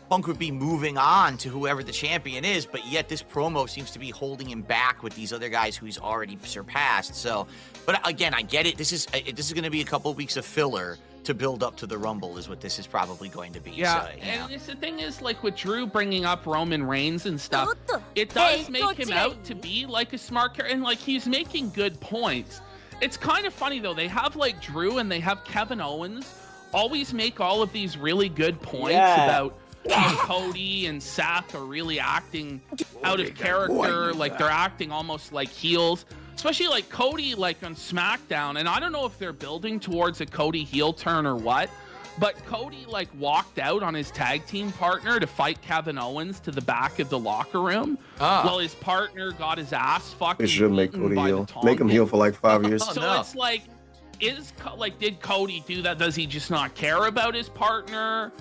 Punk would be moving on to whoever the champion is, but yet this promo seems to be holding him back with these other guys who he's already surpassed. So, but again, I get it. This is going to be a couple of weeks of filler to build up to the Rumble is what this is probably going to be. Yeah, so, and it's the thing is, like with Drew bringing up Roman Reigns and stuff, it does make him out to be like a smart character, and like he's making good points. It's kind of funny though, they have like Drew and they have Kevin Owens always make all of these really good points about how Cody and Seth are really acting out of character, like they're acting almost like heels. Especially like Cody, like on SmackDown, and I don't know if they're building towards a Cody heel turn or what, but Cody like walked out on his tag team partner to fight Kevin Owens to the back of the locker room, while his partner got his ass fucking. They should make Cody heel. Make him heel for like 5 years. So it's like, did Cody do that? Does he just not care about his partner?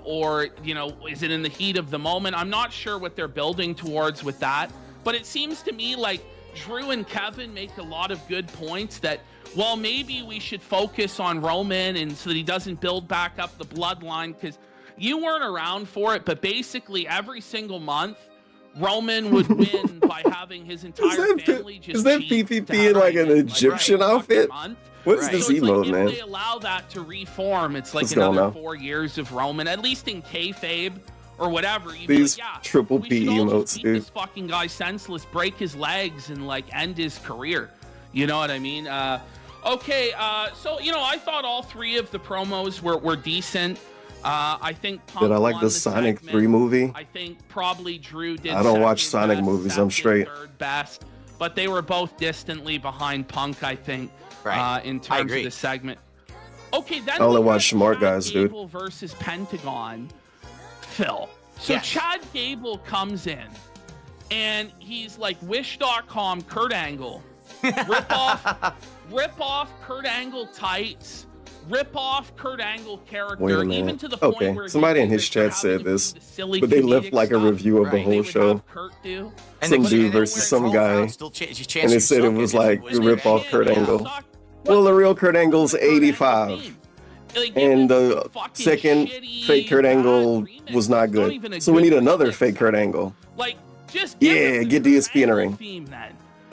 Or, you know, is it in the heat of the moment? I'm not sure what they're building towards with that, but it seems to me like Drew and Kevin make a lot of good points that, well, maybe we should focus on Roman and so that he doesn't build back up the bloodline, because you weren't around for it, but basically every single month, Roman would win by having his entire family just Is that PPP in like an Egyptian outfit? What is this emote, man? If they allow that to reform, it's like another 4 years of Roman, at least in kayfabe or whatever. These like, yeah, triple P emotes, dude. This fucking guy senseless, break his legs, and like end his career. You know what I mean? Okay, so you know, I thought all three of the promos were decent. I think Punk did I like won the Sonic segment. 3 movie? I think probably Drew did. I don't watch second Sonic best, movies. Seth I'm did straight. third best, but they were both distantly behind Punk, I think. Right. In terms of the segment. Okay, then I only we watch got Smart Chad guys, dude. Gable versus Pentagon. Phil. So Chad Gable comes in, and he's like Wish.com Kurt Angle. Rip off Kurt Angle tights. Rip off Kurt Angle character. Wait a minute. Even to the point where somebody in his chat said this, but they left like a review of the whole show. Some dude versus some guy, and they said it was like the rip off Kurt Angle. Well, the real Kurt Angle's 85, and the second fake Kurt Angle was not good. So we need another fake Kurt Angle. Like, just get DSP in a ring.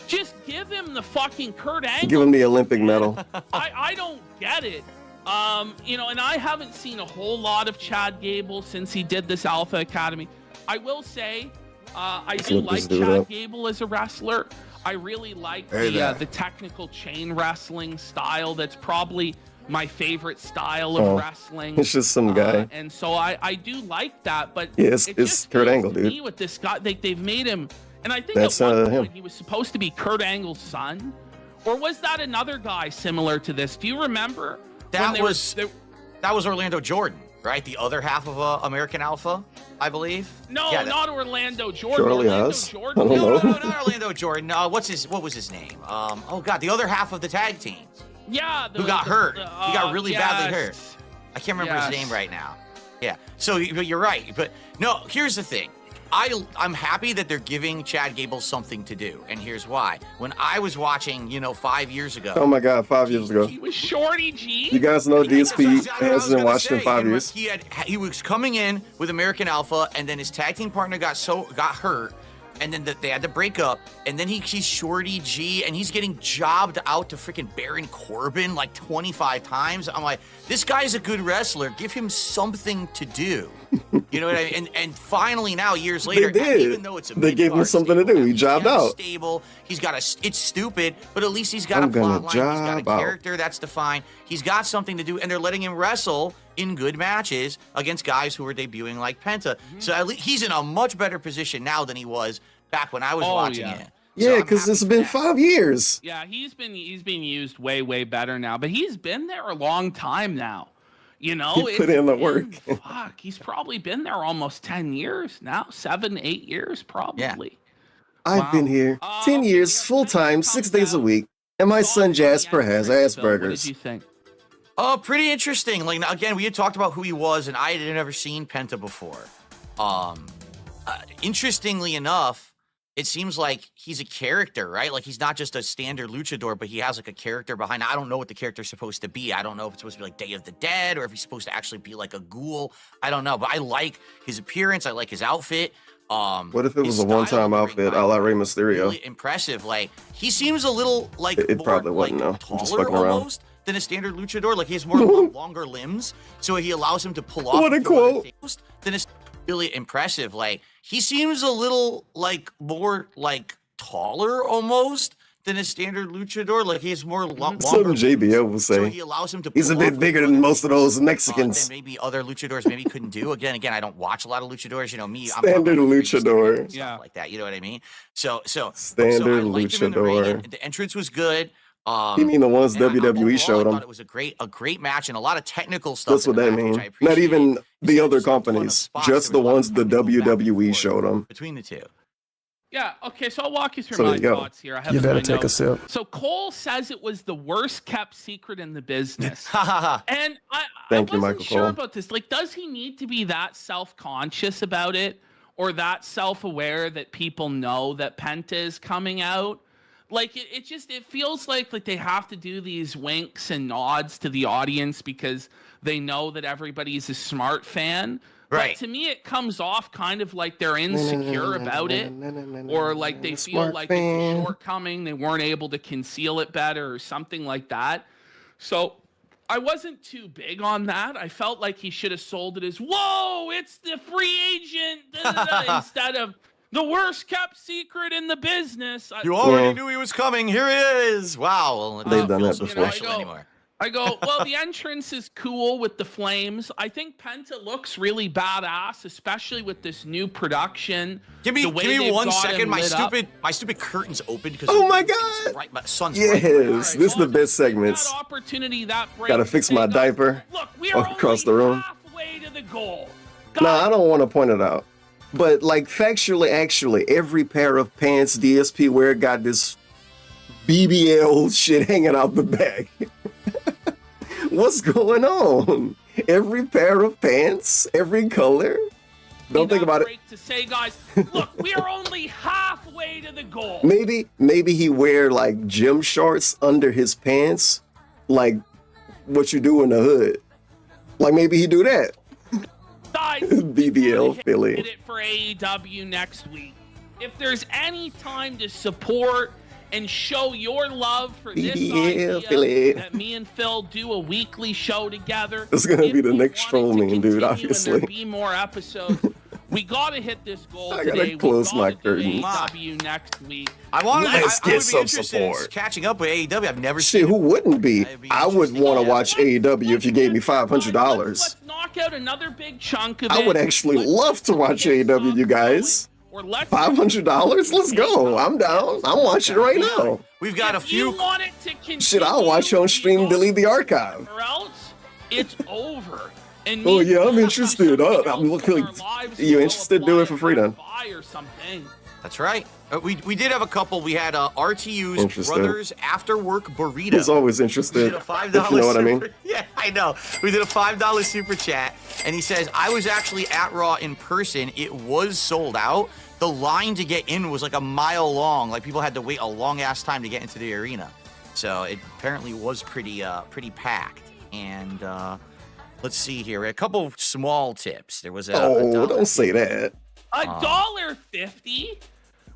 Just give him the fucking Kurt Angle. Give him the Olympic medal. I don't get it. You know, and I haven't seen a whole lot of Chad Gable since he did this Alpha Academy. I will say, I do like Chad Gable as a wrestler. I really like the technical chain wrestling style. That's probably my favorite style of wrestling. It's just some guy. And so I do like that, but yeah, it's Kurt Angle, dude. Me with this guy, they've made him, and I think that's at one point him. he was supposed to be Kurt Angle's son, or was that another guy similar to this? Do you remember? That was Orlando Jordan, right? The other half of American Alpha, I believe. No, not Orlando Jordan. Surely Orlando has. Jordan. I don't know. No, not Orlando Jordan. What was his name? Oh God, the other half of the tag team. Yeah. Who got hurt? He got really badly hurt. I can't remember his name right now. Yeah. So you're right, but no. Here's the thing. I'm happy that they're giving Chad Gable something to do, and here's why. When I was watching, 5 years ago. Oh my God, 5 years ago. He was Shorty G. You guys know DSP hasn't watched in 5 years. He was coming in with American Alpha, and then his tag team partner got hurt, and then they had to break up, and then he's Shorty G, and he's getting jobbed out to freaking Baron Corbin like 25 times. I'm like, this guy's a good wrestler. Give him something to do. You know what I mean? And finally now, years later, even though it's they gave him something to do. He jobbed out. Stable. He's got it's stupid, but at least he's got a plot line. He's got a character that's defined. He's got something to do, and they're letting him wrestle in good matches against guys who are debuting like Penta. So at least he's in a much better position now than he was back when I was watching it. Yeah, because it's been 5 years. Yeah, he's been used way better now, but he's been there a long time now. You know, he put in the work. Fuck, he's probably been there almost 10 years now, 7, 8 years probably. Yeah. I've been here 10 years, full time, 6 days a week, and my son Jasper has Asperger's. What did you think? Oh, pretty interesting. Like, again, we had talked about who he was, and I had never seen Penta before. Interestingly enough, it seems like he's a character, right? Like he's not just a standard luchador, but he has like a character behind. I don't know what the character's supposed to be. I don't know if it's supposed to be like Day of the Dead or if he's supposed to actually be like a ghoul. I don't know, but I like his appearance. I like his outfit. What if it was a one-time outfit a la Rey Mysterio? Really impressive. Like he seems a little like It more, probably wasn't. like, No, I'm just taller fucking around. almost than a standard luchador. Like he has more longer limbs, so he allows him to pull off. What a quote! Than a really impressive. Like he seems a little like more like taller almost than a standard luchador. Like he has more longer. Something JBL would say. So he allows him to. He's a pull bit off bigger than most of those Mexicans. than maybe other luchadors maybe couldn't do. Again, I don't watch a lot of luchadors. You know me. Standard luchador. Stuff Yeah. like that. You know what I mean? So Standard I liked him in the ring, luchador. and the entrance was good. You mean the ones and WWE overall, showed I him? thought it was a great match and a lot of technical stuff. That's what in the that match, which means. I Not appreciated. even the Instead of other just a ton of companies, spots, just there the was a lot ones of the movement back and WWE forth showed them. between the two. Yeah, okay, so I'll walk you through So there my you go. thoughts here. I have You it in better my take a notes. sip. So Cole says it was the worst kept secret in the business. And I Thank you, wasn't Michael sure Cole. about this. Like, does he need to be that self-conscious about it or that self-aware that people know that Penta is coming out? Like, it feels like they have to do these winks and nods to the audience because they know that everybody's a Smart fan. Right. But to me, it comes off kind of like they're insecure about it, or like they feel Smart like it's a fan. shortcoming. They weren't able to conceal it better or something like that. So I wasn't too big on that. I felt like he should have sold it as, whoa, it's the free agent, instead of the worst kept secret in the business. You already knew he was coming. Here he is. Wow. Well, They've done that feels so before. special anymore. I go, well, the entrance is cool with the flames. I think Penta looks really badass, especially with this new production. Give me The way they've 1 got second. him My lit up. stupid curtains opened because Oh my it's God! Right, my son's Yes, right. this is the best segments. That opportunity, that break, Gotta fix my guys, diaper Look, we are across only the room. halfway to the goal. No, I don't want to point it out. But like factually, actually, every pair of pants DSP wear got this BBL shit hanging out the back. What's going on? Every pair of pants, every color. Don't think about it. To say, guys, look, we are only halfway to the goal. Maybe he wear like gym shorts under his pants, like what you do in the hood. Like maybe he do that. Guys, BBL Philly. hit it for AEW next week. If there's any time to support and show your love for this idea Philly. that me and Phil do a weekly show together. It's gonna if be the you next want troll it to meme, dude, continue and obviously. there be more episodes. We gotta hit this goal I gotta today. close we my gotta do curtains. AEW next week. I wanted. Let's I get would be some interested in support. catching up with AEW. I've never Shit, seen. who wouldn't be? I'd be I would interested. want to Yeah. watch AEW if you gave me $500. Let's knock out another big chunk of I it. would actually Let's love to watch get AEW, you something guys. going, or let's $500? Let's go. I'm down. I'm watching it right now. We've got a If you few. want it to continue, Shit, I'll watch on stream, delete the archive. Or else it's over. And Oh, me yeah, I'm and Phil interested. have to do I'm something looking- else in our lives. you We'll interested? Do it for apply free then. buy or something. That's right. We did have a couple. We had RTU's Interested. Brothers After Work Burrito. He's always We interested, did a if $5 you know what I mean. super- Yeah, I know. We did a $5 super chat, and he says, I was actually at Raw in person. It was sold out. The line to get in was like a mile long. Like people had to wait a long ass time to get into the arena. So it apparently was pretty packed. And let's see here. A couple of small tips. There was a Oh, don't say that. $1.50.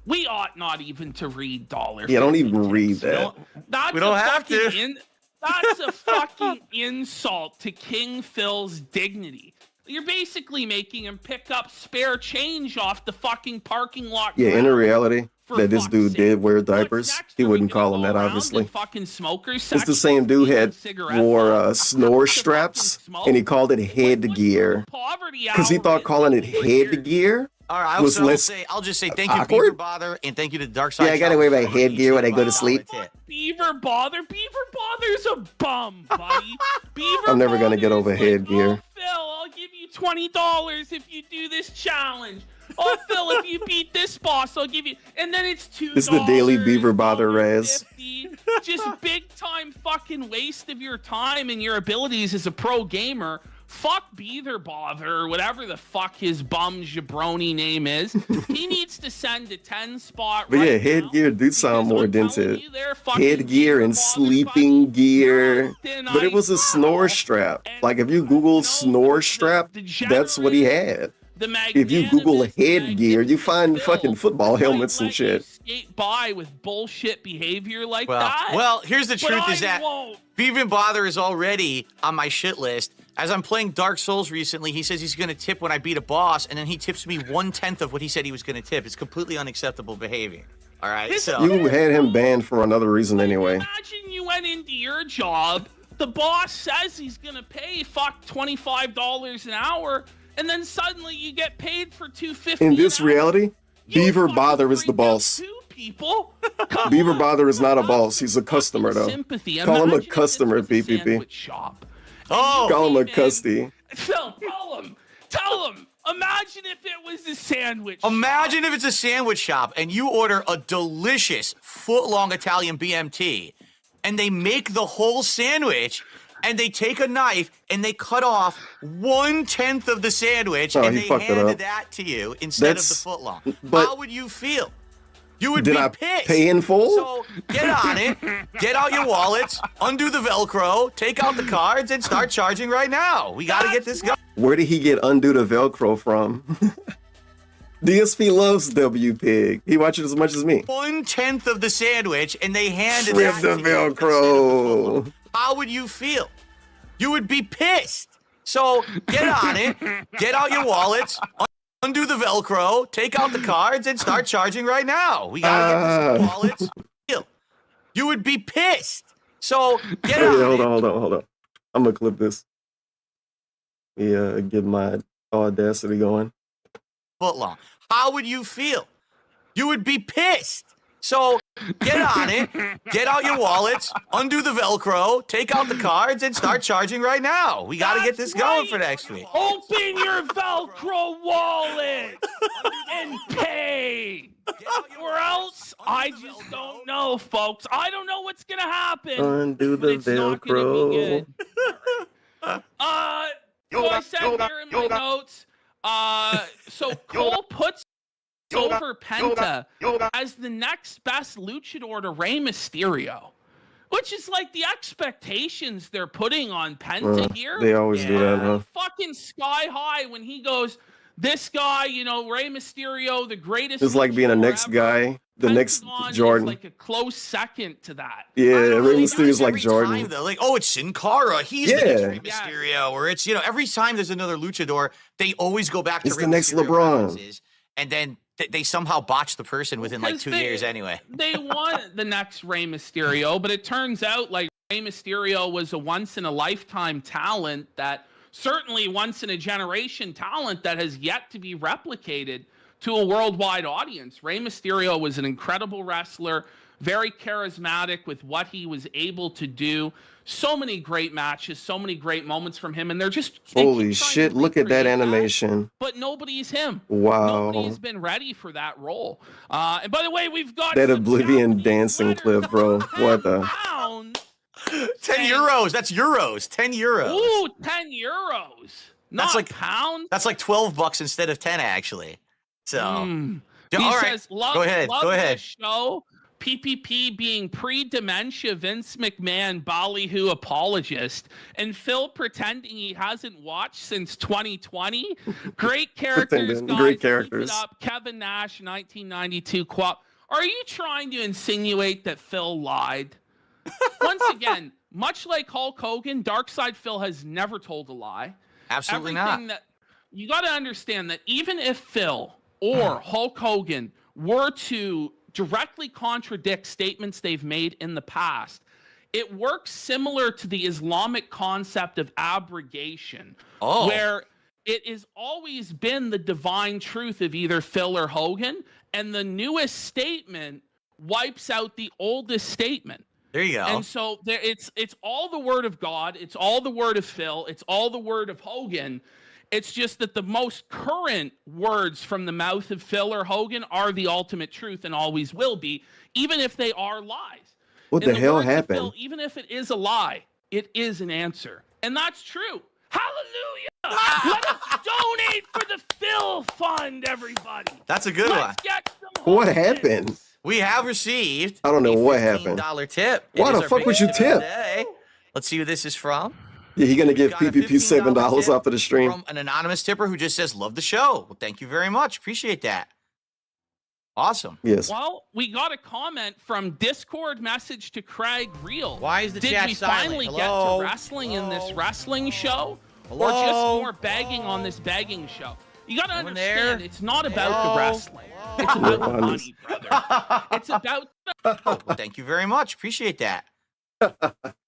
We ought not even to read $1.50. Yeah, don't even read that. That's We don't a have to. fucking that's a fucking insult to King Phil's dignity. You're basically making him pick up spare change off the fucking parking lot. Yeah, in ground. reality, For that this fuck's dude sake. did wear What's diapers. next? He Are we wouldn't gonna call him go that, around obviously. in fucking smokers It's the section, same dude stealing had cigarette wore butts? snore To fucking straps, smoke? and he called it headgear Poverty because he hour thought is calling it weird. headgear. All right, was less I'll just say thank you, awkward? Beaver Bother, and thank you to Dark Side. Yeah, I gotta wear my headgear when I go to sleep. Beaver Bother? Beaver Bother's a bum, buddy. Beaver I'm never gonna get Bother's over like, headgear. Oh, Phil, I'll give you $20 if you do this challenge. Oh, Phil, if you beat this boss, I'll give you. And then it's $2. This is the daily Beaver Bother Raz. $1.50. Just big time fucking waste of your time and your abilities as a pro gamer fuck Beaver Bother, whatever the fuck his bum jabroni name is. He needs to send a 10 spot. But right yeah, now, headgear do sound more because I'm telling dented. you, they're fucking Headgear Beaver and Bother sleeping fucking gear. thin But it was a ice snore now. strap. And, Like if you Google know, snore the strap, that's what he had. The If you Google magnanimous, the headgear, you find magnificent fucking Phil football might helmets and let you shit. skate by with bullshit behavior like Well, that. well, here's the but truth: I is that won't. Beaver Bother is already on my shit list. As I'm playing Dark Souls recently, he says he's going to tip when I beat a boss, and then he tips me 1/10 of what he said he was going to tip. It's completely unacceptable behavior. All right, so You had him banned for another reason anyway. Imagine you went into your job, the boss says he's gonna pay $25 an hour, and then suddenly you get paid for $2.50. In this an hour. reality, You Beaver fucking Bother is the freak out boss. too, people. Come Beaver on. Bother is not a Have boss. some He's a customer, fucking though. Sympathy. Call him a Imagine if this customer, was a PPP. sandwich shop. Oh. Call him a Came in- custy. Phil, tell him. Imagine if it was a sandwich imagine shop. if it's a sandwich shop and you order a delicious foot-long Italian BMT, and they make the whole sandwich, and they take a knife and they cut off 1/10 of the sandwich, Oh, and he they fucked it handed up. that to you instead of the That's- foot-long. but- How would you feel? You would Did be I pissed. pay in full? So get on it, get out your wallets, undo the Velcro, take out the cards, and start charging right now. We got to get this going. Where did he get undo the Velcro from? DSP loves WPig. He watches as much as me. 1/10 of the sandwich, and they handed Rip that the to you instead of the Velcro. foot-long. How would you feel? You would be pissed. So get on it, get out your wallets, undo the Velcro, take out the cards, and start charging right now. We got to get this wallets. You would be pissed. So get Oh, on yeah, it. hold on. I'm gonna clip this. Yeah, get my Audacity going. Foot long. How would you feel? You would be pissed. So get on it, get out your wallets, undo the Velcro, take out the cards, and start charging right now. We got to get this going for next week. Open your Velcro wallet and pay. Or else, I just don't know, folks. I don't know what's going to happen. Undo but the it's not gonna be Velcro. good. So I said here in my notes, so Cole puts over Penta as the next best luchador to Rey Mysterio, which is like the expectations they're putting on Penta here. They always do that, huh? Fucking sky high when he goes, this guy, you know, Rey Mysterio, the greatest. It's like being a luchador next ever. guy, the next Pentagon is Jordan. like a close second to that. Yeah, I don't know, Rey they do Mysterio's this like every Jordan. time, though. Like, oh, it's Sin Cara. He's Yeah. the next Rey Yeah. Mysterio. Or it's, you know, every time there's another luchador, they always go back to It's Rey the next Mysterio LeBron. references, and then they somehow botch the person within like 2 years anyway. They want the next Rey Mysterio, but it turns out like Rey Mysterio was a once in a lifetime talent that certainly once in a generation talent that has yet to be replicated to a worldwide audience. Rey Mysterio was an incredible wrestler, very charismatic with what he was able to do. So many great matches, so many great moments from him, and they're just they keep Holy trying shit, to look at that recreate animation. but nobody's him. Wow. Nobody's been ready for that role. And by the way, we've got That some Oblivion Japanese dancing letters clip, bro. What the? pounds. 10 euros. That's euros. 10 euros. Ooh, 10 euros. Not like- pounds. That's like $12 instead of 10, actually. So, Mm. Yeah, He all right. says, love, Go ahead. love Go ahead. this show. PPP being pre-dementia Vince McMahon ballyhoo apologist, and Phil pretending he hasn't watched since 2020. Great characters, Pretending. guys. Great Keep characters. it up. Kevin Nash, 1992 quap. Are you trying to insinuate that Phil lied? Once again, much like Hulk Hogan, Darkside Phil has never told a lie. absolutely Everything not. that you got to understand that even if Phil or Hulk Hogan were to directly contradict statements they've made in the past, it works similar to the Islamic concept of abrogation, Oh. where it has always been the divine truth of either Phil or Hogan, and the newest statement wipes out the oldest statement. There you go. And so there, it's all the word of God, it's all the word of Phil, it's all the word of Hogan. It's just that the most current words from the mouth of Phil or Hogan are the ultimate truth and always will be, even if they are lies. What In the hell words of happened? Phil, even if it is a lie, it is an answer. And that's true. Hallelujah! Let us donate for the Phil Fund, everybody. That's a good one. Let's get some What hosted. happened? We have received I don't know a what happened. $15 tip. Why It the is our fuck would you biggest tip of the tip? day. Let's see who this is from. Yeah, he gonna We've give got a PPP $15 $7 tip after the stream. from an anonymous tipper who just says, love the show. Well, thank you very much. Appreciate that. Awesome. Yes. Well, we got a comment from Discord message to Craig Real. Why is the Did chat we silent? finally Hello? get to wrestling in this wrestling show? Hello? Or just more begging on this begging show? You gotta Anyone understand, there? it's not about Hello? the wrestling. It's about the money, brother. It's about Well, thank you very much. Appreciate that.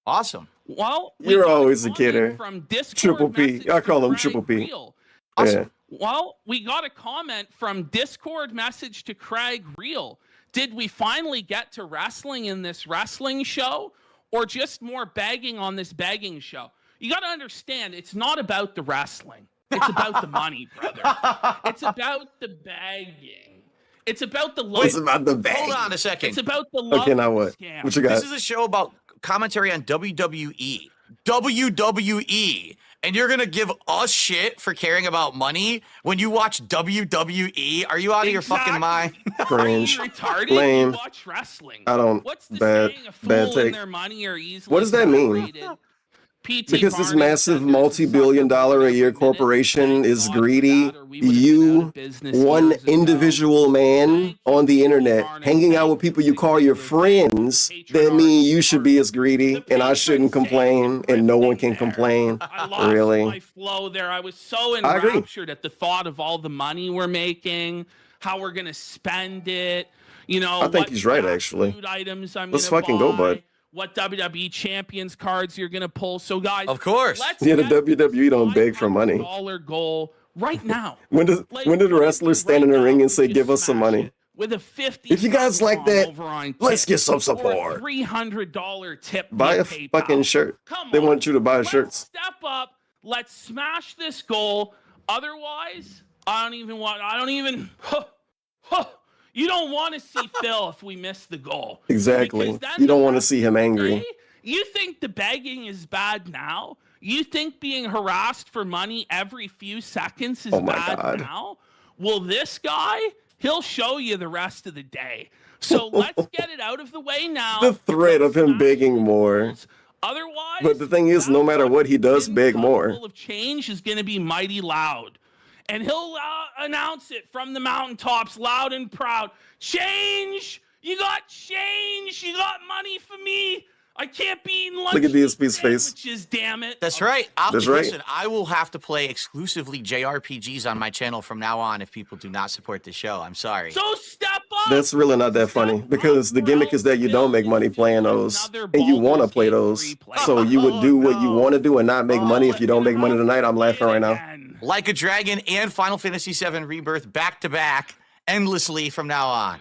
Awesome. well, we You're got a always a comment kidder. from Discord Triple P. message I call to him Craig Triple P. Real. Yeah. Well, we got a comment from Discord message to Craig Real. Did we finally get to wrestling in this wrestling show or just more begging on this begging show? You got to understand, it's not about the wrestling. It's about the money, brother. It's about the begging. It's about the love. It's about the bag. Hold on a second. It's about the love Okay, now what? scam. What you got? This is a show about commentary on WWE. WWE. And you're going to give us shit for caring about money when you watch WWE? Are you out of your fucking mind? Cringe. Are you retarded? Lame. You watch wrestling. I don't. What's the Bad. saying? A fool Bad and take. their money are easily What does that mean? separated. PT Because this Barnum massive said there's a multi-billion-dollar a year sucker for corporation minute. is Thank God greedy. for that, or we would've been out You, of business one years ago. individual man on the internet, hanging out with people you call your friends, that mean you should be as greedy, and I shouldn't complain, and no one can complain. I lost Really? my flow there. I was so I agree. enraptured at the thought of all the money we're making, how we're gonna spend it. You know, I think what he's right, fast actually. food items I'm Let's gonna fucking go, buy, bud. What WWE champions cards you're gonna pull. So guys, Of course. let's Yeah, the get WWE don't beg for money. $500 goal right now. When did Like, when did the what if wrestlers we stand in the right ring now and say, just "Give us some smash money"? it with a 50? If you guys like that, over on let's tip, get some or a support. $300 tip. Buy via a PayPal. fucking shirt. Come They on. want you to buy Let's shirts. step up. Let's smash this goal. Otherwise, I don't even. You don't want to see Phil if we miss the goal. Exactly. Because then You don't the want to rest see of him the angry. day, you think the begging is bad now? You think being harassed for money every few seconds is Oh my bad God. now? Well, this guy, he'll show you the rest of the day. So let's get it out of the way now. The threat of him Smash begging the more. goals. Otherwise, But the thing is, no that matter what he does, fucking beg more. bubble of change is going to be mighty loud. And he'll announce it from the mountaintops loud and proud. Change! You got change! You got money for me! I can't be eating lunch. Look at DSP's face. Sandwiches, damn it. That's right. That's right. Listen, I will have to play exclusively JRPGs on my channel from now on if people do not support the show. I'm sorry. So step up! That's really not that funny because the gimmick is that you don't make money playing those and you want to play those. So you would do what you want to do and not make money if you don't make money tonight. I'm laughing right now. Like a Dragon and Final Fantasy VII Rebirth back to back endlessly from now on.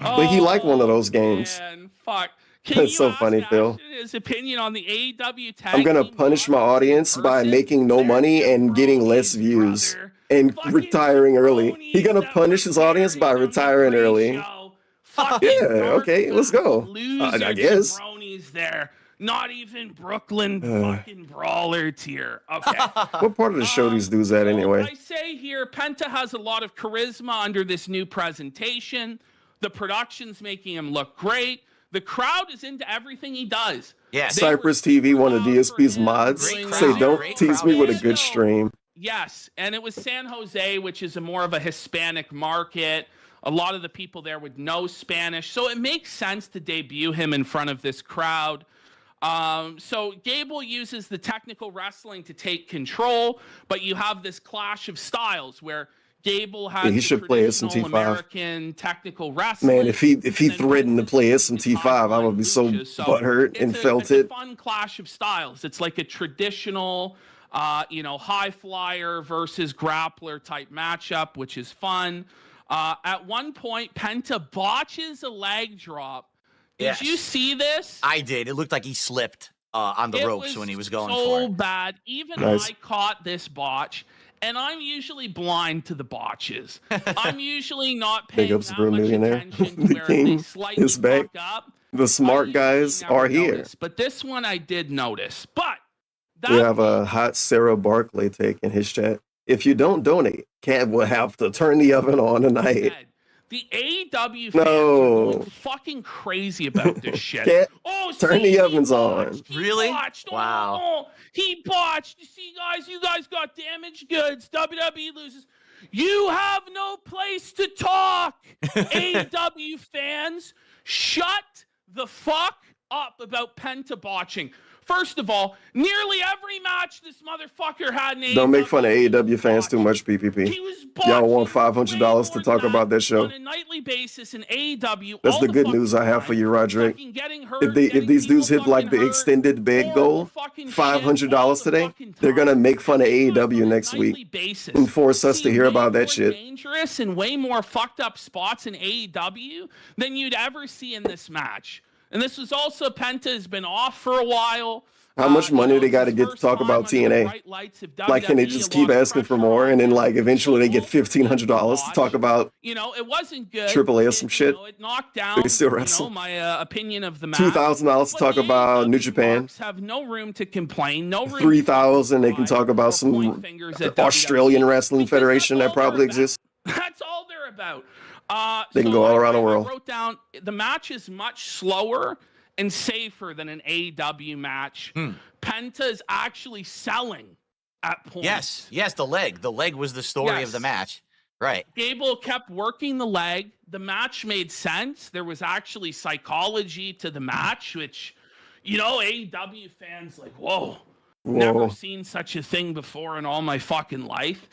But he liked one of those games. Man, fuck. Can That's you so ask funny, Phil. Ashton his opinion on the AEW tag I'm gonna team punish my models audience by versus making no their money and getting less jabronis, views brother. and Fucking retiring early. jabronis He gonna that punish were his audience by buried on the retiring early. pre-show. Fucking Yeah, okay, let's go. loser I guess. jabronis there. Not even Brooklyn fucking brawler tier. Okay. What part of the show these dudes at So anyway? I say here, Penta has a lot of charisma under this new presentation. The production's making him look great. The crowd is into everything he does. Yes. They were Cypress TV, one of proud DSP's for him mods, doing Great say crowd, don't great tease crowd. me with a Yeah. good stream. Yes, and it was San Jose, which is a more of a Hispanic market. A lot of the people there would know Spanish, so it makes sense to debut him in front of this crowd. So Gable uses the technical wrestling to take control, but you have this clash of styles where Gable has he the should play traditional SMT5. American technical wrestling. Man, if he and then threatened to play SMT5, I would be so luchas. butthurt and felt it's it. a fun clash of styles. It's like a traditional, high flyer versus grappler type matchup, which is fun. At one point, Penta botches a leg drop. Did Yes. you see this? I did. It looked like he slipped on the It ropes when he was going so for it. bad. Even Nice. I caught this botch, and I'm usually blind to the botches. I'm usually not Big paying ups that to Real much Millionaire. attention to The where they king slightly is back. fuck up. The I smart usually guys never are here. notice, but this one I did notice. But We have a hot Sarah Barkley take in his chat. If you don't donate, Cab will have to turn the oven on tonight. The AEW fans are going fucking crazy about this shit. Turn the ovens on. Really? Wow. Oh, he botched. You see, guys, you guys got damaged goods. WWE loses. You have no place to talk. AEW fans, shut the fuck up about Penta botching. First of all, nearly every match this motherfucker had in AEW. Don't make fun of AEW fans too much, PPP. Y'all want $500 to talk about that show? On a nightly basis in AEW. That's the good news I have for you, Roderick. If these dudes hit like the extended big goal, $500 today, they're gonna make fun of AEW next week and force us to hear about that shit. Dangerous and way more fucked up spots in AEW than you'd ever see in this match. And this was also, Penta has been off for a while. How much money they got to get to talk about TNA? Like, can they just keep asking for more, and then like eventually they get $1,500 to talk about? You know, it wasn't good. AAA or some shit. It knocked down. They still wrestle. My opinion of the match. $2,000 to talk about New Japan. Have no room to complain. No room. $3,000 they can talk about some Australian Wrestling Federation that probably exists. That's all they're about. They can go all around the world. I wrote down the match is much slower and safer than an AEW match. Penta is actually selling at points. Yes, the leg. The leg was the story of the match. Right. Gable kept working the leg. The match made sense. There was actually psychology to the match, which, you know, AEW fans like, whoa. Never seen such a thing before in all my fucking life.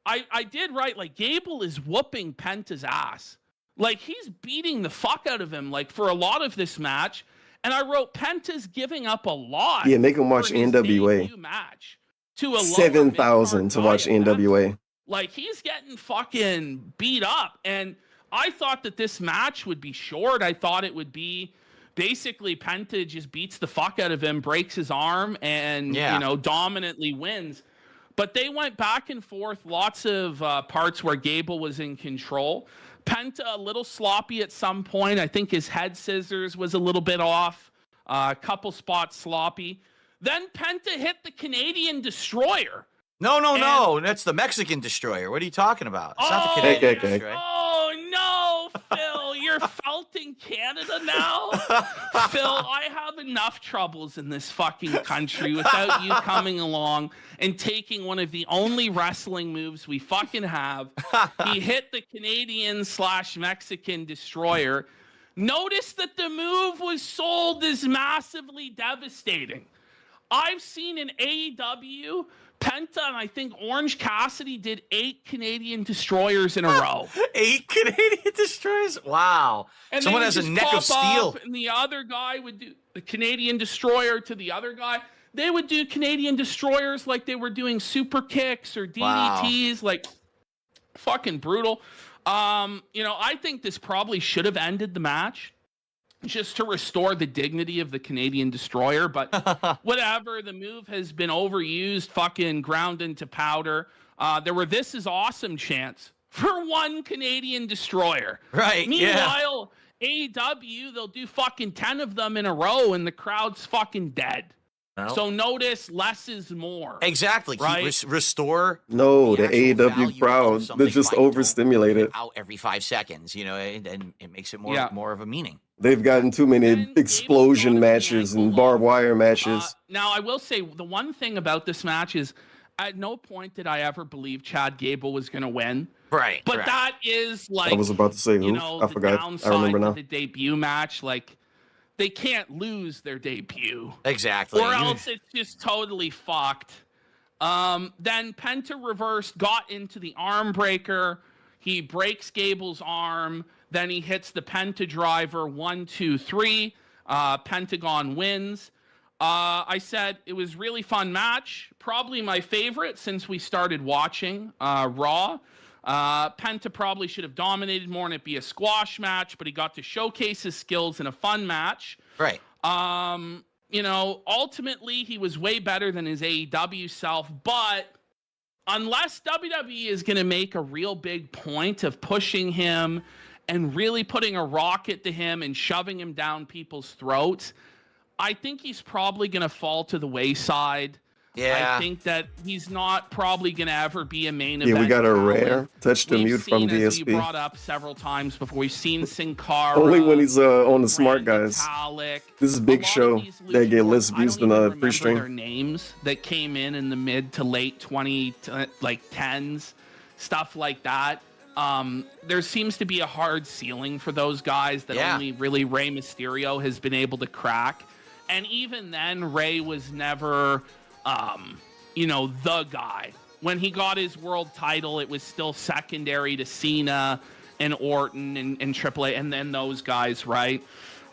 I did write, like, Gable is whooping Penta's ass. Like, he's beating the fuck out of him, like, for a lot of this match. And I wrote, Penta's giving up a lot. Yeah, make him watch NWA. Match to a 7,000 to watch NWA. Like, he's getting fucking beat up. And I thought that this match would be short. I thought it would be basically Penta just beats the fuck out of him, breaks his arm, and, you know, dominantly wins. But they went back and forth, lots of parts where Gable was in control. Penta a little sloppy at some point. I think his head scissors was a little bit off. A couple spots sloppy. Then Penta hit the Canadian Destroyer. No. That's the Mexican Destroyer. What are you talking about? It's not the Canadian Destroyer. Oh, no, Phil. You're felting Canada now? Phil, I have enough troubles in this fucking country without you coming along and taking one of the only wrestling moves we fucking have. He hit the Canadian/Mexican Destroyer. Notice that the move was sold as massively devastating. I've seen in AEW, Penta and I think Orange Cassidy did 8 Canadian Destroyers in a row. 8 Canadian Destroyers? Wow. And someone has a neck of steel. And the other guy would do the Canadian Destroyer to the other guy. They would do Canadian Destroyers like they were doing super kicks or DDTs, like fucking brutal. You know, I think this probably should have ended the match just to restore the dignity of the Canadian Destroyer, but whatever, the move has been overused, fucking ground into powder. There were "This is awesome" chants for one Canadian Destroyer. Right, Meanwhile, AEW, they'll do fucking 10 of them in a row and the crowd's fucking dead. Well, so notice less is more. Exactly. Right? Restore. No, the AEW crowd, they're just overstimulated. Out every 5 seconds, you know, and it makes it more of a meaning. They've gotten too many explosion matches and barbed wire matches. Now, I will say the one thing about this match is at no point did I ever believe Chad Gable was going to win. Right. But that is like, I was about to say who? You know, I forgot. I remember now. The debut match, like, they can't lose their debut. Exactly. Or else it's just totally fucked. Then Penta reversed, got into the arm breaker. He breaks Gable's arm. Then he hits the Penta driver, 1, 2, 3. Pentagon wins. I said it was really fun match. Probably my favorite since we started watching Raw. Penta probably should have dominated more and it be a squash match, but he got to showcase his skills in a fun match. Right. You know, ultimately he was way better than his AEW self, but unless WWE is going to make a real big point of pushing him and really putting a rocket to him and shoving him down people's throats, I think he's probably going to fall to the wayside. Yeah. I think that he's not probably going to ever be a main event. Yeah, we got a talent. rare touch to We've mute from seen, as you DSP. brought up several times before, we've seen Sin Cara. Only when he's on the Smart Brandon guys. Talek. This is A Big lot Show. of these They get luchadors, less views I than don't even the remember pre-stream. their names that came in the mid to late 10s, stuff like that. There seems to be a hard ceiling for those guys that only really Rey Mysterio has been able to crack. And even then, Rey was never, the guy. When he got his world title, it was still secondary to Cena and Orton and AAA, and then those guys, right?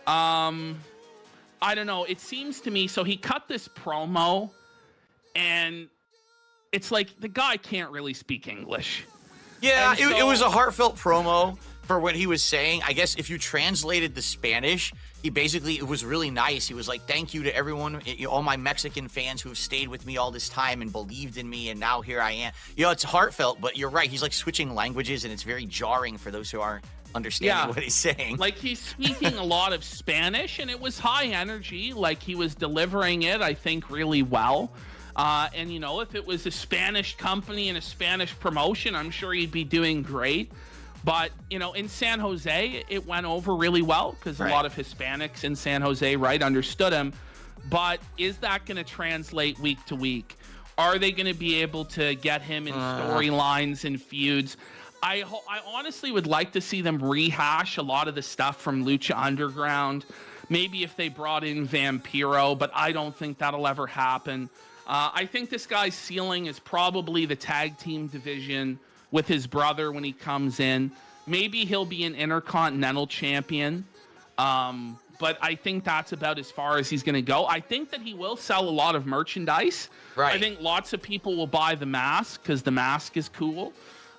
I don't know. It seems to me, so he cut this promo, and it's like the guy can't really speak English. Yeah, And it was so- a heartfelt promo for what he was saying. I guess if you translated the Spanish, it was really nice. He was like, thank you to everyone, all my Mexican fans who have stayed with me all this time and believed in me, and now here I am. It's heartfelt, but you're right. He's like switching languages, and it's very jarring for those who aren't understanding what he's saying. Like, he's speaking a lot of Spanish, and it was high energy. Like, he was delivering it, I think, really well. And, if it was a Spanish company and a Spanish promotion, I'm sure he'd be doing great. But, in San Jose, it went over really well because a lot of Hispanics in San Jose, understood him. But is that going to translate week to week? Are they going to be able to get him in storylines and feuds? I honestly would like to see them rehash a lot of the stuff from Lucha Underground. Maybe if they brought in Vampiro, but I don't think that'll ever happen. I think this guy's ceiling is probably the tag team division with his brother when he comes in. Maybe he'll be an Intercontinental champion. But I think that's about as far as he's going to go. I think that he will sell a lot of merchandise. Right. I think lots of people will buy the mask because the mask is cool.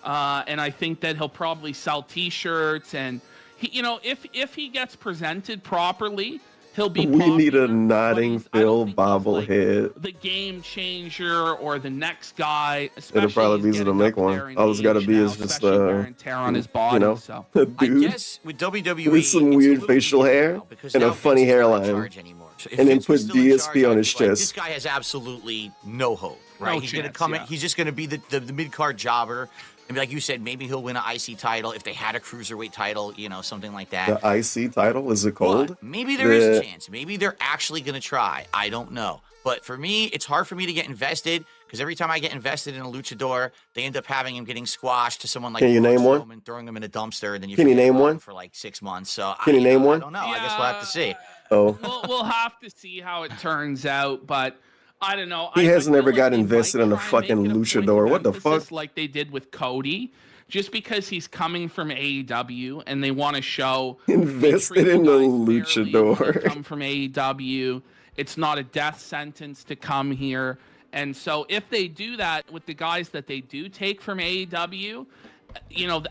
And I think that he'll probably sell T-shirts. And, if he gets presented properly, he'll be We need a popular, nodding but I don't Phil think he's, bobblehead. the game changer or the next guy. Especially probably be he's easy to getting make up one. there in All it's gotta age be now, is just, especially wear and tear on his body. So. a I dude guess with WWE, with some it's a weird little facial easier hair now because and a now funny Vince is not in hairline. charge anymore. So if And then Vince was put still in DSP charge, on I'd his be like, chest. This guy has absolutely no hope, right? No He's gonna chance, come in. yeah. He's just gonna be the mid card jobber, and like you said, maybe he'll win an IC title if they had a cruiserweight title, something like that. The IC title, is it cold? But maybe there is a chance. Maybe they're actually going to try. I don't know. But for me, it's hard for me to get invested because every time I get invested in a luchador, they end up having him getting squashed to someone like Can you name one? Strowman, throwing him in a dumpster, and then Can you forget name about one? him for like 6 months. So Can you name I one? don't know. I guess we'll have to see. Oh, We'll have to see how it turns out, but I don't know. He hasn't feel ever got they might invested in a try and fucking make it a point luchador. of What the emphasis fuck? like they did with Cody, just because he's coming from AEW and they want to show we Invested treat in you the guys fairly when luchador. you come from AEW. It's not a death sentence to come here. And so if they do that with the guys that they do take from AEW,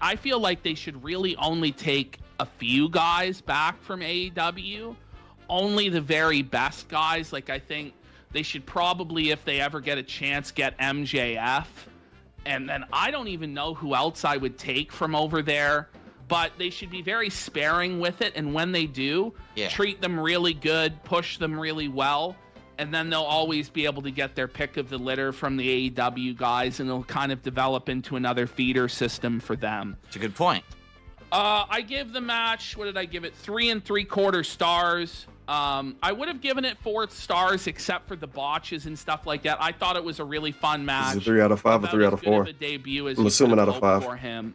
I feel like they should really only take a few guys back from AEW, only the very best guys. Like, I think they should probably, if they ever get a chance, get MJF. And then I don't even know who else I would take from over there, but they should be very sparing with it. And when they do, treat them really good, push them really well. And then they'll always be able to get their pick of the litter from the AEW guys, and it'll kind of develop into another feeder system for them. It's a good point. I give the match, what did I give it? 3 3/4 stars. I would have given it 4 stars except for the botches and stuff like that. I thought it was a really fun match. Is it 3 out of 5 or About 3 out as of good 4? a debut as I'm you assuming could out of hope 5. for him.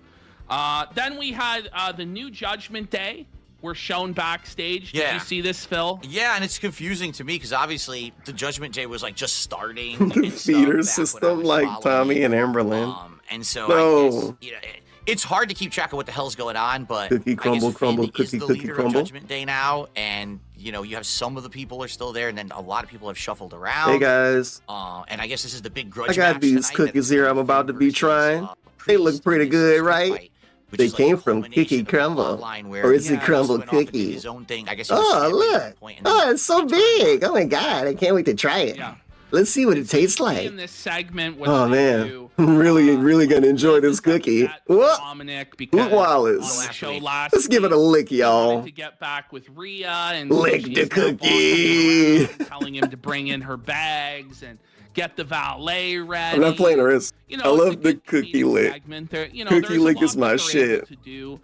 Then we had the new Judgment Day. Were shown backstage. Did you see this, Phil? Yeah, and it's confusing to me because obviously the Judgment Day was like just starting. The and stuff feeder back when I system was like following Tommy it. and Amberlin. And so No. I guess, it's hard to keep track of what the hell's going on, but Cookie crumble, I guess crumble, Finn is cookie, the cookie leader crumble. of Judgment Day now, and you have some of the people are still there, and then a lot of people have shuffled around. Hey guys, and I guess this is the big grudge I got match these tonight cookies that here I'm about to be versus, trying. They Priest look pretty in this good, street right? fight, which They is like came a from culmination Cookie of the Crumble. bloodline where Or is it Priest Crumble went off and did Cookie? his own thing. I guess it was Oh, family at look. one point, and then Oh, it's so he turned big. Oh my god, I can't wait to try it. Yeah. Let's see what it tastes like. In this segment, what Oh, they man. do really gonna enjoy this cookie. What? Dominic, because Luke Wallace. on the show last Let's give it a lick, week, he wanted y'all. to get back with Rhea and Lick she's the now bossing cookie. him around, telling him to bring in her bags and get the valet ready. I'm not playing the rest. You know, I it's a love the good cookie comedic lick. segment. There, you know, Cookie there's a lick lot is my that they're able shit. to do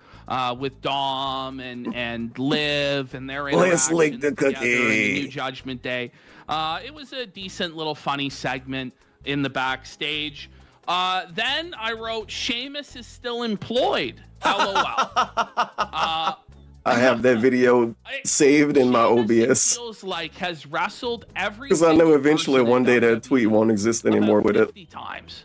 with Dom and Liv and their Let's lick interactions the together in the cookie. New Judgment Day. It was a decent little funny segment in the backstage. Then I wrote, Sheamus is still employed. LOL. I have that video saved in my Sheamus, it OBS feels like has wrestled every because I know single eventually person one in day that WWE tweet won't exist anymore about with it. 50 times.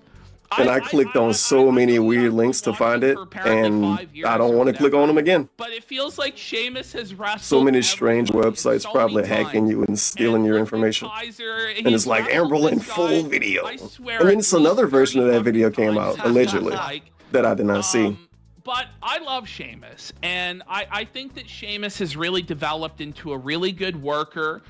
And I clicked on so many weird links to find it, and I don't want to click on them again. But it feels like Sheamus has wrestled So many strange everybody websites so probably many hacking times. you and stealing your Ludwig information. Kaiser, And it's like Emerald in full video. I swear And then at it's another least version of 30 that video fucking came times out, it allegedly, feels like. that I did not see. But I love Sheamus, and I think that Sheamus has really developed into a really good worker.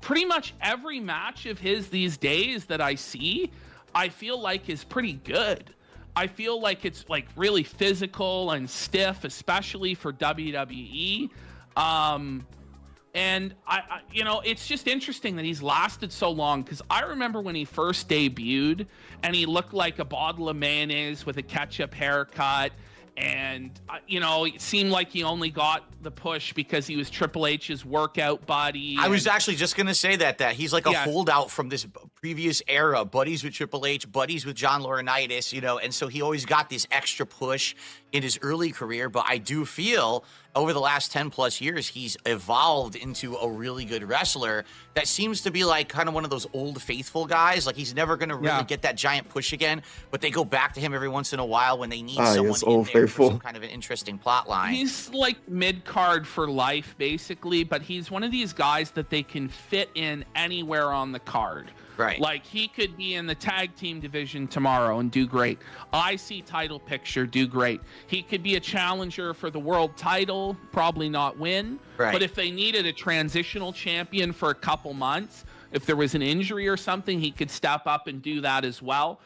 Pretty much every match of his these days that I see, I feel like is pretty good. I feel like it's like really physical and stiff, especially for WWE. And I you know, it's just interesting that he's lasted so long, because I remember when he first debuted and he looked like a bottle of mayonnaise with a ketchup haircut. And, you know, it seemed like he only got the push because he was Triple H's workout buddy. I was actually just going to say that he's like a holdout from this previous era, buddies with Triple H, buddies with John Laurinaitis, you know, and so he always got this extra push in his early career. But I do feel over the last 10 plus years, he's evolved into a really good wrestler that seems to be like kind of one of those old faithful guys. Like he's never going to really get that giant push again, but they go back to him every once in a while when they need someone yes, in old there faithful. for some kind of an interesting plot line. He's like mid-card for life, basically, but he's one of these guys that they can fit in anywhere on the card. Right. Like, he could be in the tag team division tomorrow and do great. IC title picture, do great. He could be a challenger for the world title, probably not win. Right. But if they needed a transitional champion for a couple months, if there was an injury or something, he could step up and do that as well.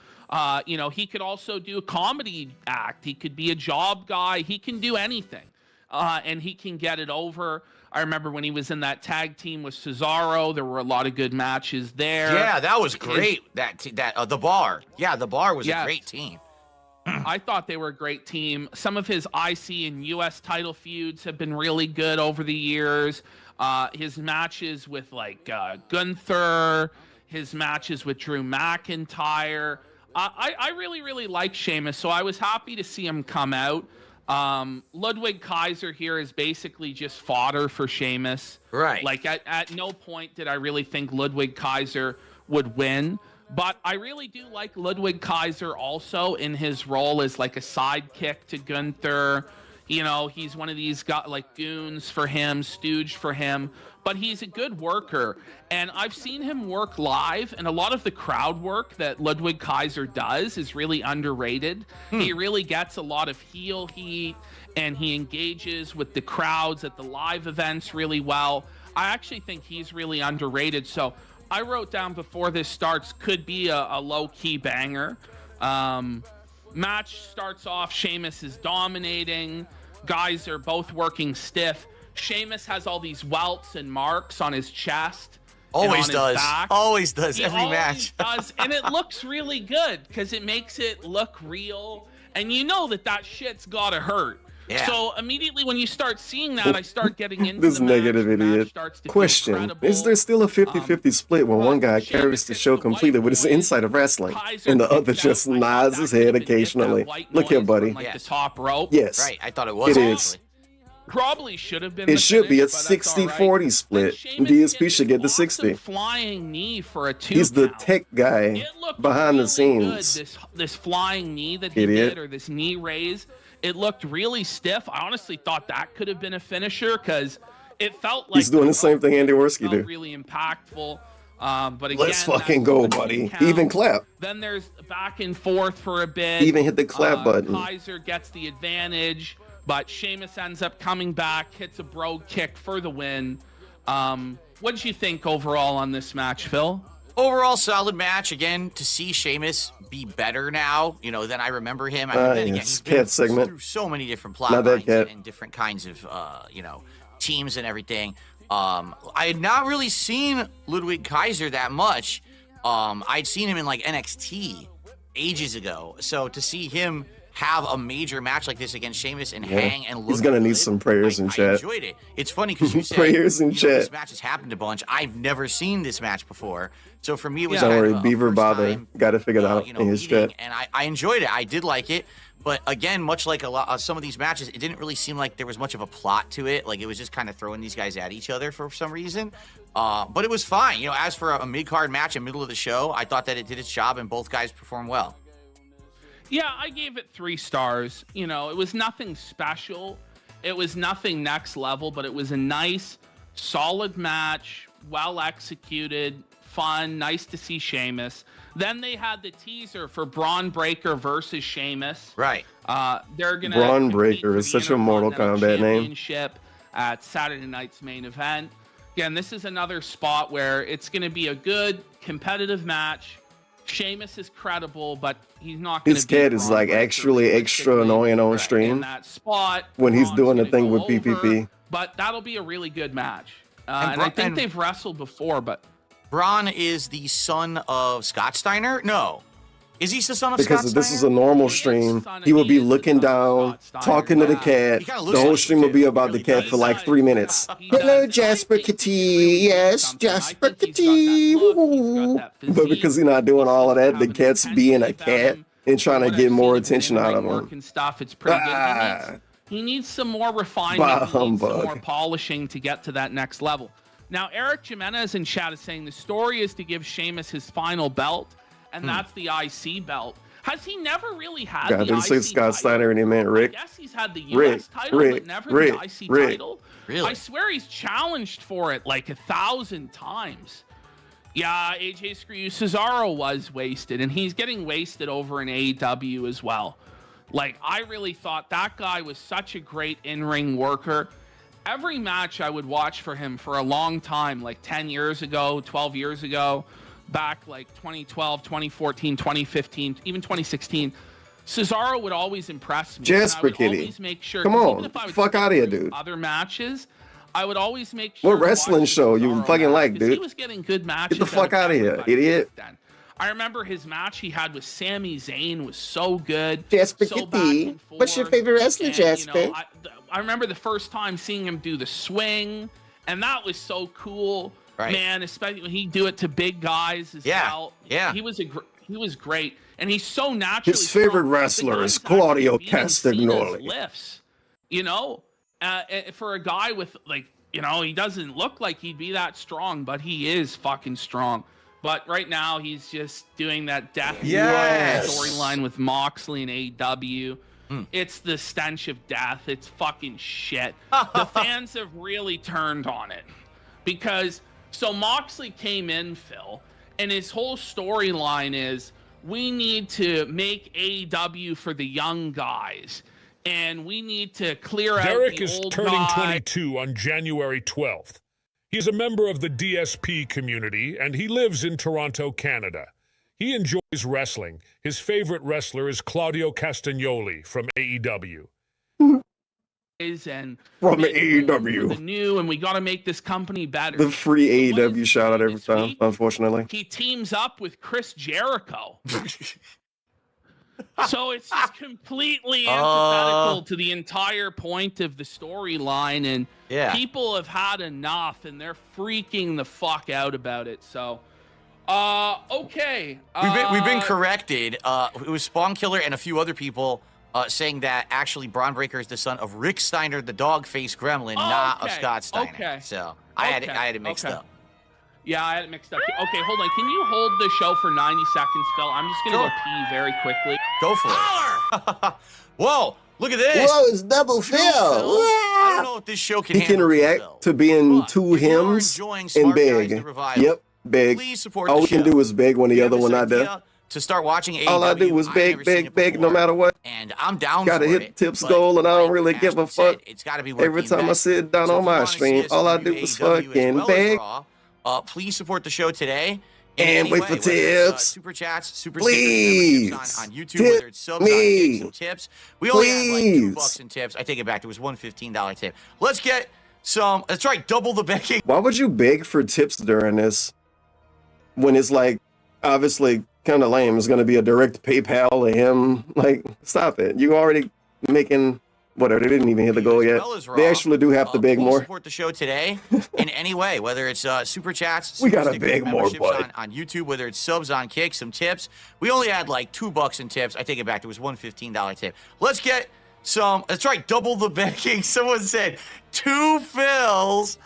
You know, he could also do a comedy act. He could be a job guy. He can do anything. And he can get it over. I remember when he was in that tag team with Cesaro, there were a lot of good matches there. Yeah, that was great. The Bar. Yeah, the Bar was a great team. I thought they were a great team. Some of his IC and US title feuds have been really good over the years. His matches with like Gunther, his matches with Drew McIntyre. I really, really like Sheamus, so I was happy to see him come out. Ludwig Kaiser here is basically just fodder for Sheamus. Right. Like at no point did I really think Ludwig Kaiser would win, but I really do like Ludwig Kaiser also in his role as like a sidekick to Gunther. You know, he's one of these guys like goons for him, stooge for him, but he's a good worker. And I've seen him work live, and a lot of the crowd work that Ludwig Kaiser does is really underrated. He really gets a lot of heel heat, and he engages with the crowds at the live events really well. I actually think he's really underrated. So I wrote down before this starts, could be a low-key banger. Match starts off, Sheamus is dominating. Guys are both working stiff. Sheamus has all these welts and marks on his chest. Always does. Always does. He Every always match. does, and it looks really good because it makes it look real. And you know that shit's gotta hurt. Yeah. So immediately when you start seeing that, I start getting into This the match. negative The match idiot. starts to feel Question: credible. is there still a 50-50 split when one guy Sheamus carries the hits show the completely white with his noise. insight of wrestling, Kaiser and the kicks other out. just I thought nods that his could head have been it, that occasionally? white Look here, noise buddy. from, like, Yes. the top rope. Yes, Right. I thought it was. it is. Probably should have been. It the should be a finish, but that's all right. 60-40 split. Then Sheamus DSP hits should get the this 60. awesome flying knee for a 2 He's the count. tech guy It looked behind the really scenes. Good, this flying knee that he Idiot. did, or this knee raise, it looked really stiff. I honestly thought that could have been a finisher because it felt like He's doing the same thing Andy Worski felt did. really impactful. But again, Let's fucking that's go, a 2 buddy. count. He even clap. Then there's back and forth for a bit. He even hit the clap button. Kaiser gets the advantage, but Sheamus ends up coming back, hits a brogue kick for the win. What did you think overall on this match, Phil? Overall, solid match. Again, to see Sheamus be better now, you know, than I remember him. I mean, then again, he's been cat segment. through so many different Not plot that lines cat. and different kinds of, you know, teams and everything. I had not really seen Ludwig Kaiser that much. I'd seen him in like NXT ages ago. So to see him have a major match like this against Sheamus and hang and look He's gonna need good, some prayers in I chat. enjoyed it. It's funny because you said Prayers in you know, chat. this match has happened a bunch. I've never seen this match before, so for me it was Don't kind worry, of a Beaver first Bother time, got it figured out you know, in his meeting, chat. and I enjoyed it. I did like it, but again, much like a lot some of these matches, it didn't really seem like there was much of a plot to it. Like it was just kind of throwing these guys at each other for some reason. But it was fine. You know, as for a mid-card match in the middle of the show, I thought that it did its job and both guys performed well. Yeah, I gave it 3 stars. You know, it was nothing special. It was nothing next level, but it was a nice, solid match, well executed, fun, nice to see Sheamus. Then they had the teaser for Braun Breaker versus Sheamus. Right. They're gonna Braun compete Breaker for is the such a Mortal Intercontinental Kombat name. Championship at Saturday night's main event. Again, this is another spot where it's going to be a good competitive match. Sheamus is credible, but he's not going to His be cat is like actually extra annoying on in stream that spot when he's Braun's doing the gonna thing go with over, PPP. but that'll be a really good match. And And I think and- they've wrestled before, but Braun is the son of Scott Steiner? No. Is he the son of Scott Because Steiner? if this is a normal stream, he will be looking down, talking to the cat. He kinda The looks whole like stream it, will be too. about He the really cat does. for like 3 minutes. He Hello, does. Jasper I think Kitty. he's really Yes, something. I Jasper think he's got that Kitty. look, he's got Woo. that But physique, because he's not doing all of that, the having cat's intensity being a about cat him. and trying to What get I've more seen of his attention out of in-ring work him. and stuff, it's pretty Ah. good. He needs some more refinement. Bah, He needs some humbug. more polishing to get to that next level. Now, Eric Jimenez in chat is saying the story is to give Sheamus his final belt, and that's the IC belt. Has he never really had God, the didn't say IC Scott title? Steiner and he meant Rick. I guess he's had the US Rick, title, Rick, but never Rick, the IC Rick. title. Really? I swear he's challenged for it like 1,000 times. Yeah, AJ Screw Cesaro was wasted, and he's getting wasted over in AEW as well. Like, I really thought that guy was such a great in-ring worker. Every match I would watch for him for a long time, like 10 years ago, 12 years ago, back like 2012, 2014, 2015, even 2016, Cesaro would always impress me. Jasper and I would Kitty. always make sure, Come 'cause on, even if I would fuck skip outta here, through dude. Other matches, I would always make sure. What to watch wrestling the show you Cesaro fucking match, like, 'cause dude? He was getting good matches. Get the fuck out outta of here, everybody idiot. back then. I remember his match he had with Sami Zayn was so good. Jasper so Kitty. back and What's your forth. favorite wrestler, And, Jasper? You know, I remember the first time seeing him do the swing, and that was so cool. Right. Man, especially when he do it to big guys as Yeah, well. yeah. He was great, and he's so naturally. His favorite strong. The wrestler guy is was actually Claudio beating Cena's Castagnoli. Lifts, you know, for a guy with like, you know, he doesn't look like he'd be that strong, but he is fucking strong. But right now he's just doing that death Yes. storyline with Moxley and AEW. It's the stench of death. It's fucking shit. The fans have really turned on it because so Moxley came in, Phil, and his whole storyline is we need to make AEW for the young guys, and we need to clear out Derek the is old turning guys. 22 on January 12th. He is a member of the DSP community, and he lives in Toronto, Canada. He enjoys wrestling. His favorite wrestler is Claudio Castagnoli from AEW. And From make room for AEW. the new, and we got to make this company better. The free What is AEW he shout out doing every this time, week? unfortunately. He teams up with Chris Jericho. So it's just completely antithetical to the entire point of the storyline, and Yeah. people have had enough, and they're freaking the fuck out about it. So, okay. We've been corrected. It was Spawn Killer and a few other people saying that actually Braun Breaker is the son of Rick Steiner, the dog-faced gremlin, not of okay, Scott Steiner. okay, So I had it mixed okay. up. Yeah, I had it mixed up. Okay, hold on. Can you hold the show for 90 seconds, Phil? I'm just gonna Sure. go pee very quickly. Go for it. Whoa, look at this. Whoa, it's double Phil. I don't know if this show can He can handle react Phil, to being but two if you are hymns enjoying and Smark Guys, big. the Revival, Yep, big. Please support All the we can show. do is big when the You other have one this not there. idea to start watching AEW. All I do is I've big, never seen it big, no before, matter what. And I'm down Gotta for hit it, tips but goal, and I don't like really give a Ashton said, fuck. it's gotta be worth Every the time I investment. sit down So on if you my wanna see stream, us all I review do is AEW as fucking well as big. Raw, please support the show today. And wait for tips. Super chats, super Please. stickers, memberships on YouTube, Tip whether it's subs, me. on gigs, some tips. We only had like $2 Please. in tips. I take it back. There was one $15 tip. Let's get some. That's right, double the begging. Why would you beg for tips during this when it's like obviously kind of lame? It's going to be a direct PayPal to him. Like, stop it. You already making whatever. They didn't even hit the goal yet. They actually do have to beg more. Support the show today in any way, whether it's super chats. We gotta stickers, beg more, memberships bud. on YouTube, whether it's subs on Kick, some tips. We only had like $2 in tips. I take it back. There was one $15 tip. Let's get some. That's right, double the begging. Someone said 2 fills,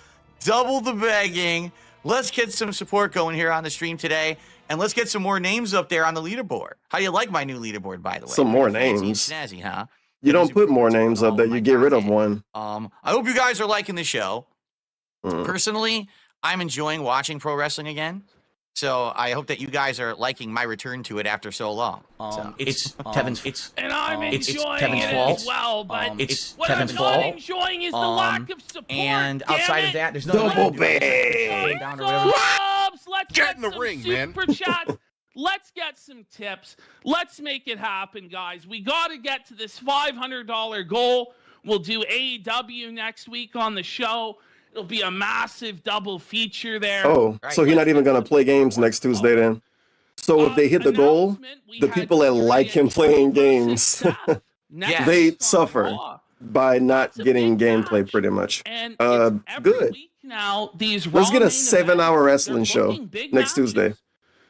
double the begging. Let's get some support going here on the stream today. And let's get some more names up there on the leaderboard. How do you like my new leaderboard, by the way? Some more Fancy and names. Snazzy, huh? You don't put more names up there. You get rid of one. I hope you guys are liking the show. Mm. Personally, I'm enjoying watching pro wrestling again. So I hope that you guys are liking my return to it after so long. It's Tevin's. And I'm it's enjoying Tevin's it fault. as well, but It's what I'm Tevin's not fault. enjoying is the lack of support. And damn outside it. of that, there's no Double bag. down or whatever. Subs, let's Get in the some ring, super man. chats. Let's get some tips. Let's make it happen, guys. We got to get to this $500 goal. We'll do AEW next week on the show. It'll be a massive double feature there. Oh, so he's not even going to play games next Tuesday then. So if they hit the goal, Announcement, we the had people that like him Fury playing and Cross games, Seth next they week on suffer Raw. by not That's a getting big gameplay match. pretty much. And it's every Good. week now, these Let's Raw get a main 7-hour events, wrestling they're show booking big next Tuesday. matches.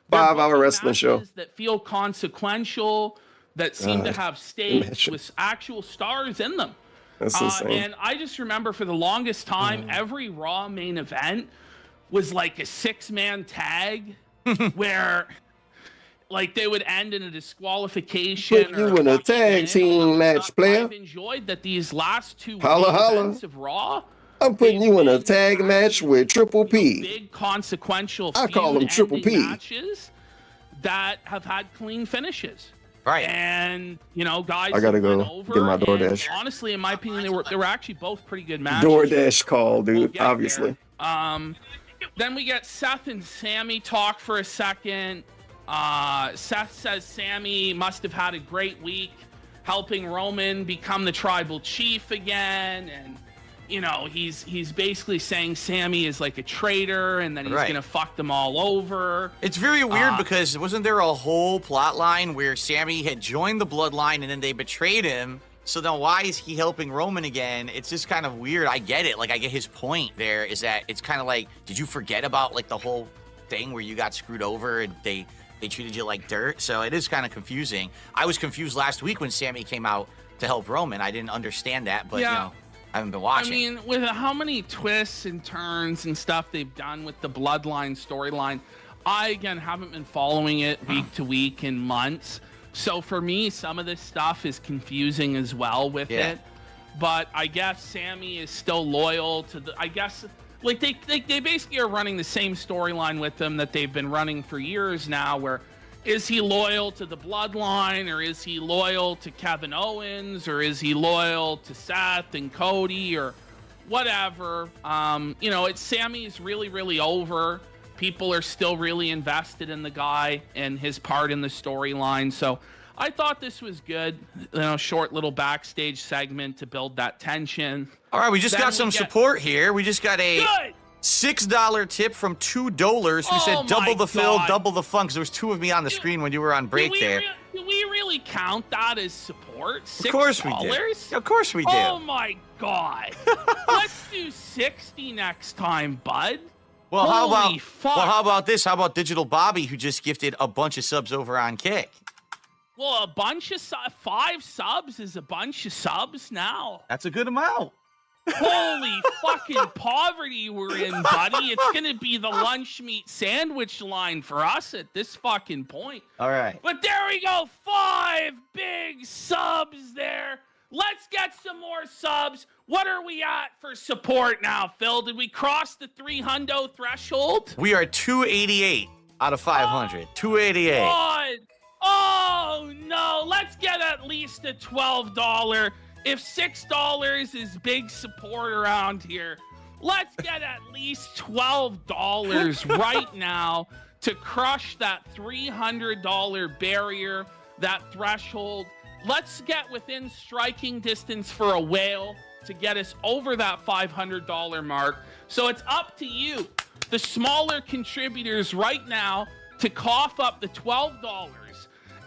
They're 5-hour booking wrestling show. matches that feel consequential, that seem to have stakes imagine. with actual stars in them. That's insane. And I just remember for the longest time, every Raw main event was like a 6-man tag where like they would end in a disqualification. Put you or in a lucky tag win, team all that match, stuff. player. I've enjoyed that these last 2 Holla, main holla. events of Raw. I'm putting they've you in a been tag match with Triple P. Big consequential I call them Triple feud-ending P. matches that have had clean finishes. Right. And you know, guys, I gotta that went go over, get my and DoorDash. honestly, in my opinion, they were actually both pretty good matches. DoorDash call, We'll dude. get Obviously. there. Then we get Seth and Sammy talk for a second. Seth says Sammy must have had a great week helping Roman become the tribal chief again, and you know, he's basically saying Sammy is like a traitor and that he's Right. gonna fuck them all over. It's very weird because wasn't there a whole plot line where Sammy had joined the bloodline and then they betrayed him? So then why is he helping Roman again? It's just kind of weird. I get it. Like, I get his point there is that it's kind of like, did you forget about like the whole thing where you got screwed over and they treated you like dirt? So it is kind of confusing. I was confused last week when Sammy came out to help Roman. I didn't understand that, but Yeah. you know, I haven't been watching. I mean, with how many twists and turns and stuff they've done with the bloodline storyline, I again haven't been following it week to week in months. So for me, some of this stuff is confusing as well with it. But I guess Sammy is still loyal to the. I guess like they basically are running the same storyline with them that they've been running for years now. Where is he loyal to the bloodline, or is he loyal to Kevin Owens, or is he loyal to Seth and Cody, or whatever? You know, it's Sammy's really over. People are still really invested in the guy and his part in the storyline. So I thought this was good. You know, short little backstage segment to build that tension. All right, we just Then got we some get- support here. We just got a Good. $6 tip from $2 who Oh said double my the fill, God. double the fun, because there was 2 of me on the screen when you were on break there. Do we really count that as support? $6? Of course we do. Of course we do. Oh my God. Let's do 60 next time, bud. Well, how Holy about fuck. well, how about this? How about Digital Bobby, who just gifted a bunch of subs over on Kick? Well, a bunch of 5 subs is a bunch of subs now. That's a good amount. Holy fucking poverty we're in, buddy. It's gonna be the lunch meat sandwich line for us at this fucking point. All right. But there we go, 5 big subs there. Let's get some more subs. What are we at for support now, Phil? Did we cross the 300 threshold? We are 288 out of 500. 288. God. Oh no, let's get at least a $12. If $6 is big support around here, let's get at least $12 right now to crush that $300 barrier, that threshold. Let's get within striking distance for a whale to get us over that $500 mark. So it's up to you, the smaller contributors right now, to cough up the $12.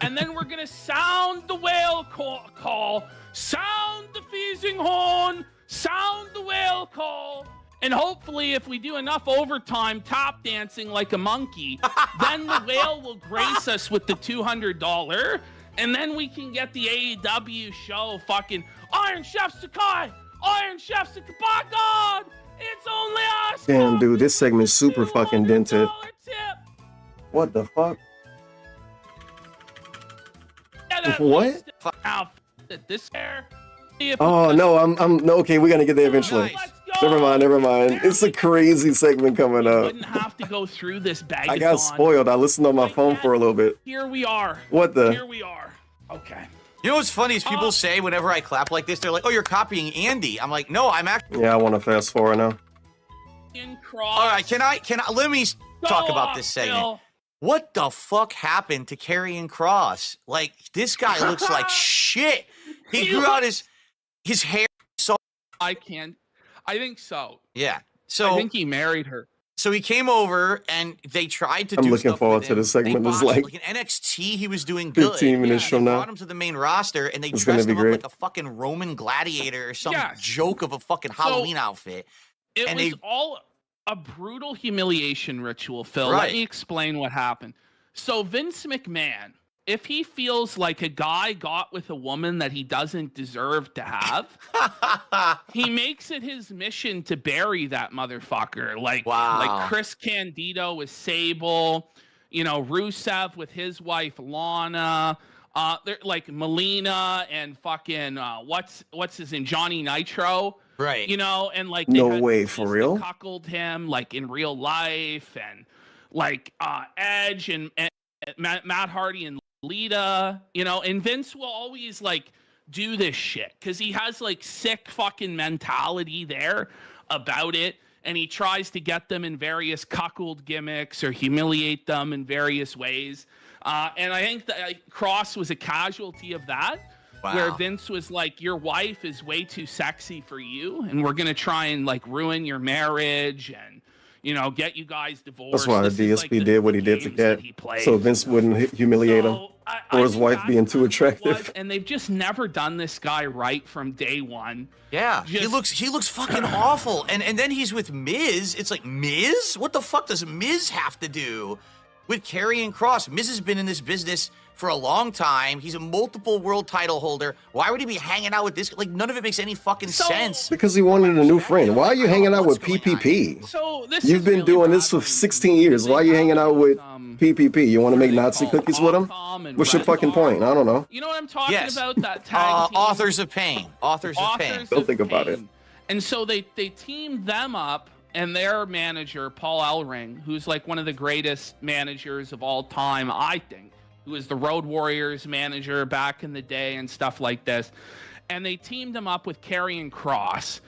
And then we're going to sound the whale call, sound the feasing horn, sound the whale call. And hopefully, if we do enough overtime tap dancing like a monkey, then the whale will grace us with the $200. And then we can get the AEW show fucking Iron Chef Sakai! Iron Chef Sakai! By God! It's only us! Damn, dude, this segment's super fucking dented. Tip. What the fuck? Yeah, What? Now, this hair. Oh no, I'm no. Okay, we're gonna get there eventually. Let's go. Never mind. It's a crazy segment coming We up. wouldn't have to go through this bag. I got spoiled. I listened on my phone for a little bit. Here we are. What the? Here we are. Okay. You know what's funny is people say whenever I clap like this, they're like, "Oh, you're copying Andy." I'm like, "No, I'm actually." Yeah, I want to fast forward now. All right, can I? Let me talk about this segment. Bill. What the fuck happened to Carri and Cross? Like, this guy looks like shit. He grew out his hair so. I think so. Yeah. So I think he married her. So he came over and they tried to do I'm looking stuff forward with to him. the segment. They It's botched, like in NXT, he was doing good. 15 minutes from they now. brought him to the main roster and they It's gonna dressed be him great. up like a fucking Roman gladiator or some Yes. joke of a fucking Halloween outfit. It And was they- all a brutal humiliation ritual, Phil. Right. Let me explain what happened. So Vince McMahon, if he feels like a guy got with a woman that he doesn't deserve to have, he makes it his mission to bury that motherfucker. Like Chris Candido with Sable, you know, Rusev with his wife Lana, they're like Melina and fucking what's his name, Johnny Nitro. Right. You know, and like No way, for real? cuckolded him like in real life, and like Edge and Matt Hardy and Lita, you know, and Vince will always like do this shit because he has like sick fucking mentality there about it, and he tries to get them in various cuckold gimmicks or humiliate them in various ways. And I think that Cross was a casualty of that. Wow. Where Vince was like, your wife is way too sexy for you, and we're gonna try and like ruin your marriage and, you know, get you guys divorced. That's why the This is, DSP like, did what he did to games that Cat, he played. so Vince wouldn't humiliate him, or his think wife that's being too what it attractive. was, and they've just never done this guy right from day one. Yeah, Just- he looks fucking awful. And then he's with Miz. It's like, Miz? What the fuck does Miz have to do with Carri and Cross? Miz has been in this business for a long time. He's a multiple world title holder. Why would he be hanging out with this? Like, none of it makes any fucking sense. Because he wanted a new friend. Why are you hanging out with PPP? So this You've is been really doing bad this for for 16 years. Why are you hanging out with PPP? You want to make Nazi cookies with him? and What's your fucking Redcom. point? I don't know. You know what I'm talking Yes. about? That tag team? Authors of Pain. Authors of Pain. Authors Don't of think about it. Pain. And so they teamed them up, and their manager, Paul Ellering, who's like one of the greatest managers of all time, I think, who was the Road Warriors manager back in the day and stuff like this. And they teamed him up with Carri and Cross.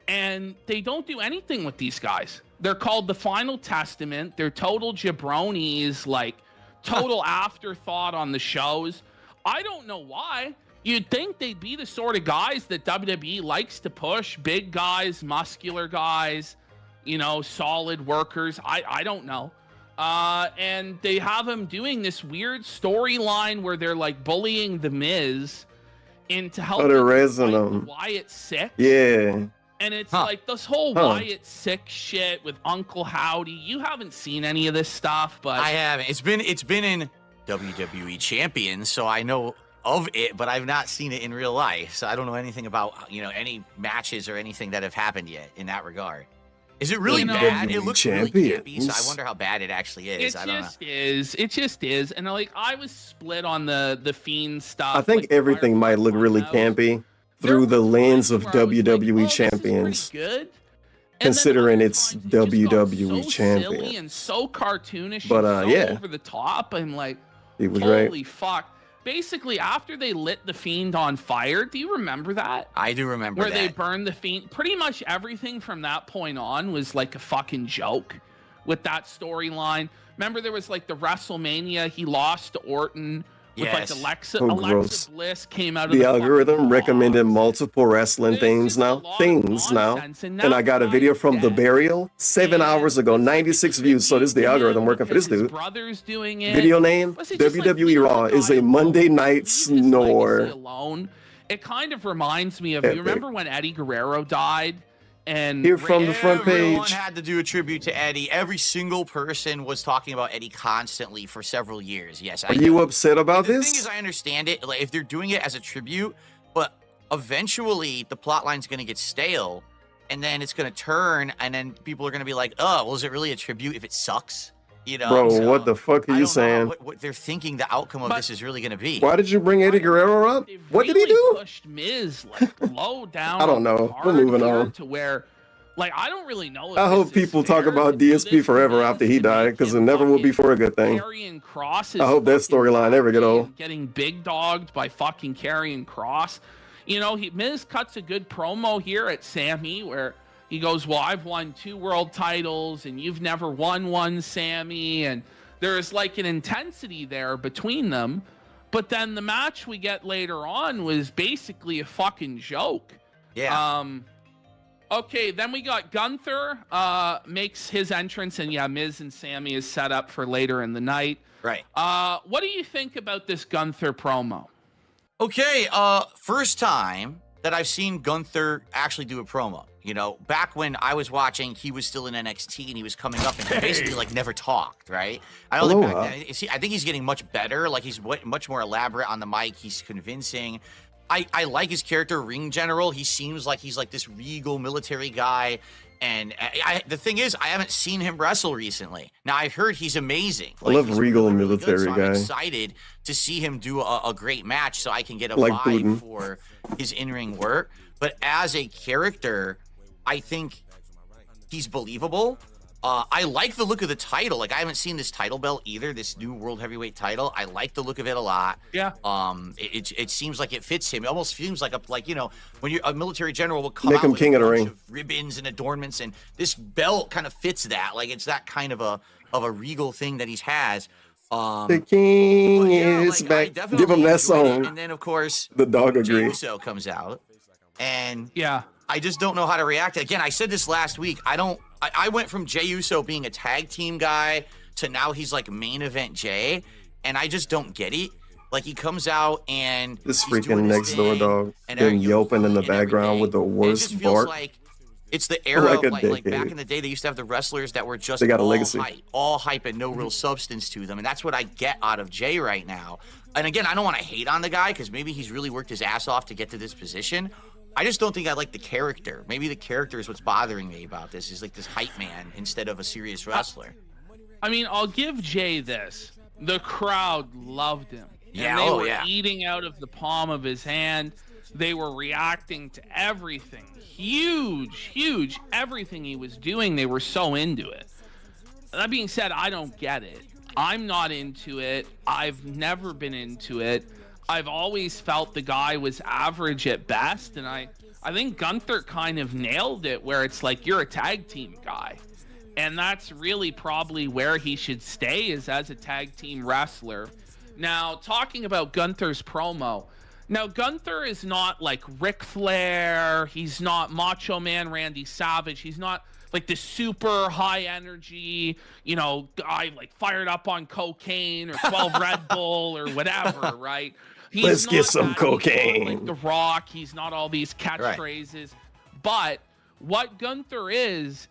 And they don't do anything with these guys. They're called the Final Testament. They're total jabronis, like total afterthought on the shows. I don't know why. You'd think they'd be the sort of guys that WWE likes to push. Big guys, muscular guys, you know, solid workers. I don't know. And they have him doing this weird storyline where they're like bullying The Miz into helping they're him raising fight him. Wyatt Six. Yeah. And it's like this whole Wyatt Six shit with Uncle Howdy. You haven't seen any of this stuff, but I haven't. It's been in WWE Champions, so I know of it, but I've not seen it in real life. So I don't know anything about, you know, any matches or anything that have happened yet in that regard. Is it really bad? It looks really campy, so I wonder how bad it actually is. I don't know. It just is. And like I was split on the Fiend stuff. I think like, everything might look really campy through the lens of where I was like, WWE oh, this is champions, pretty good. And then considering other it's times it just got WWE so champion. silly and so cartoonish, But, and so yeah. over the top. I'm like, He was holy right. fuck. Basically, after they lit the Fiend on fire, do you remember that? I do remember Where that. they burned the Fiend. Pretty much everything from that point on was like a fucking joke. with that storyline. Remember, there was like the WrestleMania, he lost to Orton with like Alexa. Oh, Alexa gross. Bliss came out of The fucking algorithm box. recommended multiple wrestling There's things just a now. lot of nonsense, And I got a video from The Burial 7 hours ago, 96 views. So this is the algorithm working for this His dude. brother's doing it. Video name, Was it just, like, WWE Raw is a Monday night leave his legacy snore. alone? It kind of reminds me of, Epic. you remember when Eddie Guerrero died? And Here from the front Everyone page. had to do a tribute to Eddie. Every single person was talking about Eddie constantly for several years. Yes, Are you upset about the thing this? is, I understand it. Like, if they're doing it as a tribute, but eventually the plot line's going to get stale, and then it's going to turn, and then people are going to be like, "Oh, well, is it really a tribute if it sucks?" You know, Bro, so what the fuck are I you don't know saying? what they're thinking the outcome of this is really going to be. Why did you bring Eddie Guerrero up? They've What did he really do? Pushed Miz like low down. I don't know. hard We're moving here on. to where, like, I don't really know. If I hope this is people talk fair about to do DSP this forever to after Miz he to died, make because it him never will be fucking for a good thing. Carri and Cross is I hope that fucking storyline never get happy old. and getting big dogged by fucking Carri and Cross. You know, Miz cuts a good promo here at Sammy where he goes, "Well, I've won 2 world titles and you've never won one, Sammy." And there's like an intensity there between them. But then the match we get later on was basically a fucking joke. Yeah. Okay, then we got Gunther makes his entrance, and yeah, Miz and Sammy is set up for later in the night. Right. What do you think about this Gunther promo? Okay, first time that I've seen Gunther actually do a promo. You know, back when I was watching, he was still in NXT and he was coming up and he basically like never talked, right? I don't think back then, I think he's getting much better. Like he's much more elaborate on the mic. He's convincing. I like his character, Ring General. He seems like he's like this regal military guy. And the thing is, I haven't seen him wrestle recently. Now, I've heard he's amazing. I love he's regal really good, military so guy. I'm excited to see him do a great match so I can get a Like vibe Putin. for his in-ring work. But as a character, I think he's believable. I like the look of the title. Like, I haven't seen this title belt either, this new World Heavyweight title. I like the look of it a lot. Yeah. It seems like it fits him. It almost seems like you know, when you're a military general will come Make out him with king a of the bunch ring. of ribbons and adornments, and this belt kind of fits that. Like, it's that kind of a regal thing that he has. The king But yeah, is like, I back. definitely Give him that enjoyed it. song. And then, of course, The dog Jey agrees. Uso comes out, and Yeah. I just don't know how to react. Again, I said this last week. I went from Jey Uso being a tag team guy to now he's like main event Jey, and I just don't get it. Like, he comes out and This he's freaking doing his next door thing, dog and been they're yelping in the and background everything, with the and it worst just feels bark. like it's the era Like of a like back decade. in the day they used to have the wrestlers that were just They got a all legacy. all hype and no real substance to them, and that's what I get out of Jey right now. And again, I don't want to hate on the guy because maybe he's really worked his ass off to get to this position. I just don't think I like the character. Maybe the character is what's bothering me about this. Is like this hype man instead of a serious wrestler. I mean, I'll give Jay this. The crowd loved him. Yeah, And they oh, were yeah. eating out of the palm of his hand. They were reacting to everything. Huge, everything he was doing. They were so into it. That being said, I don't get it. I'm not into it. I've never been into it. I've always felt the guy was average at best, and I think Gunther kind of nailed it where it's like, you're a tag team guy. And that's really probably where he should stay, is as a tag team wrestler. Now, talking about Gunther's promo. Now, Gunther is not like Ric Flair. He's not Macho Man Randy Savage. He's not like this super high energy, you know, guy like fired up on cocaine or 12 Red Bull or whatever, right? He's Let's get not some that. He's not cocaine. like The Rock. He's not all these catchphrases. But what Gunther is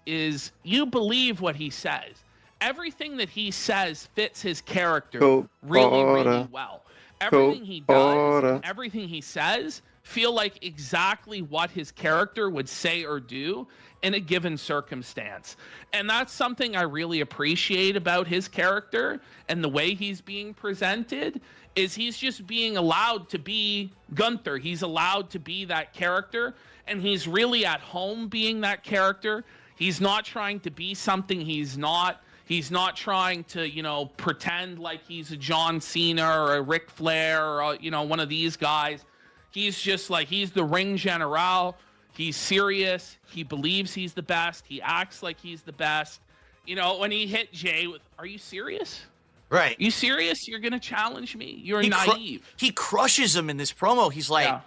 you believe what he says. Everything that he says fits his character really well. Everything he does, everything he says, feel like exactly what his character would say or do in a given circumstance. And that's something I really appreciate about his character and the way he's being presented, is he's just being allowed to be Gunther. He's allowed to be that character, and he's really at home being that character. He's not trying to be something he's not. He's not trying to, you know, pretend like he's a John Cena or a Ric Flair or, you know, one of these guys. He's just like, he's the ring general. He's serious. He believes he's the best. He acts like he's the best. You know, when he hit Jay with, "Are you serious? Right. You serious? You're gonna challenge me? You're He naive." He crushes him in this promo. He's like, Yeah.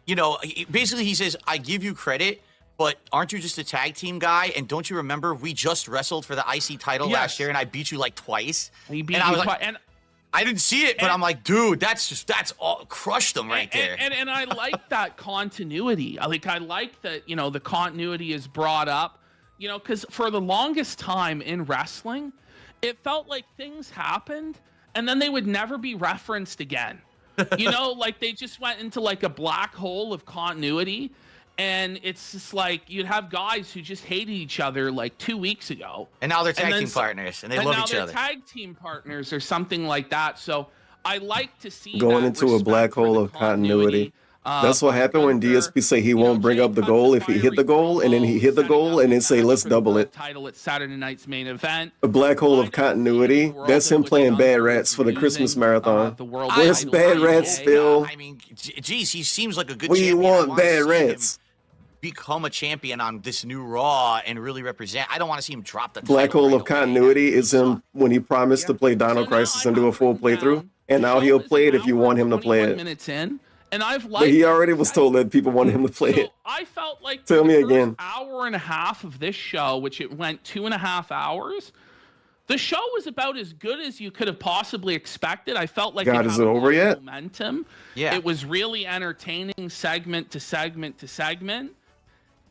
you know, basically he says, "I give you credit, but aren't you just a tag team guy? And don't you remember we just wrestled for the IC title last year and I beat you like twice?" He beat and I you was twice. like, And I didn't see it, but I'm like, dude, that's all crushed him right there. And I like that continuity. I like that, you know, the continuity is brought up, you know, because for the longest time in wrestling, it felt like things happened and then they would never be referenced again. You know, like they just went into like a black hole of continuity. And it's just like you'd have guys who just hated each other like 2 weeks ago. And now they're tag team partners and they love each other. Tag team partners or something like that. So I like to see going that into a black hole of continuity. That's what happened when DSP say he won't bring up the goal if he hit the goal, and then he hit the goal, and then say let's double it. Title at Saturday night's main event. A black hole of continuity. That's him playing Bad Rats for the Christmas marathon. Where's Bad Rats, Phil? I mean, geez, he seems like a good We champion. want Bad Rats. Become a champion on this new Raw and really represent. I don't want to see him drop the Black title hole right of continuity is him when he promised to play Dino Crisis and do a full playthrough, and now he'll play it if you want him to play it. Minutes in, and I've But he already was told that people want him to play it. I felt like Tell me again. Hour and a half of this show, which it went 2.5 hours. The show was about as good as you could have possibly expected. I felt like God, is it over yet? Momentum. Yeah. It was really entertaining segment to segment to segment.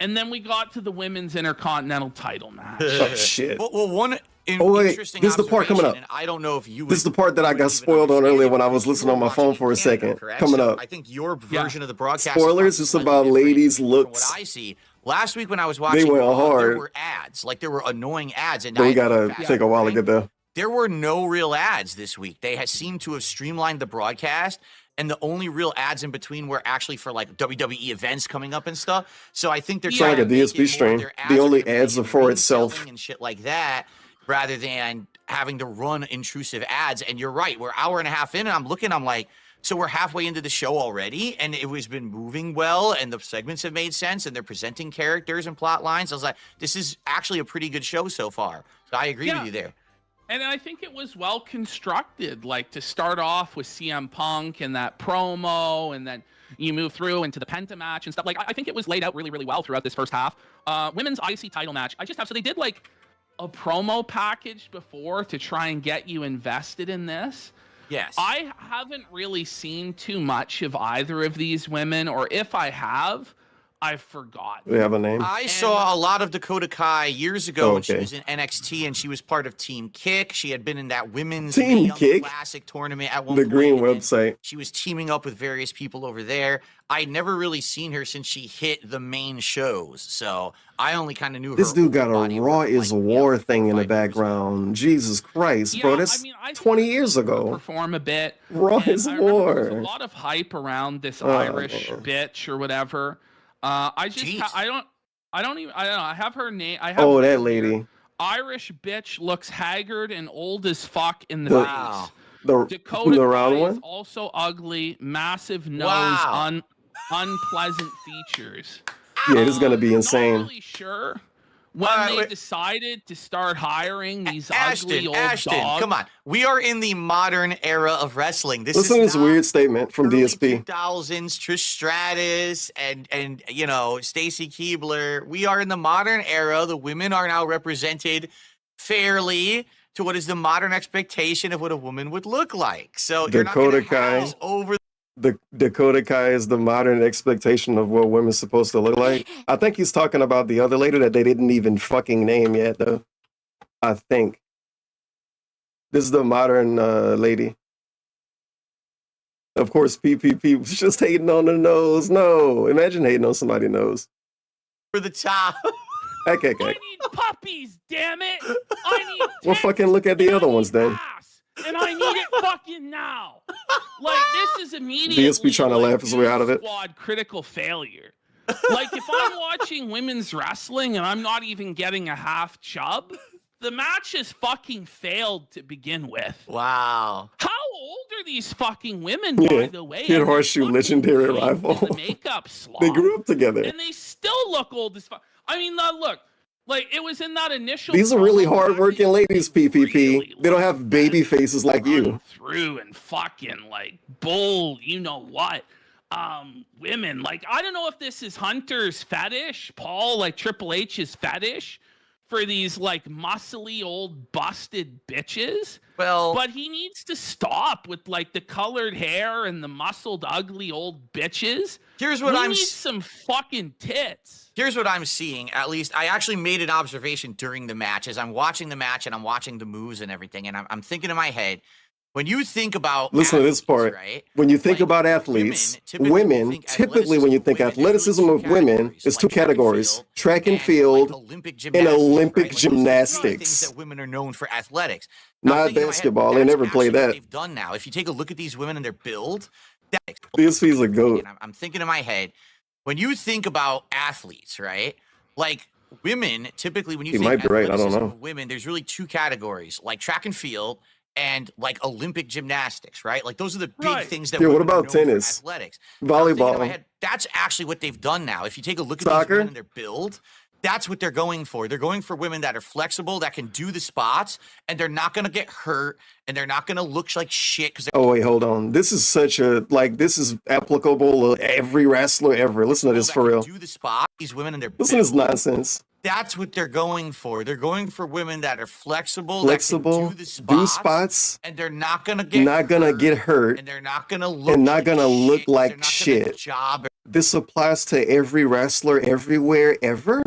And then we got to the women's Intercontinental title match. Oh, shit. Well, one wait, interesting this is the part coming up. observation, and I don't know if you. This is the part that I got spoiled on earlier when I was listening on my phone for a second. Coming up. I think your version of the broadcast. Spoilers, it's about ladies' looks. What I see. Last week when I was watching, They went Raw, hard. there were ads. Like there were annoying ads, and But we gotta take a while to get there. There were no real ads this week. They seemed to have streamlined the broadcast, and the only real ads in between were actually for like WWE events coming up and stuff. So I think they're It's trying like a to make DSP it more stream. their The only are ads are gonna be for ring itself. selling and shit like that, rather than having to run intrusive ads. And you're right, we're hour and a half in, and I'm looking, I'm like, so we're halfway into the show already, and it was been moving well, and the segments have made sense, and they're presenting characters and plot lines. I was like, this is actually a pretty good show so far. So I agree with you there. And I think it was well constructed, like to start off with CM Punk and that promo, and then you move through into the Penta match and stuff. Like, I think it was laid out really, really well throughout this first half. Women's IC title match. So they did like a promo package before to try and get you invested in this. Yes. I haven't really seen too much of either of these women, or if I have, I've forgotten. They have a name? I saw a lot of Dakota Kai years ago when she Okay. was in NXT, and she was part of Team Kick. She had been in that women's Team Young Kick? Classic tournament at one The point. green and then website. She was teaming up with various people over there. I'd never really seen her since she hit the main shows, so I only kind of knew her. This dude got a body Raw work, is like, War thing in the 5 years ago. background. Jesus Christ, bro. That's I 20 years ago. perform a bit. Raw And is I remember there was War. a lot of hype around this Oh, Irish man. bitch or whatever. I just Jeez. I don't know. I have her name. I have Oh, her that here. lady. Irish bitch looks haggard and old as fuck in the The- face. The, Dakota the round Kai is one? also ugly, massive nose, Wow. unpleasant features. Yeah, this is going to be Not insane. really sure when All right, they wait. decided to start hiring these ugly old Ashton, dogs. come on. We are in the modern era of wrestling. This Listen to is this not weird statement from early DSP. 2000s, Trish Stratus and you know, Stacy Keibler. We are in the modern era. The women are now represented fairly to what is the modern expectation of what a woman would look like. So you're not Dakota gonna have Kai. these over The Dakota Kai is the modern expectation of what women's supposed to look like. I think he's talking about the other lady that they didn't even fucking name yet, though. I think. This is the modern lady. Of course, PPP was just hating on her nose. No, imagine hating on somebody's nose. for the top. Okay. I need puppies, damn it! I need Well, tits, fucking look at the and I other ones need then. ass, and I need it fucking now. Like, this is immediately DSP trying to like laugh his way out of it. Squad critical failure. Like, if I'm watching women's wrestling and I'm not even getting a half chub, the match has fucking failed to begin with. Wow. How old are these fucking women, by Yeah, the way? Kid And they're Horseshoe fucking legendary framed in rival. The makeup slot. They grew up together. And they still look old as fuck. I mean, look, Like, it was in that initial. These are really promo hardworking package, ladies, they PPP. really They don't looked have baby bad. faces like you. Run through and fucking like bull, you know what? Women, like, I don't know if this is Hunter's fetish, Paul, like Triple H's fetish for these like muscly old busted bitches. Well, But he needs to stop with like the colored hair and the muscled ugly old bitches. here's what We I'm need some fucking tits. here's what I'm seeing. At least I actually made an observation during the match as I'm watching the match and I'm watching the moves and everything, and I'm thinking in my head, when you think about Listen to this athletes, part. right? When you think Like, about athletes, women typically when you think athleticism of women, it's two categories: track and like field Olympic and gymnastics, Olympic right? Like, those are the two things gymnastics. that women are known for athletics. Now, I'm Not thinking in my head, basketball. They that's never play actually what that. they've done now. If you take a look at these women and their build, that's DSP's a goat. and I'm thinking in my head, when you think about athletes, right? Like women, typically when you He think might be right, I don't athleticism know. of women, there's really two categories, like track and field and like Olympic gymnastics, right? Like those are the big Right. things that Yeah, what women are about known for tennis? athletics. Now, I'm thinking in my Volleyball. head, that's actually what they've done now. If you take a look at these Soccer? women and their build, that's what they're going for. They're going for women that are flexible, that can do the spots, and they're not going to get hurt, and they're not going to look like shit because Oh wait, hold on. This is such a this is applicable to every wrestler ever. Listen to this for real. do the spot. These women and their Listen to this build, nonsense. that's what they're going for. They're going for women that are flexible, Flexible, that can do do the spots, and they're not gonna get not gonna get hurt, and they're not gonna look and not like gonna look shit, 'cause like they're not gonna shit. Job. This applies to every wrestler everywhere ever,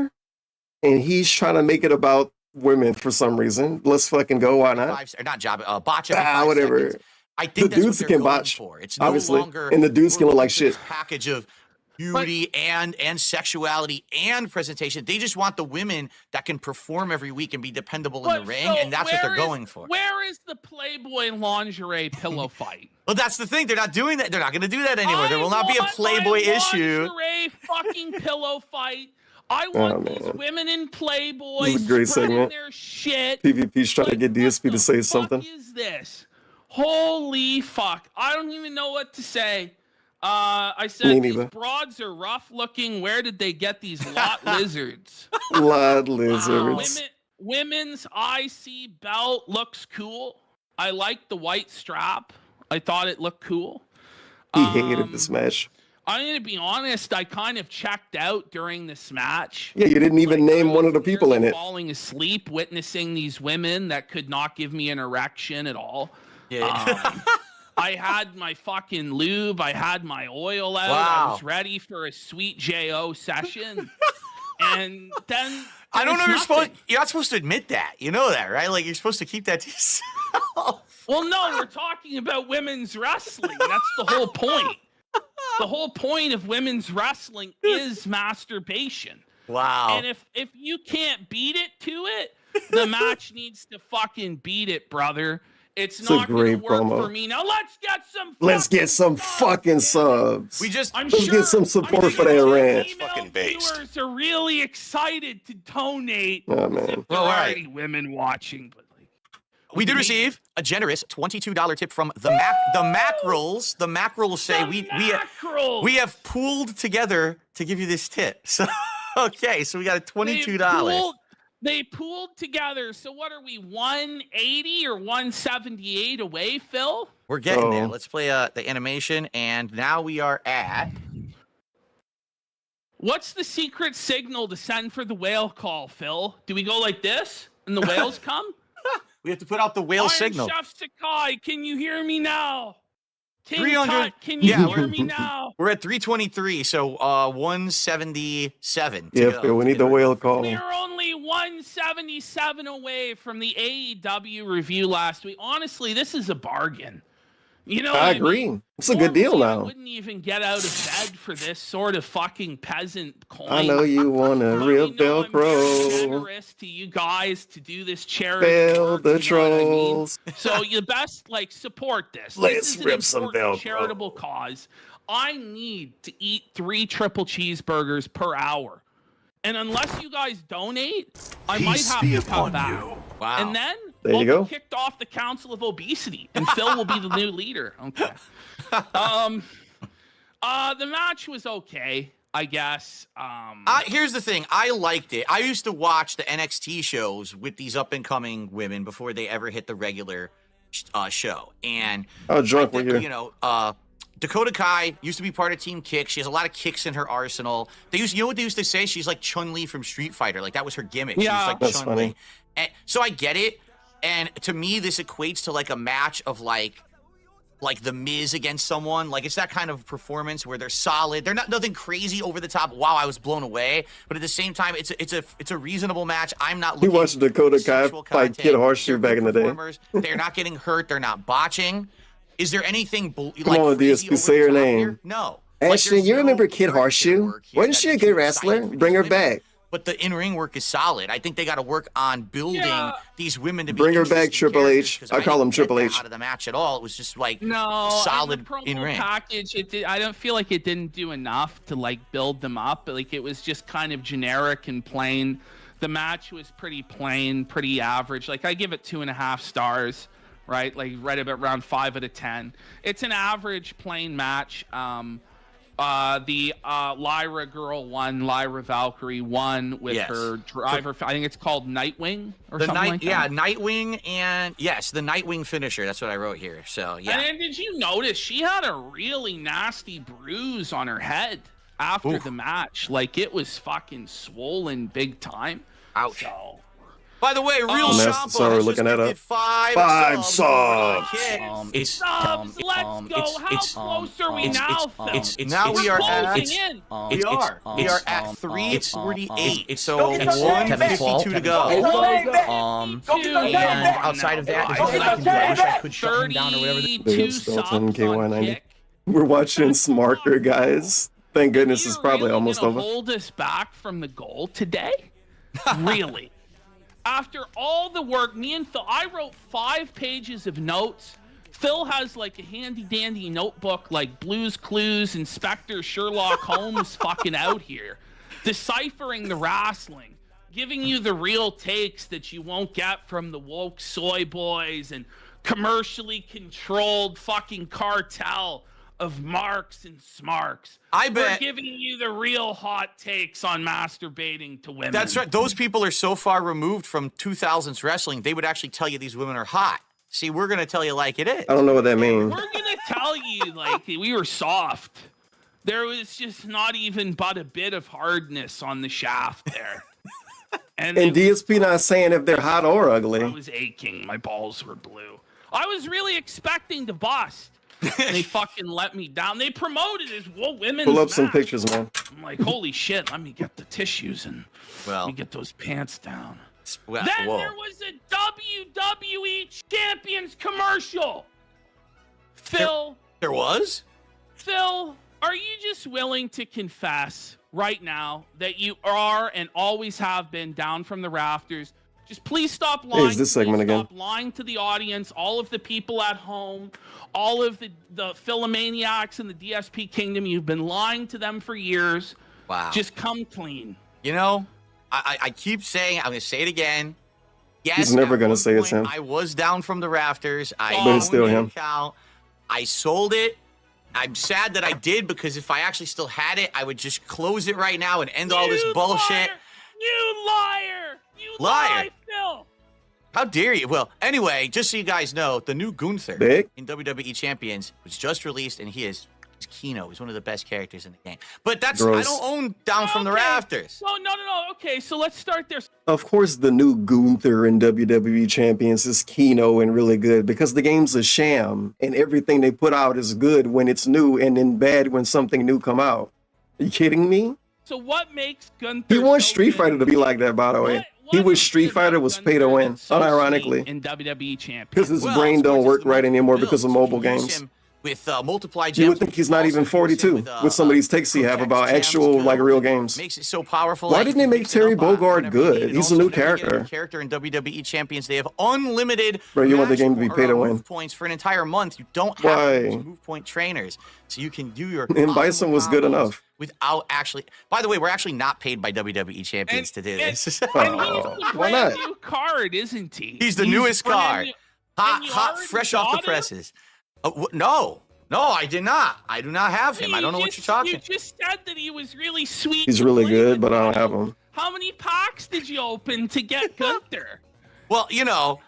and he's trying to make it about women for some reason. Let's fucking go. Why not? Or not job. Botch every 5 Whatever. seconds. I think The that's dudes what they're can going botch, for. It's no obviously, longer and the dudes we're can look looking like for this shit. package of beauty and sexuality and presentation. They just want the women that can perform every week and be dependable in the ring, so and that's what they're where is- going for. Where is the Playboy lingerie pillow fight? Well, that's the thing. They're not doing that. They're not going to do that anymore. There I will not be a want Playboy my issue. lingerie fucking pillow fight. I want these man. women in Playboy This is a great spreading segment. their shit. PvP's trying to Like, get DSP what to say the something. fuck is this? Holy fuck. I don't even know what to say. I Me said these neither. broads are rough looking. Where did they get these lot lizards? Blood lizards. Women's IC belt looks cool. I like the white strap. I thought it looked cool. He hated this match. I'm going to be honest, I kind of checked out during this match. Yeah, you didn't even name one of the people in it. Falling asleep, witnessing these women that could not give me an erection at all. Yeah. I had my fucking lube. I had my oil out. Wow. I was ready for a sweet JO session. And then I don't know. nothing. You're not supposed to admit that. You know that, right? Like you're supposed to keep that to yourself. Well, no, we're talking about women's wrestling. That's the whole point. The whole point of women's wrestling is masturbation. Wow. And if you can't beat it to it, the match needs to fucking beat it, brother. It's It's a not going to great work promo. for me. Now Let's get some fucking subs. We just I'm Let's sure, get some support for that rant. Fucking viewers are really excited to donate. Oh man. There Well, all are right. already women watching, but like We did receive a generous $22 tip from the mackerels. The mackerels say we have pooled together to give you this tip. So okay, so we got a $22. They pooled together. So what are we, 180 or 178 away, Phil? We're getting there. Oh. Let's play the animation, and now we are at. What's the secret signal to send for the whale call, Phil? Do we go like this and the whales come? We have to put out the whale signal. Chef Sakai, can you hear me now? King 300 Tut, can you yeah, hear me now? We're at 323, so 177. to Yeah, go. Phil, we need the whale call. We are only 177 away from the AEW review last week. Honestly, this is a bargain. You know, I what agree. mean? It's a good deal Normally, I now. wouldn't even get out of bed for this sort of fucking peasant coin. I know you want a But real you know I'm very Velcro. generous to you guys to do this charity. Fail work, the you know what I mean? trolls. So you best like support this. Let's This is an rip some important Velcro. charitable cause. I need to eat 3 triple cheeseburgers per hour. And unless you guys donate, I might have to come back. Wow. And then There you we'll go. be kicked off the Council of Obesity, and Phil will be the new leader. Okay. The match was okay. I guess. Here's the thing. I liked it. I used to watch the NXT shows with these up-and-coming women before they ever hit the regular show. And how drunk were you? You know, Dakota Kai used to be part of Team Kick. She has a lot of kicks in her arsenal. You know what they used to say? She's like Chun-Li from Street Fighter. Like, that was her gimmick. Yeah. She was like That's Chun-Li. funny. And so I get it. And to me, this equates to like a match of like The Miz against someone. Like, it's that kind of performance where they're solid. They're not nothing crazy over the top. Wow, I was blown away. But at the same time, it's a reasonable match. I'm not looking You watched Dakota Kai sexual fight content. Kid Horseshoe They're back in the day. performers. They're not getting hurt. They're not botching. Is there anything Come like on, crazy DSP, over say the your top name. here? No. Ashton, there's you no remember Kid character Horseshoe? work here Wasn't that she a is good too wrestler? exciting for Bring her these women. back. But the in-ring work is solid. I think they got to work on building these women to be Bring her back, interesting Triple characters, H. 'cause I call him didn't get Triple that H. out of the match at all. It was just like No, solid and the promo in-ring. package. I don't feel like it didn't do enough to like build them up. Like, it was just kind of generic and plain. The match was pretty plain, pretty average. Like, I give it 2.5 stars. Right, like right about around 5 out of 10. It's an average plain match. The Lyra girl won, Lyra Valkyrie won with her driver. I think it's called Nightwing or something like that. Yeah, Nightwing, and yes, the Nightwing finisher. That's what I wrote here. So yeah. And then did you notice she had a really nasty bruise on her head after the match? Like, it was fucking swollen big time. Ouch. So, by the way, Real Master Shampo Sorry, has looking just that up. gifted 5 subs. Kick. subs, let's go. How close are we now, Phil? Now we are at closing in. we are at 3:48. So Don't get 1:52 to go. And outside of that, I wish I could shut him down or whatever. 32 subs on KY90. Kick. We're watching Smarker, guys. Thank goodness it's probably really almost gonna over. Hold us back from the goal today? Really? After all the work, me and Phil, I wrote 5 pages of notes. Phil has like a handy dandy notebook, like Blue's Clues, Inspector Sherlock Holmes fucking out here, deciphering the wrestling, giving you the real takes that you won't get from the woke soy boys and commercially controlled fucking cartel of Marks and Smarks. I bet. We're giving you the real hot takes on masturbating to women. That's right. Those people are so far removed from 2000s wrestling, they would actually tell you these women are hot. See, we're going to tell you like it is. I don't know what that means. We're going to tell you like we were soft. There was just not even but a bit of hardness on the shaft there. And DSP not saying if they're hot or I ugly. was aching. My balls were blue. I was really expecting to bust. They fucking let me down. They promoted as women's Pull up some match. pictures, man. I'm like, holy shit, let me get the tissues and let me get those pants down. Well, Then whoa. there was a WWE Champions commercial. Phil, There was? Phil, are you just willing to confess right now that you are and always have been down from the rafters? Just please stop lying. Hey, it's this segment again. Stop lying to the audience, all of the people at home, all of the Philomaniacs in the DSP kingdom. You've been lying to them for years. Wow. Just come clean. You know, I keep saying, I'm going to say it again. Yes, He's never at gonna one say it's point, him. I was down from the rafters. I But it's still owned the him. account. I sold it. I'm sad that I did, because if I actually still had it, I would just close it right now and end all this You bullshit. liar! You liar! You Liar. lie, Phil! How dare you? Well, anyway, just so you guys know, the new Gunther Big? in WWE Champions was just released, and he's Kino. He's one of the best characters in the game. But that's Gross. I don't own down from the Okay. rafters. Oh, no. Okay, so let's start there. Of course, the new Gunther in WWE Champions is Kino and really good because the game's a sham and everything they put out is good when it's new and then bad when something new come out. Are you kidding me? So what makes Gunther He wants so Street good? Fighter to be like that, by the way. He What was is Street good Fighter about was pay to Gunther win, that's so unironically. sweet in WWE Champions? Because his Well, brain don't sports work is the right multiple anymore because of builds. mobile You use games. him with multiply gems. You would think he's not even 42 with some of these takes he have about actual like real games. Makes it so powerful. Why like, didn't they you make mix it Terry up on Bogard whenever you good? need it. He's a Also, new whenever you get a character. Character in WWE Champions, they have unlimited. Bro, you want the game to be match pay to or, win. move points for an entire month. You don't have Why? to use move point trainers, so you can do your. And Bison optimal was good combos enough. Without actually. By the way, we're actually not paid by WWE Champions to do this. And he's Oh, the why brand not? new card, isn't he? He's the newest brand card. new- and you Hot, already fresh off the got him? presses. No. No, I did not. I do not have him. I don't know what you're talking. You just said that he was really sweet. He's to really play good, with but I don't you. have him. How many packs did you open to get Gunther? Well, you know,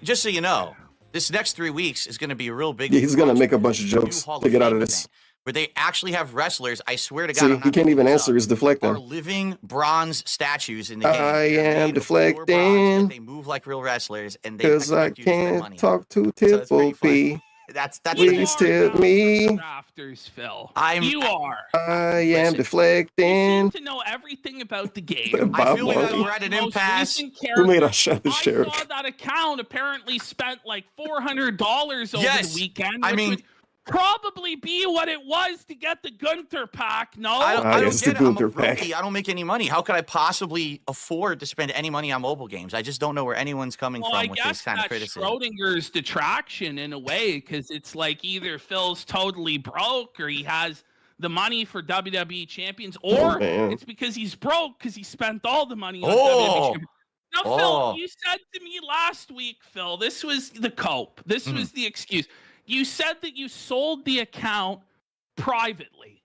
just so you know, this next 3 weeks is going to be a real big. Yeah, he's gonna make a bunch of jokes to get out of this. Where they actually have wrestlers. I swear to God, See, he can't even answer. He's are deflecting. living bronze statues in the game. I am Made of pure bronze, deflecting yet they move like real wrestlers, and they because I expect you to spend money. can't talk to So it's pretty Triple funny. P. That's Please tip me. Rafters, Phil. I'm- You are. I am Listen, You deflecting. seem to know everything about the game. I feel like Marley. we're at an Most impasse. recent Who made character. us shut the I sheriff? saw that account apparently spent like $400 over Yes. the weekend. I which mean- would probably be what it was to get the Gunther pack. No, I don't it's the get it. I'm a Gunther pack. rookie. I don't make any money. How could I possibly afford to spend any money on mobile games? I just don't know where anyone's coming well, from I with guess this kind of that's criticism. Schrodinger's detraction in a way, because it's like either Phil's totally broke or he has the money for WWE champions, or man. it's because he's broke because he spent all the money on Oh. WWE champions. Now, Oh. Phil, you said to me last week, Phil, this was the cope. This was the excuse. You said that you sold the account privately.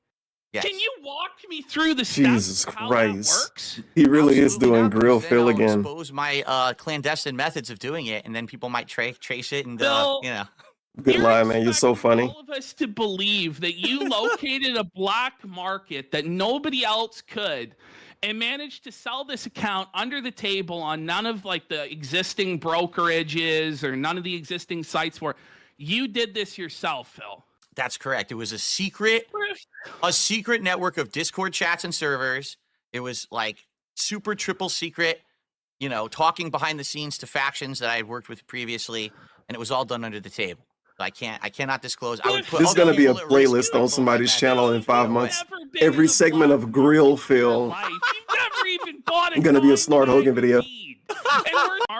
Yes. Can you walk me through the steps Jesus of how Christ. that works? He really is Absolutely doing not, because grill then Phil I'll again. Expose my clandestine methods of doing it, and then people might trace it, and Phil, you know. Good lie, man. You're so expecting funny. all of us to believe that you located a black market that nobody else could and managed to sell this account under the table on none of like the existing brokerages or none of the existing sites where you did this yourself, Phil. That's correct. It was a secret network of Discord chats and servers. It was like super triple secret, you know, talking behind the scenes to factions that I had worked with previously, and it was all done under the table. I cannot disclose. I would put This is other gonna be a people at risk playlist on if somebody's I channel in 5 months. Every segment of Grill Phil. You've never even bought a Gonna be a Snart Hogan video.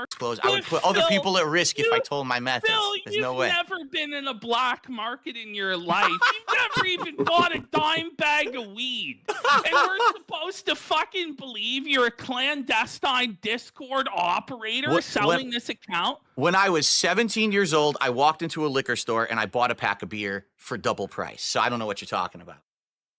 disclose. I would put other people at risk if I told my methods. Phil, There's you've no way. never been in a black market in your life. You've never even bought a dime bag of weed. And we're supposed to fucking believe you're a clandestine Discord operator selling this account? When I was 17 years old, I walked into a liquor store and I bought a pack of beer for double price. So I don't know what you're talking about.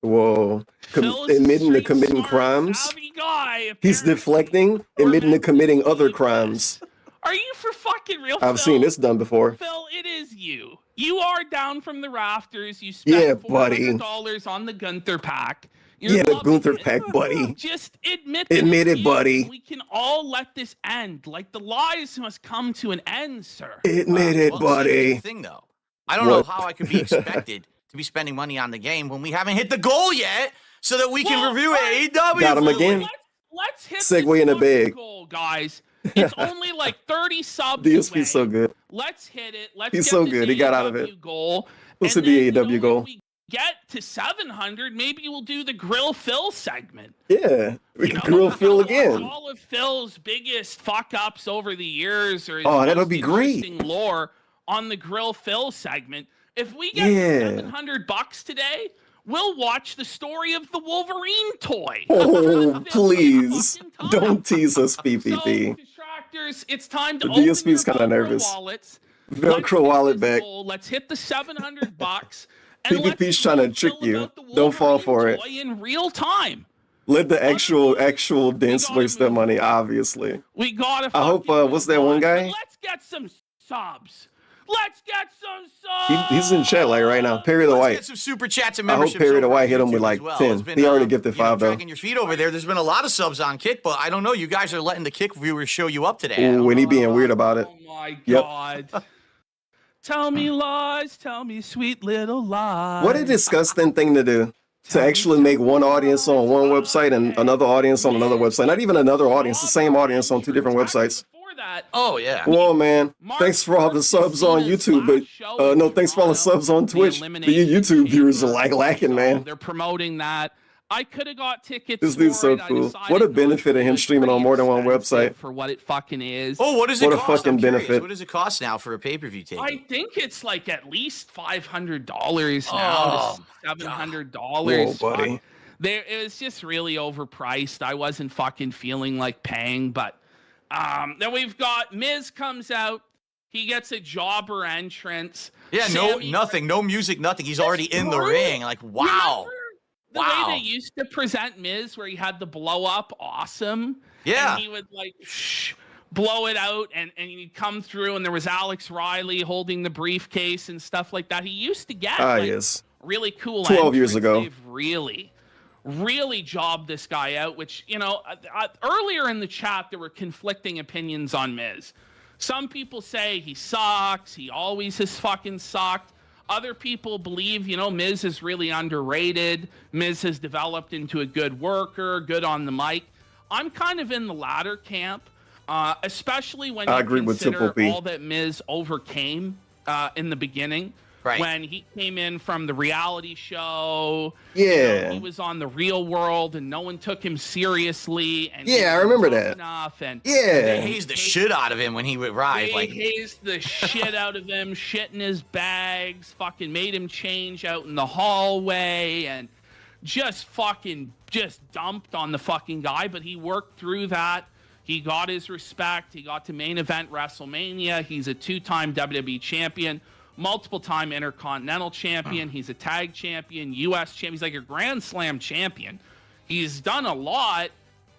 Whoa. Phil's a Admitting to street committing smart, crimes. savvy guy, He's apparently. deflecting, admitting to committing other crimes. Are you for fucking real, I've Phil? seen this done before. Phil, it is you. You are down from the rafters. You spent Yeah, buddy. $400 on the Gunther pack. You're Yeah, the loving Gunther it. pack, buddy. Just admit that Admit it's it, you. buddy. We can all let this end. Like the lies must come to an end, sir. Admit it, Well, see, here's buddy. the thing, though. I don't What? know how I could be expected to be spending money on the game when we haven't hit the goal yet, so that we can Well, review right. AEW. Got him fluid. again. Let's hit Segue this in a fucking big. goal, guys. It's only like 30 subs away. DSP's so good. Let's hit it. Let's He's get so this good. He got out of AEW it. Goal. Let's And hit the then, AEW when goal. we get to 700, maybe we'll do the Grill Phil segment. Yeah. We You can know, grill Phil watch again. All of Phil's biggest fuck ups over the years, or his Oh, that'll most be great. interesting lore on the Grill Phil segment. If we get Yeah. $700 today, we'll watch the story of the Wolverine toy. Oh, please. Fucking time. Don't tease us, So, PPP. distractors, it's time to The open DSP's your kinda Velcro nervous. wallets. Velcro Let's hit wallet this back. goal. Let's hit the $700. And PPP's let's trying to grill trick Phil you. about the Don't fall Wolverine for it. toy in real time. Let the actual Dents gotta waste their move. money, obviously. We gotta. I hope, fucking what's move that one on. guy? But let's get some subs. Let's get some subs. He's in chat like right now. Perry the Let's White. get some super chats and I hope memberships. Perry the over White on hit him with YouTube like as well. 10. It's been, He already gifted you know, 5 though. dragging your feet over there. There's been a lot of subs on Kick, but I don't know. You guys are letting the Kick viewers show you up today. I Ooh, don't when he know. being weird about it. Oh my Yep. god. Tell me lies, tell me sweet little lies. What a disgusting thing to do. To actually make one audience on one website and another audience on another website. Not even another audience, the same audience on 2 different websites. Before that, Oh yeah. Whoa, man. Thanks for all the subs on YouTube, but no, thanks for all the subs on Twitch. But your YouTube viewers are like lacking, man. they're promoting that. I could have got tickets. This dude's so for it. I cool. decided What a not benefit to. of him It's streaming on pretty more than one expensive website. for what it fucking is. Oh, what does it What a cost? fucking I'm curious. benefit. What does it cost now for a pay-per-view ticket? I think it's like at least $500 now. Oh, $700. Whoa, buddy. Fuck. It was just really overpriced. I wasn't fucking feeling like paying, but then we've got Miz comes out. He gets a jobber entrance. Yeah, nothing, no music, nothing. He's already in the ring. Like, wow. The way they used to present Miz, where he had the blow up, awesome. Yeah. And he would like blow it out, and he'd come through, and there was Alex Riley holding the briefcase and stuff like that. He used to get really cool 12 years ago. They've really jobbed this guy out, which, you know, earlier in the chat, there were conflicting opinions on Miz. Some people say he sucks. He always has fucking sucked. Other people believe, you know, Miz is really underrated. Miz has developed into a good worker, good on the mic. I'm kind of in the latter camp, especially when you consider all that Miz overcame in the beginning. Right. When he came in from the reality show, yeah, you know, he was on The Real World, and no one took him seriously. And yeah, I remember that. They hazed the shit out of him when he arrived. They hazed the shit out of him, shit in his bags, fucking made him change out in the hallway, and just dumped on the fucking guy. But he worked through that. He got his respect. He got to main event WrestleMania. He's a 2-time WWE champion. Multiple-time Intercontinental champion. He's a tag champion, U.S. champion. He's like a Grand Slam champion. He's done a lot,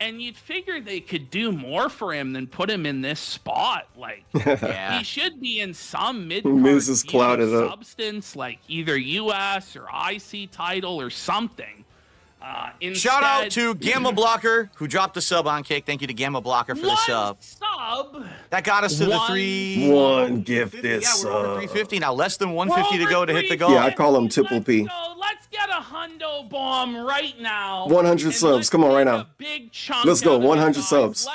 and you'd figure they could do more for him than put him in this spot. Like, he should be in some mid-card substance, like either U.S. or IC title or something. Shout out to Gamma Blocker, who dropped the sub on Kick. Thank you to Gamma Blocker for the sub. That got us to the one gifted sub. Yeah, we're over 350 now. Less than 150 to go to hit the goal. Yeah, I call him Triple P. Let's get a hundo bomb right now. 100 subs. Come on, right now. Let's go. 100 subs.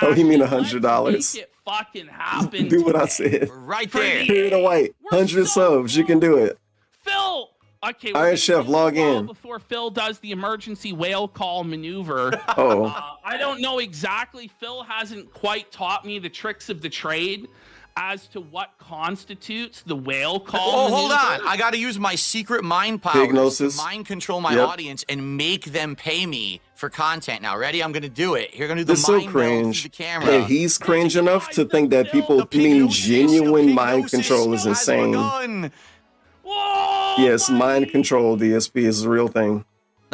Oh, you mean $100? Make it fucking happen. Do what I said. Right there. Here to white. 100 subs. You can do it. Phil. Okay, Iron Chef, log in. Before Phil does the emergency whale call maneuver. I don't know exactly. Phil hasn't quite taught me the tricks of the trade as to what constitutes the whale call maneuver. Hold on. I got to use my secret mind powers to mind control my audience and make them pay me for content. Now, ready? I'm going to do it. You're going to do the mind cringe. The camera. And he's cringe enough to think that people mean genuine mind control is insane. Whoa, yes, mind control DSP is a real thing.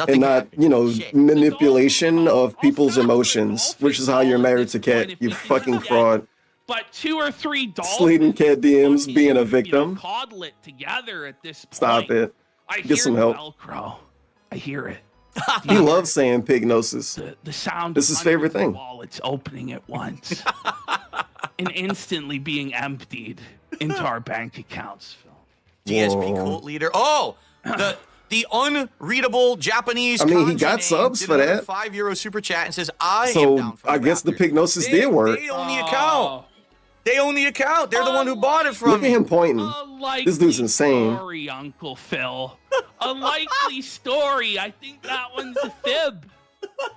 And not, you know, manipulation of people's emotions, which is how you're married to Cat, you fucking fraud. But 2 or 3 dolphins Sleeping Cat DMs, being a victim. Coddle it together at this point. Stop it. Get some help. Velcro. I hear it. He loves saying pignosis. The sound. This is his favorite thing. Wallets opening at once and instantly being emptied into our bank accounts. DSP cult leader. Oh, the unreadable Japanese. I mean, he got subs for that. €5 super chat and says, "I am down for I guess the pignosis did work. They own the account. They own the account. They're the one who bought it from Look at him pointing. This dude's insane. Story, Uncle Phil. A likely story. I think that one's a fib.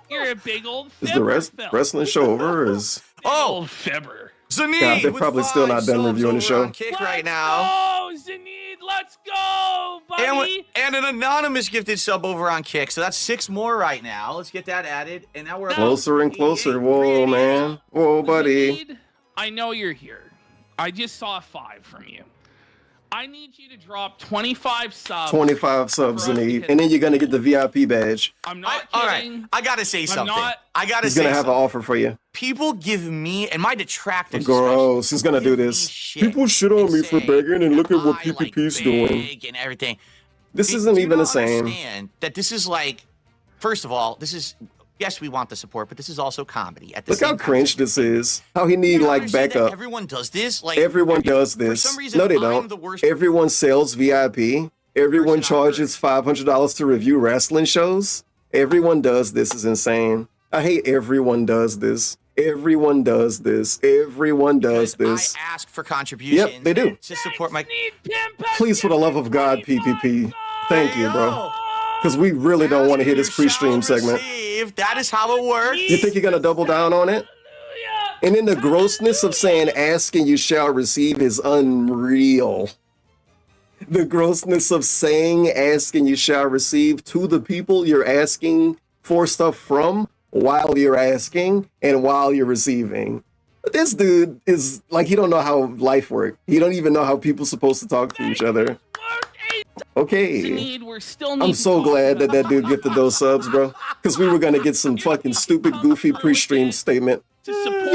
You're a big old fibber. Is the wrestling show over? Or is old fibber. Zanid, God, they're probably still not done reviewing the show. Kick right now. Oh, Zanid, let's go, buddy. And an anonymous gifted sub over on Kick. So that's 6 more right now. Let's get that added. And now we're closer and closer. Whoa, man. Whoa, buddy. Zanid, I know you're here. I just saw a 5 from you. I need you to drop 25 subs. 25 subs, Zanid. And then you're going to get the VIP badge. I'm not kidding. All right. I got to say something. He's going to have an offer for you. People give me, and my detractors. Gross. He's going to do this. People shit on me for begging, and look at what PPP's doing. And everything. This isn't even the same. Understand that this is like, first of all, this is, yes, we want the support, but this is also comedy. At the Look how cringe this is. How he need like backup. Everyone does this. Like everyone does this. For some reason, no, they don't. Everyone sells VIP. Everyone charges $500 to review wrestling shows. Everyone does this. Is insane. I hate everyone does this. Everyone does this. Everyone does this. I ask for contributions. Yep, they do. To support my. Please, for the love of God, PPP. Thank you, bro. Because we really don't want to hear this pre-stream segment. That is how it works. You think you're going to double down on it? And then the grossness of saying ask and you shall receive is unreal. The grossness of saying ask and you shall receive to the people you're asking for stuff from while you're asking and while you're receiving. This dude is like, he don't know how life works. He don't even know how people supposed to talk to each other. Okay. I'm so glad that that dude gifted those subs, bro. Because we were going to get some fucking stupid, goofy pre-stream statement. To support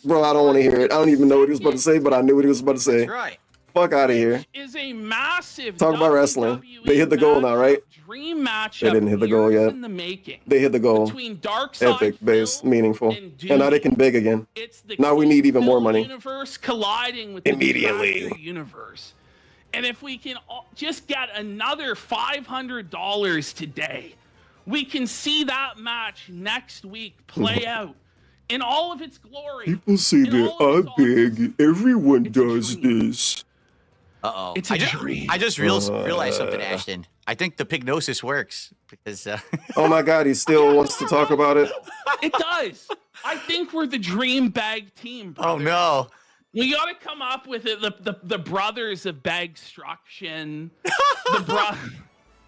Bro, I don't want to hear it. I don't even know what he was about to say, but I knew what he was about to say. That's right. Fuck out of here. is a massive Talk about wrestling. WWE They hit the goal now, right? Dream matchup. They didn't hit the goal years yet. in the making. They hit the goal. Between Darkseid, Epic, base, Phil, meaningful. and And now they can beg again. It's the Now we need even more Phil money. Universe colliding with Immediately. the Factor universe. And if we can just get another $500 today, we can see that match next week play out in all of its glory. People say In that all I of its awesomeness. beg. Everyone It's a does dream. this. Uh-oh. It's a dream. I just realized something, Ashton. I think the pignosis works because Oh my God, he still wants to talk about it. It does. I think we're the dream bag team, oh brother. no. We got to come up with it. The brothers of Bagstruction.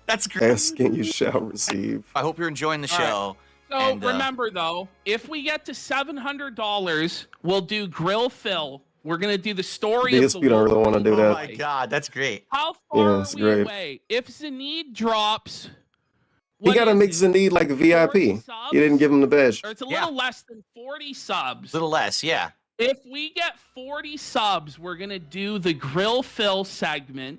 That's great. Asking you shall receive. I hope you're enjoying the show. So And, remember though, if we get to $700, we'll do Grill Phil. We're gonna do the story The of ESP don't really want to do Oh that. my god, that's great. How far Yeah, are it's we great. away? If Zaneed drops, He what got to is make it? Zaneed like a VIP. 40 He didn't give him the badge. Or it's a Yeah. little less than 40 subs. Little less, yeah. If we get 40 subs, we're going to do the Grill Phil segment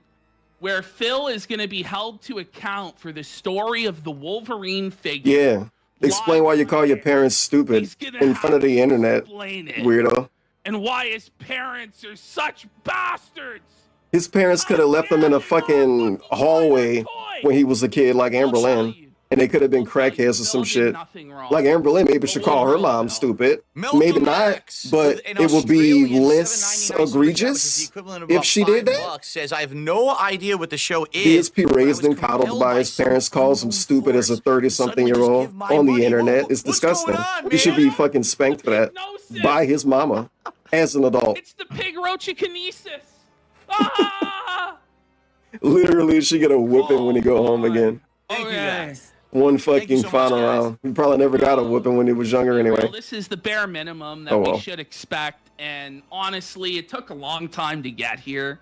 where Phil is going to be held to account for the story of the Wolverine figure. Yeah. Explain why you call your parents stupid He's gonna in front of the internet, Explain it. weirdo. And why his parents are such bastards. His parents could have left him in a fucking hallway when he was a kid like Amber Lynn. And they could have been crackheads or some shit. Like Amber Lynn maybe should call her mom stupid. Maybe not, but An it would be Australian less $7.99 egregious which is the equivalent of if about she did that. $5, says I have no idea what the show is. DSP but I raised was and coddled compelled by his some parents, calls him unknown stupid as a force. 30-something-year-old Suddenly just give on my the money. internet. It's What's going disgusting. on, He should be man? fucking spanked for that Hypnosis. by his mama as an adult. It's the pig rochikinesis. Ah! Literally, she get a whipping when he go home again. Thank you, Okay. guys. One Thank you fucking so much, final guys. round. He probably never got a whipping when he was younger anyway. Well, this is the bare minimum that Oh, we well. should expect. And honestly, it took a long time to get here.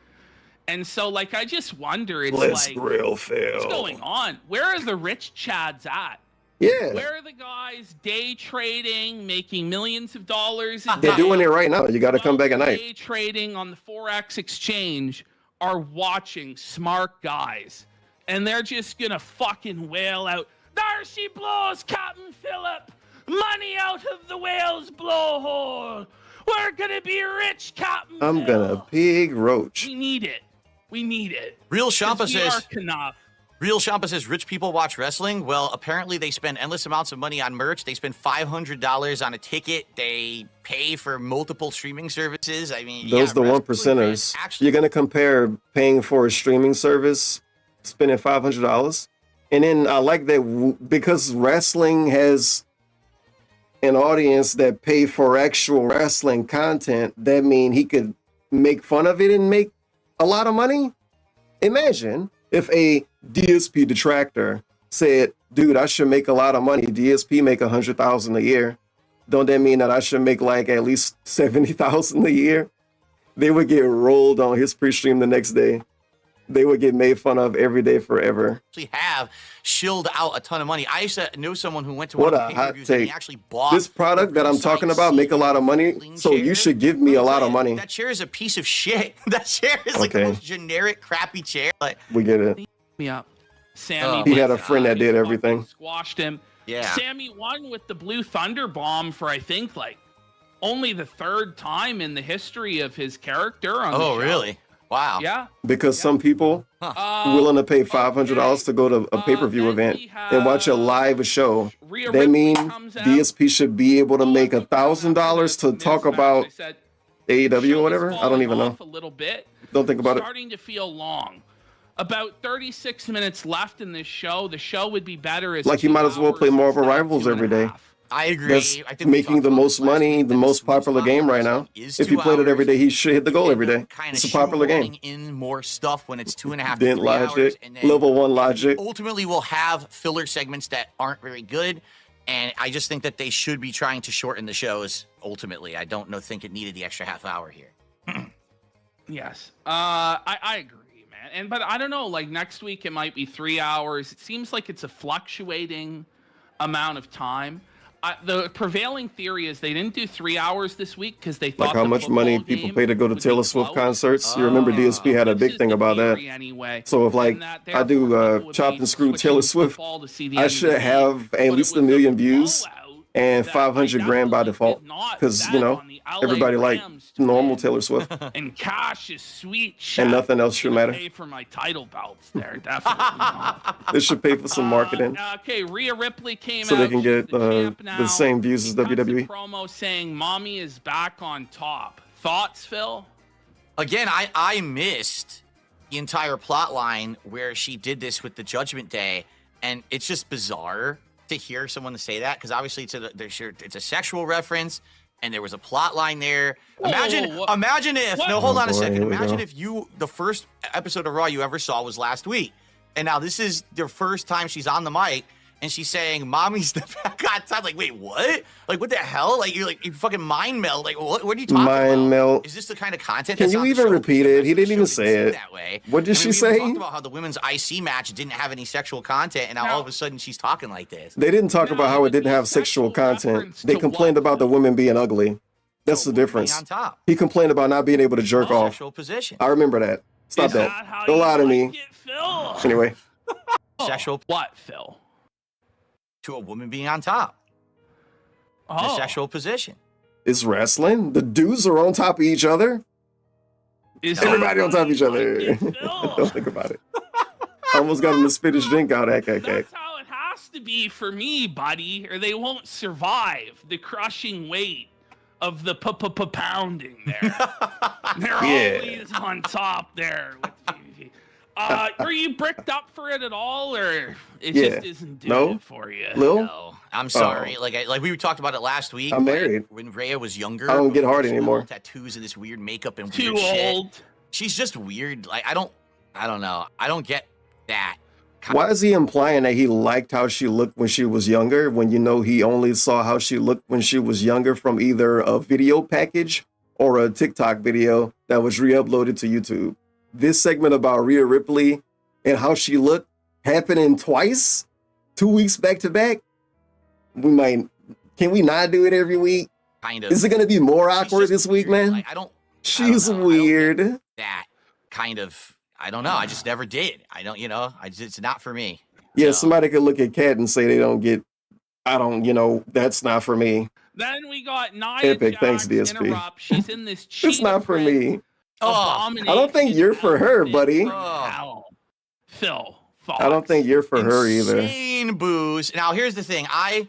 And so, like, I just wonder, it's Let's like, grill Phil. what's going on? Where are the rich Chads at? Yeah, Where are the guys day trading, making millions of dollars? they're doing it right now. You got to come back at night. Day trading on the Forex exchange are watching Smark guys, and they're just gonna fucking wail out. There she blows, Captain Phillip. Money out of the whale's blowhole. We're gonna be rich, Captain. I'm Phil. gonna pig roach. We need it. We need it. Real 'Cause Shampa we are says. enough. Real Shampa says rich people watch wrestling. Well, apparently they spend endless amounts of money on merch. They spend $500 on a ticket. They pay for multiple streaming services. I mean, Those yeah, the one wrestling fans percenters. actually- You're gonna compare paying for a streaming service, spending $500, and then I like that because wrestling has an audience that pay for actual wrestling content. That mean he could make fun of it and make a lot of money. Imagine if a DSP detractor said, "Dude, I should make a lot of money. DSP make 100,000 a year. Don't that mean that I should make like at least 70,000 a year?" They would get rolled on his pre-stream the next day. They would get made fun of every day forever. actually have shilled out a ton of money. I used to know someone who went to What one a of the hot pay-per-views and he take. actually bought This product that I'm talking about make a lot of money, so you should give me a lot of money. That chair is a piece of shit. That chair is like the Okay. most generic, crappy chair. Like, We get it. Me up. Sammy. He had a went, friend that he did fucking everything. Squashed him. yeah. Sammy won with the Blue Thunder Bomb for, I think, like only the third time in the history of his character on the Oh, show. really? Wow. Yeah. Because some people willing to pay $500 to go to a pay-per-view event and watch a live show. Rhea That Ripley mean comes out. DSP should be able to make $1,000 to This talk match, about I said, AEW show or is whatever. I don't falling even know. off a little bit. Don't think about it. Starting to feel long. About 36 minutes left in this show. The show would be better as Like you 2 might as well play hours Marvel instead of Rivals 2.5. every day. I agree. That's I think we making talked the about most this last money, week, the that most most popular game right now. is If you 2 played it every hours. day, he should hit the goal every day. Kinda It's a popular game. in more stuff when it's 2.5 to Dent 3 hours, logic, and then level 1 logic. ultimately we'll have filler segments that aren't very good. And I just think that they should be trying to shorten the shows. Ultimately, I don't think it needed the extra half hour here. Yes, I agree, man. But I don't know. Like next week, it might be 3 hours. It seems like it's a fluctuating amount of time. The prevailing theory is they didn't do 3 hours this week because they thought Like how much money people pay to go to Taylor Swift concerts. You remember DSP had a big thing about that. Anyway. So if like I do chopped and screwed Taylor Swift, I should have at least 1 million views and 500 grand by default, because you know everybody like normal Taylor Swift, and cash is sweet, and nothing else should matter. Pay for my title belts there, definitely not. They should pay for some marketing, okay, Rhea Ripley came so out. they can get the same views as WWE. Promo saying "Mommy is back on top." Thoughts, Phil? Again, I missed the entire plot line where she did this with the Judgment Day, and it's just bizarre to hear someone say that, because obviously it's a sexual reference and there was a plot line there. Imagine if hold on a second. Imagine if the first episode of Raw you ever saw was last week, and now this is the first time she's on the mic and she's saying "Mommy's the back on top." Like, wait, what? Like, what the hell? Like, you fucking mind meld. Like, what are you talking about? Mind meld. Is this the kind of content? Can you even repeat it? He didn't even say it that way. What did she We say? talked about how the women's IC match didn't have any sexual content, and now all of a sudden she's talking like this. They didn't talk about how it didn't have sexual content. They complained about the women being ugly. That's the difference. On top. He complained about not being able to jerk off. Sexual position. I remember that. Stop that. Don't lie to me. Anyway. Sexual what, Phil? To a woman being on top. The sexual position. It's wrestling. The dudes are on top of each other. Everybody on top of each other. Don't think about it. I almost got him to spit his drink out. That's how it has to be for me, buddy, or they won't survive the crushing weight of the pounding there. They're always on top there. Were you bricked up for it at all, or it just isn't doing it for you? No, I'm sorry. Like we talked about it last week. I'm married. When Rhea was younger, I don't get hard anymore. Tattoos and this weird makeup and too weird old. Shit. She's just weird. Like I don't know. I don't get that. Why is he implying that he liked how she looked when she was younger, when you know he only saw how she looked when she was younger from either a video package or a TikTok video that was re-uploaded to YouTube? This segment about Rhea Ripley and how she looked happening twice, 2 weeks back to back. Can we not do it every week? Kind of. Is it going to be more awkward this week, man? Like, She's weird. That kind of, I don't know. I just never did. It's not for me. Yeah, somebody could look at Kat and say they don't get, that's not for me. Then we got Nia Epic, Jax thanks, DSP. interrupt. She's in this It's not for me. I abomination. don't think you're for her, buddy. Phil, I don't think you're for her either. Insane booze. Now, here's the thing. I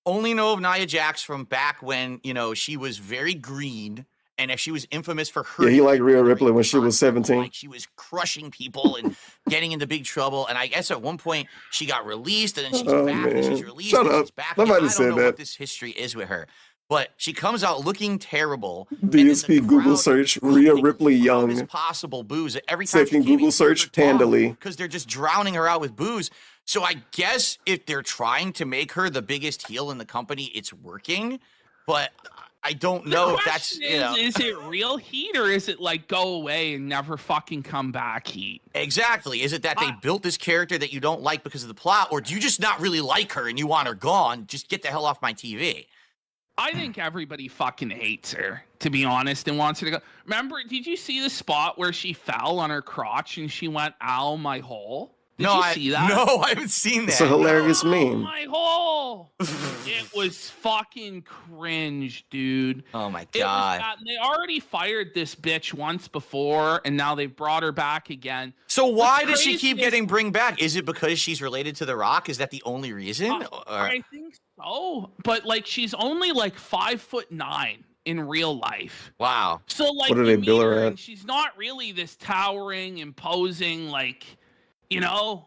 only know of Nia Jax from back when, she was very green. And if she was infamous for her. Yeah, he liked Rhea Ripley when she was 17. Like she was crushing people and getting into big trouble. And I guess at one point she got released and then she's back and she's released. Shut and up. She's back. Nobody said I don't know that. what this history is with her. But she comes out looking terrible. DSP Google search Rhea Ripley young. It's possible booze. Every time Second Google search Tandali. Because they're just drowning her out with booze. So I guess if they're trying to make her the biggest heel in the company, it's working. But I don't know if that's, is it real heat or is it like go away and never fucking come back heat? Exactly. Is it that they built this character that you don't like because of the plot, or do you just not really like her and you want her gone? Just get the hell off my TV. I think everybody fucking hates her, to be honest, and wants her to go. Remember, did you see the spot where she fell on her crotch and she went, "Ow, my hole"? Did you see that? No, I haven't seen that. It's a hilarious meme. My hole. It was fucking cringe, dude. Oh my god. They already fired this bitch once before, and now they've brought her back again. So why does she keep getting bring back? Is it because she's related to The Rock? Is that the only reason? I think so. But like, she's only like 5'9" in real life. Wow. So like, what do they bill her at? She's not really this towering, imposing, like.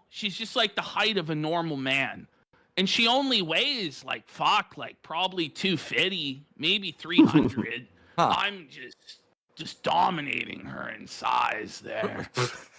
She's just like the height of a normal man. And she only weighs probably 250, maybe 300. I'm just dominating her in size there.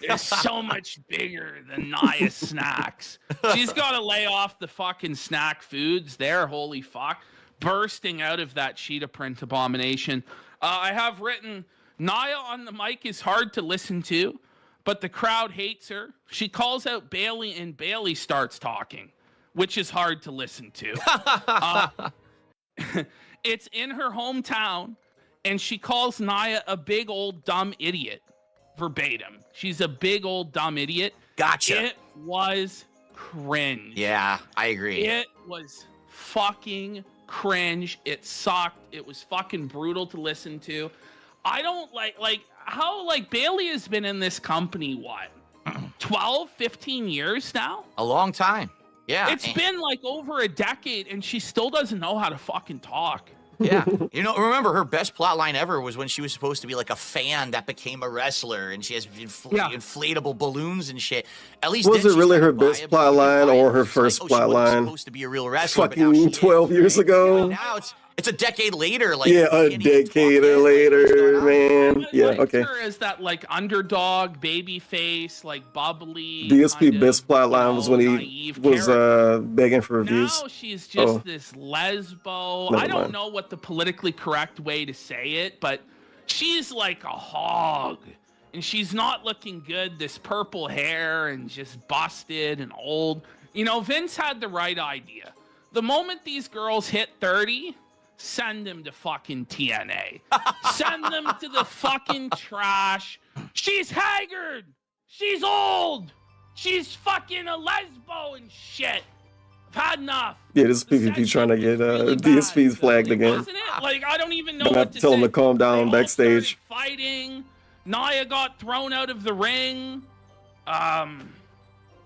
Is so much bigger than Nia Snacks. She's got to lay off the fucking snack foods there. Holy fuck. Bursting out of that sheet of print abomination. I have written, Nia on the mic is hard to listen to, but the crowd hates her. She calls out Bailey and Bailey starts talking, which is hard to listen to. It's in her hometown, and she calls Nia a big old dumb idiot. Verbatim. She's a big old dumb idiot. Gotcha. It was cringe. Yeah, I agree. It was fucking cringe. It sucked. It was fucking brutal to listen to. I don't like how Bailey has been in this company, what, 12, 15 years now? A long time. Yeah. It's been like over a decade, and she still doesn't know how to fucking talk. Yeah. You know, remember her best plot line ever was when she was supposed to be like a fan that became a wrestler, and she has inflatable balloons and shit. At least Was it really her best plot line or her first plot line? Supposed to be a real wrestler, Fucking 12 years ago. Now it's a decade later. Like, yeah, a decade later, man. Yeah, okay. Her as that like underdog, baby face, like bubbly. DSP best plot line was when he was begging for reviews. Now she's just this lesbo. I don't mind. know what the politically correct way to say it, but she's like a hog. And she's not looking good. This purple hair and just busted and old. You know, Vince had the right idea. The moment these girls hit 30, send them to fucking TNA. Send them to the fucking trash. She's haggard. She's old. She's fucking a lesbo and shit. I've had enough. Yeah, this is PvP trying to get DSPs flagged again. Wasn't it? Like, I don't even know And I what to tell say. them to calm down They all backstage. started fighting. Nia got thrown out of the ring.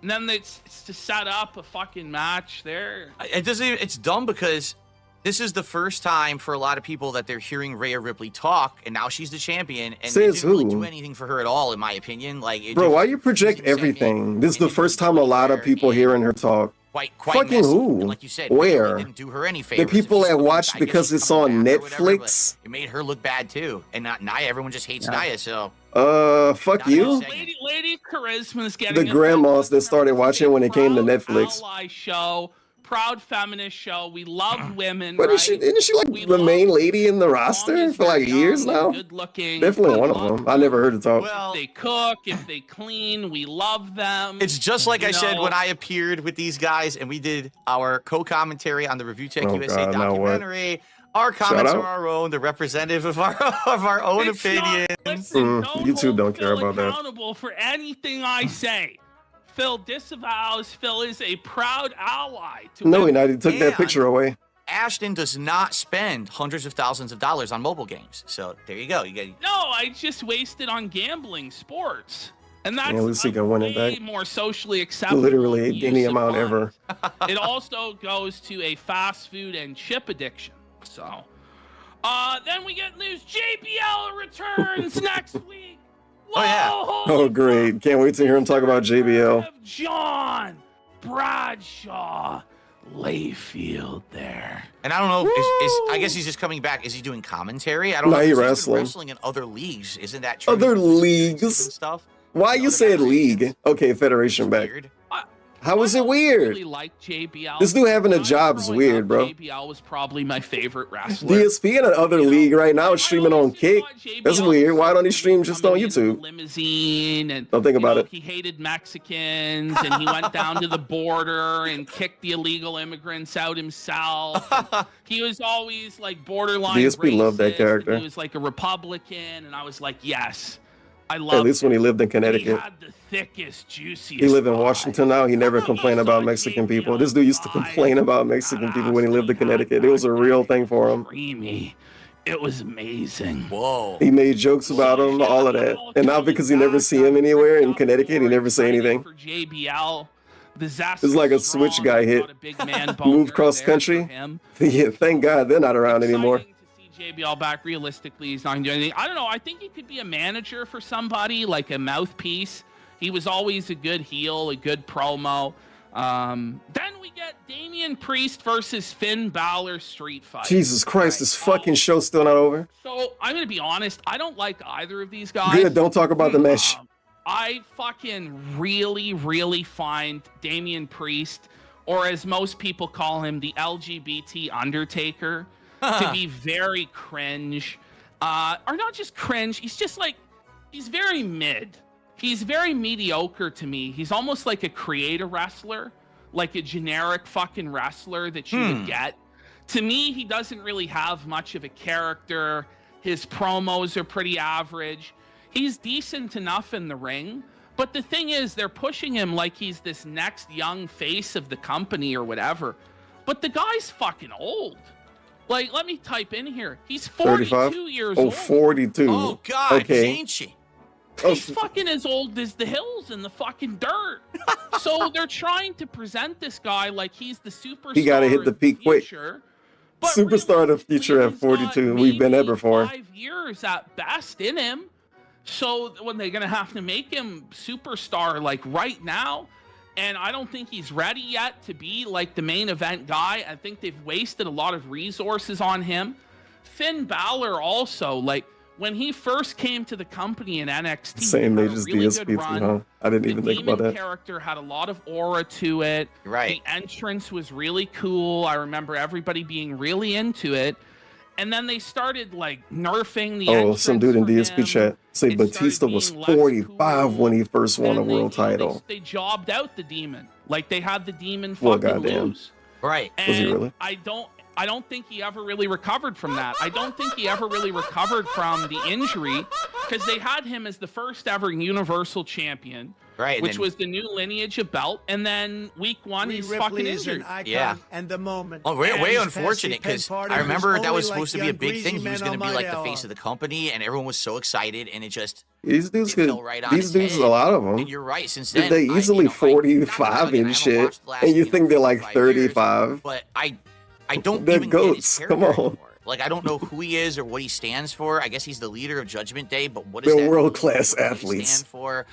And then it's to set up a fucking match there. it doesn't. It's dumb because this is the first time for a lot of people that they're hearing Rhea Ripley talk, and now she's the champion, and Says it didn't really who? do anything for her at all, in my opinion. Like, Bro, why you project everything? This is the first time a lot of people hearing her talk. Quite Fucking messy. who? And like you said, Where? it didn't do her any The favors. people It's that just, watch I guess because she's it's coming on back or whatever, but Netflix? it made her look bad too, and not Nia. Everyone just hates Nia, so. Fuck you. Lady Charisma's getting The grandmas that started watching when it came to Netflix. Ally show, proud feminist show. We love women. But right? isn't she like the main lady in the roster for like years now? Good looking. Definitely one of them. I never heard her talk. Well, If they cook, if they clean, we love them. it's just like I said know. when I appeared with these guys and we did our co-commentary on the Review Tech Oh, USA God, now what? documentary. Our comments out. are our own, the representative of our own It's not- opinions. listen, YouTube hold don't care Phil about that. accountable for anything I say. Phil disavows. Phil is a proud ally to No, he women. not. He took that And- picture away. Ashton does not spend hundreds of thousands of dollars on mobile games. So there you go. You get No, I just wasted on gambling sports. And that's Yeah, at least he can win it way back. more socially acceptable. Literally use any of amount funds. ever. It also goes to a fast food and chip addiction. So, then we get news. JBL returns next week. Whoa, Oh, yeah. holy Oh, great. Can't wait to hear him talk about JBL. of John Bradshaw Layfield there. And I don't know. I guess he's just coming back. Is he doing commentary? I don't No, know. he 'cause he's been wrestling. wrestling in other leagues. Isn't that true? Other He's been leagues? and stuff. Why you said league? Okay, Federation back. Weird. How is I it don't weird? really like JBL. This dude having a When I was job's growing weird, up, bro. JBL was probably my favorite wrestler. DSP in another league right now is streaming on Kick. That's weird. Why don't he stream just on Coming in the YouTube? Limousine and Don't think you about know, it. He hated Mexicans and he went down to the border and kicked the illegal immigrants out himself. He was always like borderline DSP loved that racist, character. and he was like a Republican, and I was like, yes, I love. At least when he lived in He Connecticut. had the thickest, juiciest. He lived in vibe. Washington now. He never complained about Mexican people. This dude used to complain about Mexican people when he lived in Connecticut. It was a real thing for him. Creamy. It was amazing. Whoa. He made jokes about him, all of that. And now because he never see him anywhere in Connecticut, he never say anything. For JBL, It's like a switch guy hit. Move Move cross country. Yeah, thank God they're not around anymore. To see JBL back, realistically, he's not gonna do anything. I don't know. I think he could be a manager for somebody, like a mouthpiece. He was always a good heel, a good promo. Then we get Damian Priest versus Finn Balor street fight. Jesus Christ, this fucking show's still not over. So I'm gonna be honest, I don't like either of these guys. Good, don't talk about the match. I fucking really find Damian Priest, or as most people call him, the LGBT Undertaker, to be very cringe. Or not just cringe, he's just like, he's very mid. He's very mediocre to me. He's almost like a creator wrestler, like a generic fucking wrestler that you would get. To me, he doesn't really have much of a character. His promos are pretty average. He's decent enough in the ring. But the thing is, they're pushing him like he's this next young face of the company or whatever. But the guy's fucking old. Like, let me type in here. He's 42 35? years Oh, old. 42. Oh, God, okay. ain't she? He's fucking as old as the hills and the fucking dirt. So they're trying to present this guy like he's the superstar. He got to hit the peak quick. But Superstar of the future at 42. We've been there before. 5 years at best in him. So when they're going to have to make him superstar like right now, and I don't think he's ready yet to be like the main event guy. I think they've wasted a lot of resources on him. Finn Balor also, like, when he first came to the company in NXT, Same age as really DSP, huh? I didn't even think about that. The character had a lot of aura to it. Right. The entrance was really cool. I remember everybody being really into it. And then they started like nerfing the entrance. Some dude in for DSP him. chat say It Batista started was being less 45 cool. when he first won a Then world title. They jobbed out the demon. Like they had the demon Well, fucking goddamn. lose. Right. And Was he really? I don't think he ever really recovered from that. I don't think he ever really recovered from the injury because they had him as the first ever Universal Champion, Right. which was the new lineage of belt. And then week one, he's fucking Ripley is injured. an icon Yeah. and the moment. Oh, way And his unfortunate fancy because pen party I remember was that was only supposed to like be a young big greasy thing. He was men going to on be my like the face hour. of the company, and everyone was so excited, and it just These dudes it could. fell right on These his dudes, head. a lot of And them. you're right. Since then, They easily not gonna 45 tell you, I and haven't shit, watched the last, and you think they're like 5 years, 35. but I don't They're even get his goats. character Come on. anymore. Like I don't know who he is or what he stands for. I guess he's the leader of Judgment Day, but what is They're that? world-class What does he athletes. stand for?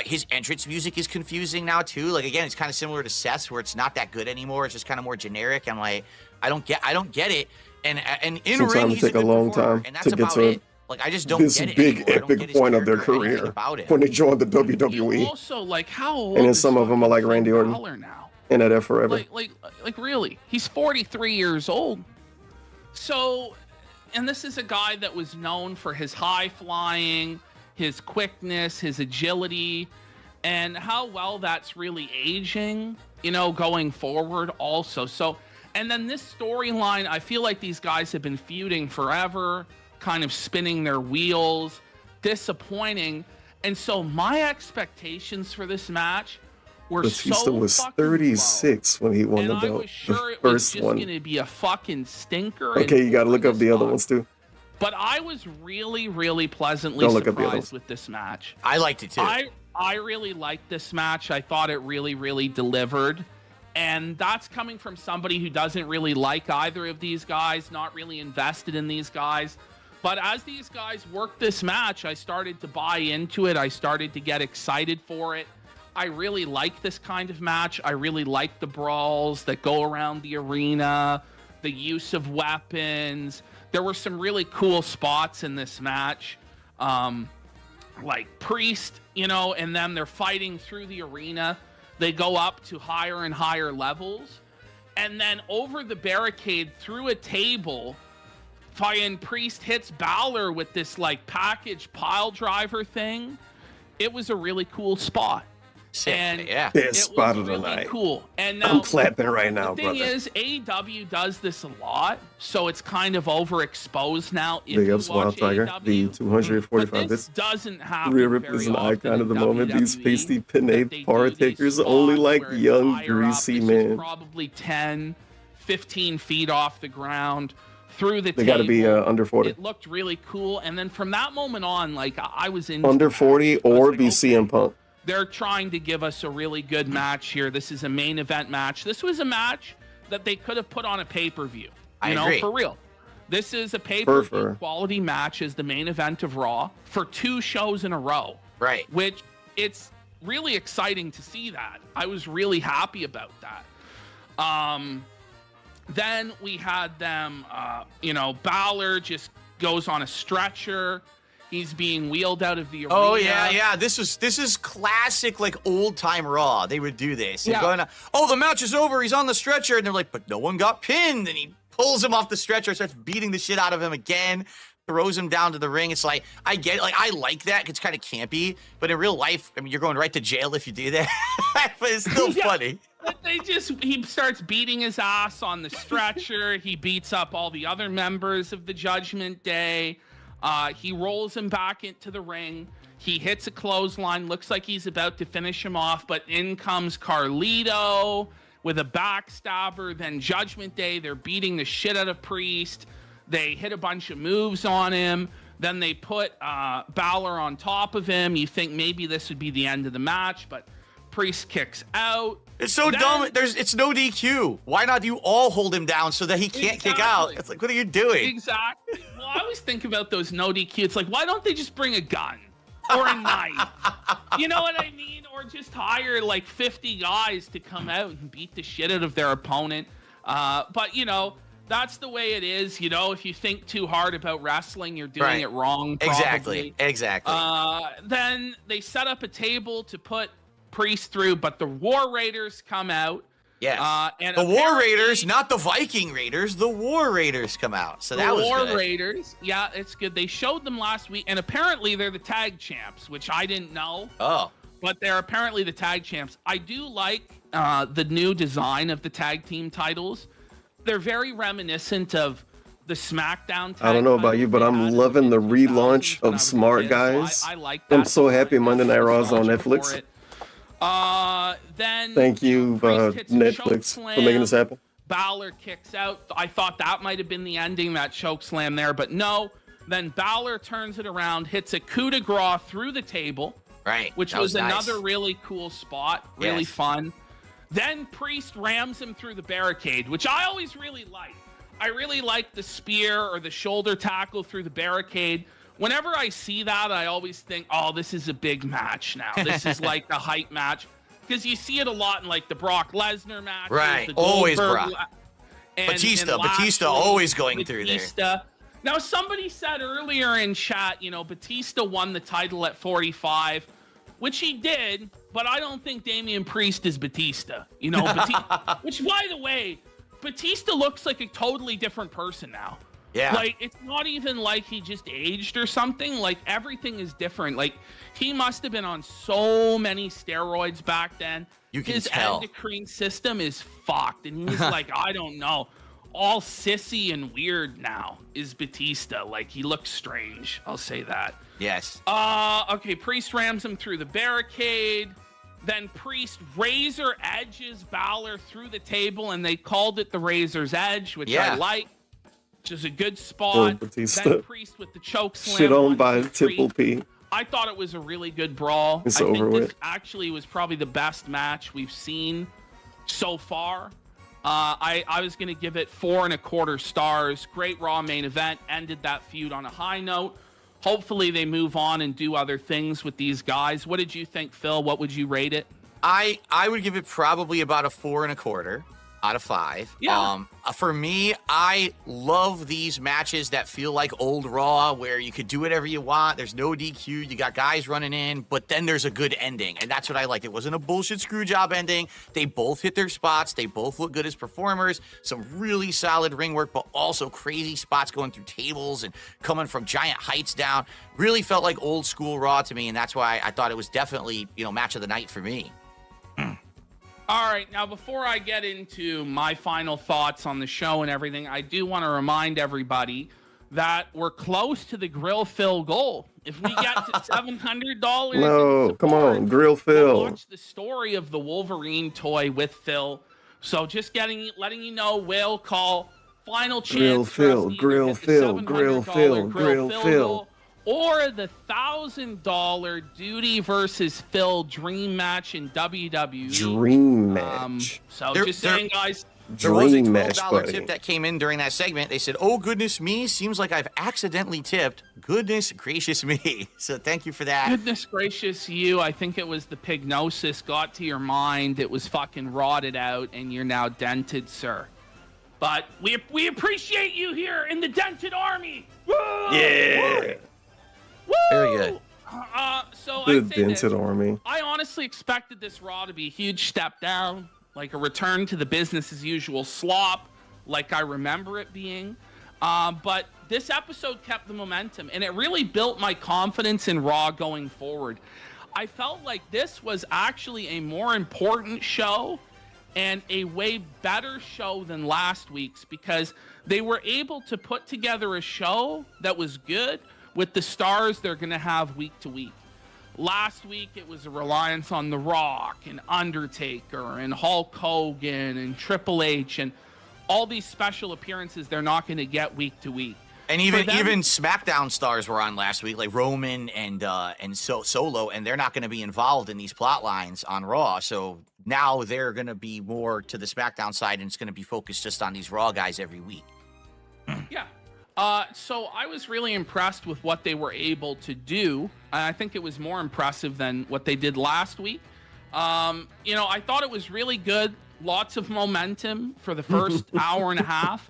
His entrance music is confusing now too. Like again, it's kind of similar to Seth's, where it's not that good anymore. It's just kind of more generic. I'm like, I don't get it. And in Sometimes ring, it he's a take a good long performer, time and that's to get about to it. Like I just don't this get it big anymore. I don't get epic his point of their character or anything career about it. when they joined the You WWE. also, like, how old And then is some of them are like fucking Randy Finn Orton. Balor now? And they're there forever. Like really, he's 43 years old. So, and this is a guy that was known for his high flying, his quickness, his agility, and how well that's really aging, you know, going forward also. So, and then this storyline, I feel like these guys have been feuding forever, kind of spinning their wheels, disappointing. And so my expectations for this match were Batista so was fucking 36 when he won and the I belt. was sure The it was first just one. going to be a fucking stinker. and Okay, you got to look over up the other top. ones too. But I was really pleasantly Don't look up the surprised others. with this match. I liked it too. I really liked this match. I thought it really delivered. And that's coming from somebody who doesn't really like either of these guys, not really invested in these guys. But as these guys worked this match, I started to buy into it. I started to get excited for it. I really like this kind of match. I really like the brawls that go around the arena, the use of weapons. There were some really cool spots in this match. Like Priest, you know, and then they're fighting through the arena. They go up to higher and higher levels. And then over the barricade through a table, fucking Priest hits Balor with this like package pile driver thing. It was a really cool spot. And yeah. Best it was spot of the really night. cool. And now, I'm clapping right now, the thing brother. is, AEW does this a lot, so it's kind of overexposed now. If Big you ups, Wild watch Tiger. AEW, The 245 but bits. this doesn't happen Rhea Ripley very is an often icon of the in moment. These WWE, pasty that they pinade do partakers these only spots like where it's young, higher up. greasy This was men. probably 10, 15 feet off the ground through the They table. got to be under 40. It looked really cool. And then from that moment on, like I was into Under the match. 40 I was or like, be okay, CM Punk. they're trying to give us a really good match here. This is a main event match. This was a match that they could have put on a pay-per-view. I You know, agree. for real. This is a pay-per-view Fur. quality match as the main event of Raw for 2 shows in a row. Right. Which it's really exciting to see that. I was really happy about that. Then we had them, you know, Balor just goes on a stretcher. He's being wheeled out of the arena. Oh yeah. This is classic, like old time Raw. They would do this. They're going to, oh, the match is over. He's on the stretcher, and they're like, but no one got pinned. And he pulls him off the stretcher, starts beating the shit out of him again, throws him down to the ring. It's like, I get it. Like, I like that. It's kind of campy, but in real life, I mean, you're going right to jail if you do that. But it's still funny. But he starts beating his ass on the stretcher. He beats up all the other members of the Judgment Day. He rolls him back into the ring. He hits a clothesline. Looks like he's about to finish him off, but in comes Carlito with a backstabber. Then Judgment Day, they're beating the shit out of Priest. They hit a bunch of moves on him. Then they put Balor on top of him. You think maybe this would be the end of the match, but Priest kicks out. It's so dumb. It's no DQ. Why not you all hold him down so that he can't kick out? It's like, what are you doing? Exactly. Well, I always think about those no DQ. It's like, why don't they just bring a gun or a knife? You know what I mean? Or just hire like 50 guys to come out and beat the shit out of their opponent. But, you know, that's the way it is. You know, if you think too hard about wrestling, you're doing it wrong. Probably. Exactly. Then they set up a table to put Priest through, but the War Raiders come out. Yes. And the War Raiders, not the Viking Raiders. The War Raiders come out. So that was good. The War Raiders. Yeah, it's good. They showed them last week, and apparently they're the tag champs, which I didn't know. Oh. But they're apparently the tag champs. I do like the new design of the tag team titles. They're very reminiscent of the SmackDown tag. I don't know about you, but I'm loving the relaunch of Smark, guys. I like that. I'm so happy Monday Night Raw is on Netflix. Then thank you, Netflix, for making this happen. Balor kicks out. I thought that might have been the ending, that choke slam there, but no. Then Balor turns it around, hits a coup de grace through the table. Right. Which was another really cool spot. Really fun. Then Priest rams him through the barricade, which I always really like. I really like the spear or the shoulder tackle through the barricade. Whenever I see that, I always think, oh, this is a big match now. This is like the hype match. Because you see it a lot in like the Brock Lesnar match. Right, always Brock. Batista always going through there. Now, somebody said earlier in chat, you know, Batista won the title at 45, which he did, but I don't think Damian Priest is Batista. You know, which, by the way, Batista looks like a totally different person now. Yeah. Like, it's not even like he just aged or something. Like, everything is different. Like, he must have been on so many steroids back then. You can His tell. endocrine system is fucked. And he's like, I don't know. All sissy and weird now is Batista. Like, he looks strange. I'll say that. Yes. Okay, Priest rams him through the barricade. Then Priest razor edges Balor through the table, and they called it the Razor's Edge, which I like. Which is a good spot. Then Priest with the choke slam. Shit on by Triple P. I thought it was a really good brawl. It's I over think with. This actually was probably the best match we've seen so far. I was going to give it 4.25 stars. Great Raw main event. Ended that feud on a high note. Hopefully they move on and do other things with these guys. What did you think, Phil? What would you rate it? I would give it probably about a 4.25 out of 5. Yeah. For me, I love these matches that feel like old Raw, where you could do whatever you want. There's no DQ. You got guys running in, but then there's a good ending, and that's what I liked. It wasn't a bullshit screw job ending. They both hit their spots. They both look good as performers. Some really solid ring work, but also crazy spots going through tables and coming from giant heights down. Really felt like old school Raw to me, and that's why I thought it was definitely, you know, match of the night for me. All right, now before I get into my final thoughts on the show and everything, I do want to remind everybody that we're close to the Grill Phil goal. If we get to $700, no, come on, Grill Phil. We'll watch the story of the Wolverine toy with Phil. So just letting you know, whale call, final chance. Grill Phil. Or the $1,000 Duty versus Phil dream match in WWE. Dream match. So just saying, guys, There was a Dream $12 match, buddy. tip that came in during that segment. They said, "Oh goodness me, seems like I've accidentally tipped. Goodness gracious me." So thank you for that. Goodness gracious you. I think it was the pignosis got to your mind. It was fucking rotted out and you're now dented, sir. But we appreciate you here in the dented army. Woo! Yeah. Woo! Very good. So The I say this, dented army. I honestly expected this Raw to be a huge step down, like a return to the business as usual slop, like I remember it being. But this episode kept the momentum, and it really built my confidence in Raw going forward. I felt like this was actually a more important show and a way better show than last week's, because they were able to put together a show that was good with the stars they're going to have week to week. Last week, it was a reliance on The Rock and Undertaker and Hulk Hogan and Triple H and all these special appearances they're not going to get week to week. And even SmackDown stars were on last week, like Roman and Solo, and they're not going to be involved in these plot lines on Raw. So now they're going to be more to the SmackDown side, and it's going to be focused just on these Raw guys every week. Yeah. So I was really impressed with what they were able to do. I think it was more impressive than what they did last week. I thought it was really good. Lots of momentum for the first hour and a half.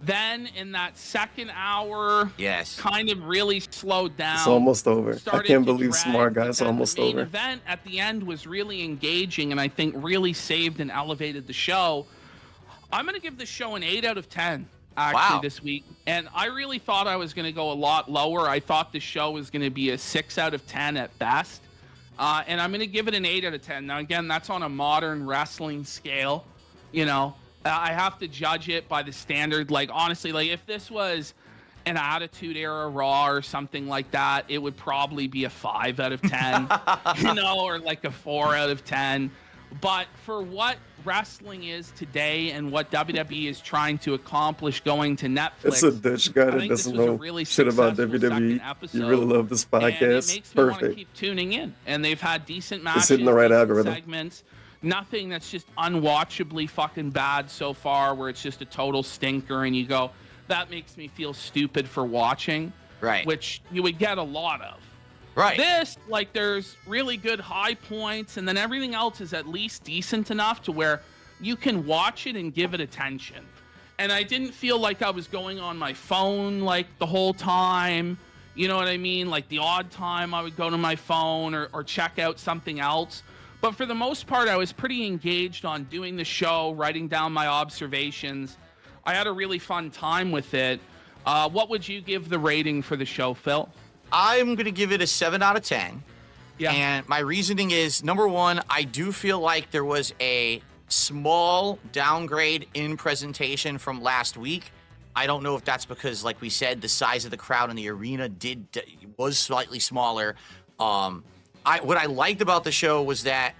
Then in that second hour, yes, kind of really slowed down. It's almost over. I can't believe Smark guys almost over. The main over. event at the end was really engaging, and I think really saved and elevated the show. I'm going to give the show an 8 out of 10. Actually, this week, and I really thought I was going to go a lot lower. I thought the show was going to be a 6 out of 10 at best, and I'm going to give it an 8 out of 10. Now, again, that's on a modern wrestling scale. I have to judge it by the standard. Like, honestly, like if this was an Attitude Era Raw or something like that, it would probably be a 5 out of 10, or like a 4 out of 10. But for what wrestling is today and what WWE is trying to accomplish going to Netflix, it's a Dutch guy that doesn't know really shit about WWE. You really love this podcast. And it makes me want to Perfect. keep tuning in. And they've had decent matches, It's hitting the right decent algorithm. segments. Nothing that's just unwatchably fucking bad so far, where it's just a total stinker and you go, that makes me feel stupid for watching. Right. Which you would get a lot of. Right. This, like, there's really good high points, and then everything else is at least decent enough to where you can watch it and give it attention. And I didn't feel like I was going on my phone, like, the whole time. You know what I mean? Like, the odd time I would go to my phone or check out something else. But for the most part, I was pretty engaged on doing the show, writing down my observations. I had a really fun time with it. What would you give the rating for the show, Phil? I'm going to give it a 7 out of 10. Yeah. And my reasoning is, number one, I do feel like there was a small downgrade in presentation from last week. I don't know if that's because, like we said, the size of the crowd in the arena was slightly smaller. What I liked about the show was that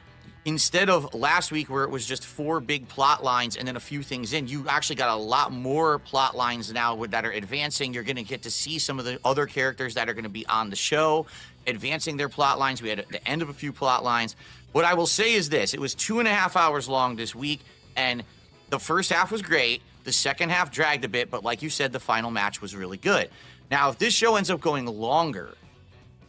instead of last week where it was just 4 big plot lines and then a few things in, you actually got a lot more plot lines now that are advancing. You're going to get to see some of the other characters that are going to be on the show advancing their plot lines. We had the end of a few plot lines. What I will say is this: it was 2.5 hours long this week, and the first half was great. The second half dragged a bit, but like you said, the final match was really good. Now, if this show ends up going longer,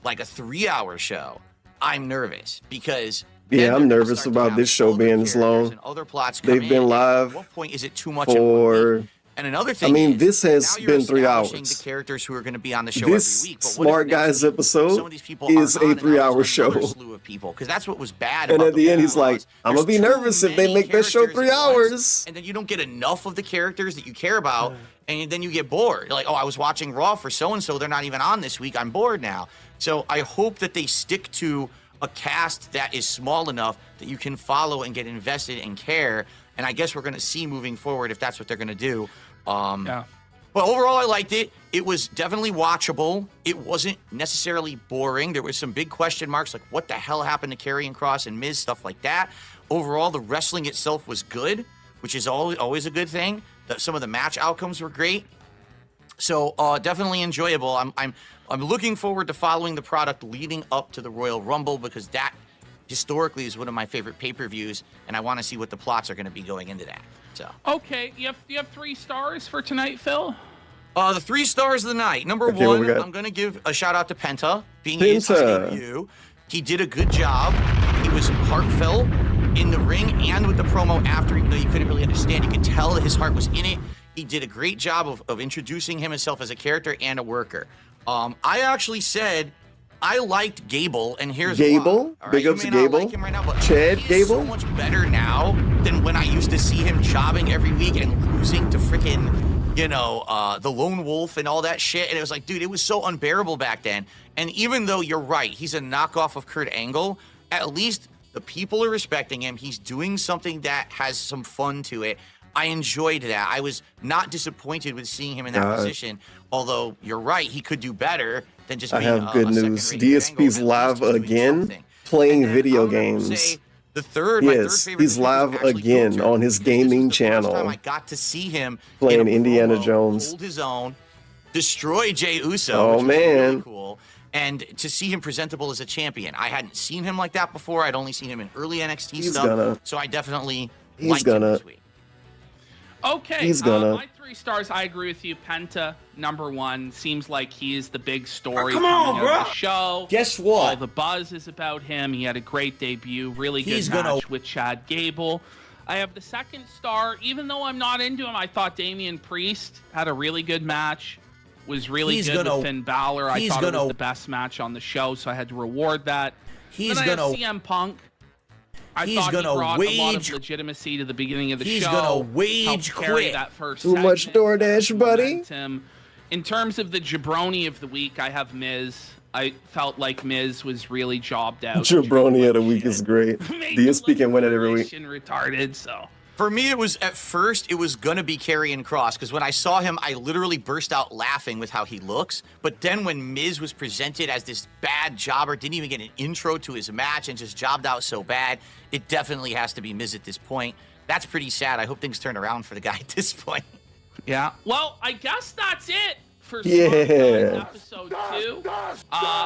like a 3-hour show, I'm nervous because yeah, I'm nervous about this show being this long. Other plots They've been live at what point is it too much for... And another thing, I mean, this has now been you're 3 establishing hours. The characters who are going to be on the show This every week. But what if Smart next Guys week episode some of these people is aren't a on, and now 3-hour there's show. another slew of people, because that's what was bad. And about at the end, he's Raw like, was I'm going to be there's too nervous if they many make that show characters 3 at once, hours. and then you don't get enough of the characters that you care about, and then you get bored. You're like, oh, I was watching Raw for so-and-so. They're not even on this week. I'm bored now. So I hope that they stick to a cast that is small enough that you can follow and get invested and care. And I guess we're going to see moving forward if that's what they're going to do. Yeah. But overall, I liked it. It was definitely watchable. It wasn't necessarily boring. There was some big question marks, like what the hell happened to Carri and Cross and Miz, stuff like that. Overall, the wrestling itself was good, which is always a good thing. Some of the match outcomes were great. So definitely enjoyable. I'm looking forward to following the product leading up to the Royal Rumble, because that historically is one of my favorite pay-per-views, and I want to see what the plots are going to be going into that. So. Okay, you have 3 stars for tonight, Phil? The 3 stars of the night. Number Okay, what we 1, got? I'm going to give a shout out to Penta, being his debut. He did a good job. He was heartfelt in the ring and with the promo after, even though you couldn't really understand. You could tell that his heart was in it. He did a great job of introducing himself as a character and a worker. I actually said I liked Gable, and here's Gable? why. All Big you ups may to not Gable. like him right now, but Chad he is so Gable? much better now than when I used to see him jobbing every week and losing to freaking, you know, the Lone Wolf and all that shit. And it was like, dude, it was so unbearable back then. And even though you're right, he's a knockoff of Kurt Angle, at least the people are respecting him. He's doing something that has some fun to it. I enjoyed that. I was not disappointed with seeing him in that position. Although you're right, he could do better than just being I have good news. DSP's live again, playing video games. The third, yes, he's live again on his gaming channel. I got to see him playing Indiana Jones. Hold his own, destroy Jey Uso. Oh, which was man. really cool. And to see him presentable as a champion, I hadn't seen him like that before. I'd only seen him in early NXT stuff. So I definitely liked him this week. Okay, He's gonna. my 3 stars, I agree with you. Penta, number 1, seems like he is the big story come on, coming out of bro. the show. Guess what? All the buzz is about him. He had a great debut, really good He's match gonna- with Chad Gable. I have the 2nd star. Even though I'm not into him, I thought Damian Priest had a really good match. Was really He's good gonna- with Finn Balor. I he's thought it was gonna- the best match on the show, so I had to reward that. He's then I have gonna- CM Punk. I he's thought gonna he brought a lot of wage- legitimacy to the beginning of the he's show. gonna wage helped carry quit. that first Too much segment, DoorDash, buddy. momentum. In terms of the jabroni of the week, I have Miz. I felt like Miz was really jobbed out. Jabroni of the week is great. Made DSP can win it every week. and retarded, so. For me, it was at first, it was going to be Carri and Cross, because when I saw him, I literally burst out laughing with how he looks. But then when Miz was presented as this bad jobber, didn't even get an intro to his match and just jobbed out so bad, it definitely has to be Miz at this point. That's pretty sad. I hope things turn around for the guy at this point. Yeah. Well, I guess that's it for Yeah. Smark episode 2.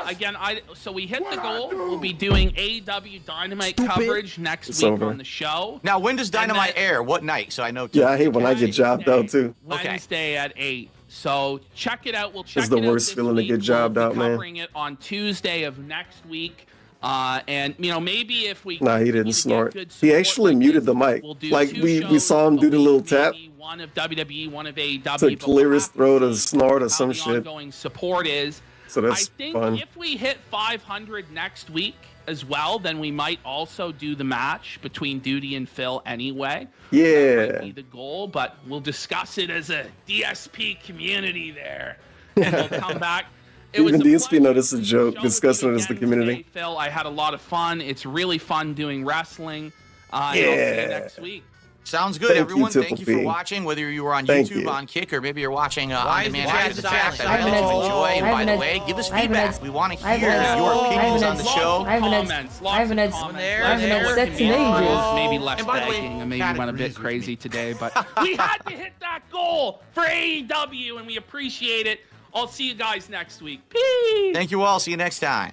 Again, so we hit the goal. We'll be doing AEW Dynamite coverage next It's week over. on the show. Now, when does Dynamite air? What night? So I know. Yeah, I hate when I get jobbed out too. Wednesday at 8. So check it out. We'll check It's the it out worst this feeling to week. get jobbed We'll out, be man. covering it on Tuesday of next week. And you know, maybe if we Nah, he continue didn't to get snort. good He support actually like muted this, the mic. we'll do Like 2 we shows saw him a do the week, little tap maybe one of WWE, one of AEW. to but clear we'll his have to throat or see snort or how some the shit. ongoing support is. So that's I think fun. if we hit 500 next week as well, then we might also do the match between Duty and Phil anyway. That Yeah. might be the goal, but we'll discuss it as a DSP community there, and we'll come back. It was Even a DSP pleasure noticed a to joke show with discussing you it as the again community. today, Phil, I had a lot of fun. It's really fun doing wrestling. And I'll see you Yeah. next week. Sounds good, Thank you, everyone. Thank you Triple for P. watching, whether you were on Thank YouTube, you. on Kick, or maybe you're watching on Why is demand the after chat the silent? fact. I hope you enjoy. And by the way, give us feedback. We want to hear your opinions on the show. Comments, lots of comments. there, Lots of there. comments. Oh. Maybe less And by the way, begging. I maybe Kat went a bit agrees with crazy me. today, but we had to hit that goal for AEW, and we appreciate it. I'll see you guys next week. Peace. Thank you all. See you next time.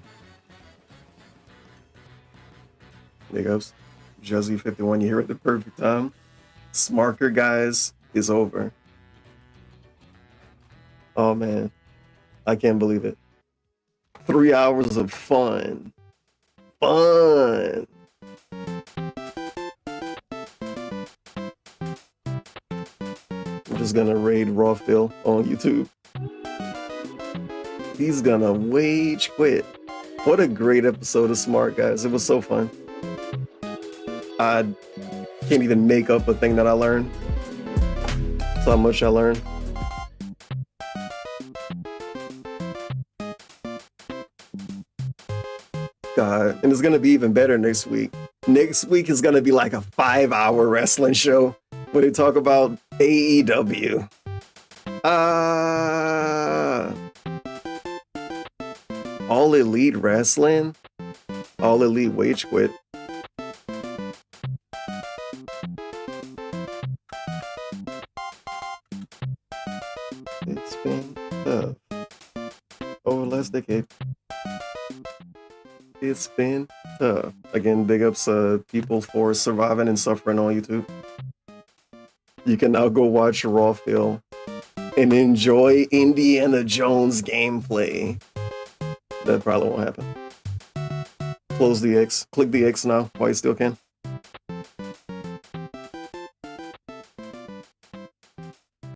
There goes. Juzzy 51, you hear it at the perfect time. Smarker guys is over. Oh man. I can't believe it. 3 hours of fun. Fun. I'm just gonna raid Raw Phil on YouTube. He's gonna wage quit. What a great episode of Smark, guys. It was so fun. I can't even make up a thing that I learned. That's how much I learned. God, and it's gonna be even better next week. Next week is gonna be like a 5-hour wrestling show where they talk about AEW. All Elite Wrestling, All Elite Wage Quit. It's been tough over the last decade. It's been Again, big ups people for surviving and suffering on YouTube. You can now go watch Raw Phil and enjoy Indiana Jones gameplay. That probably won't happen. Close the X. Click the X now while you still can.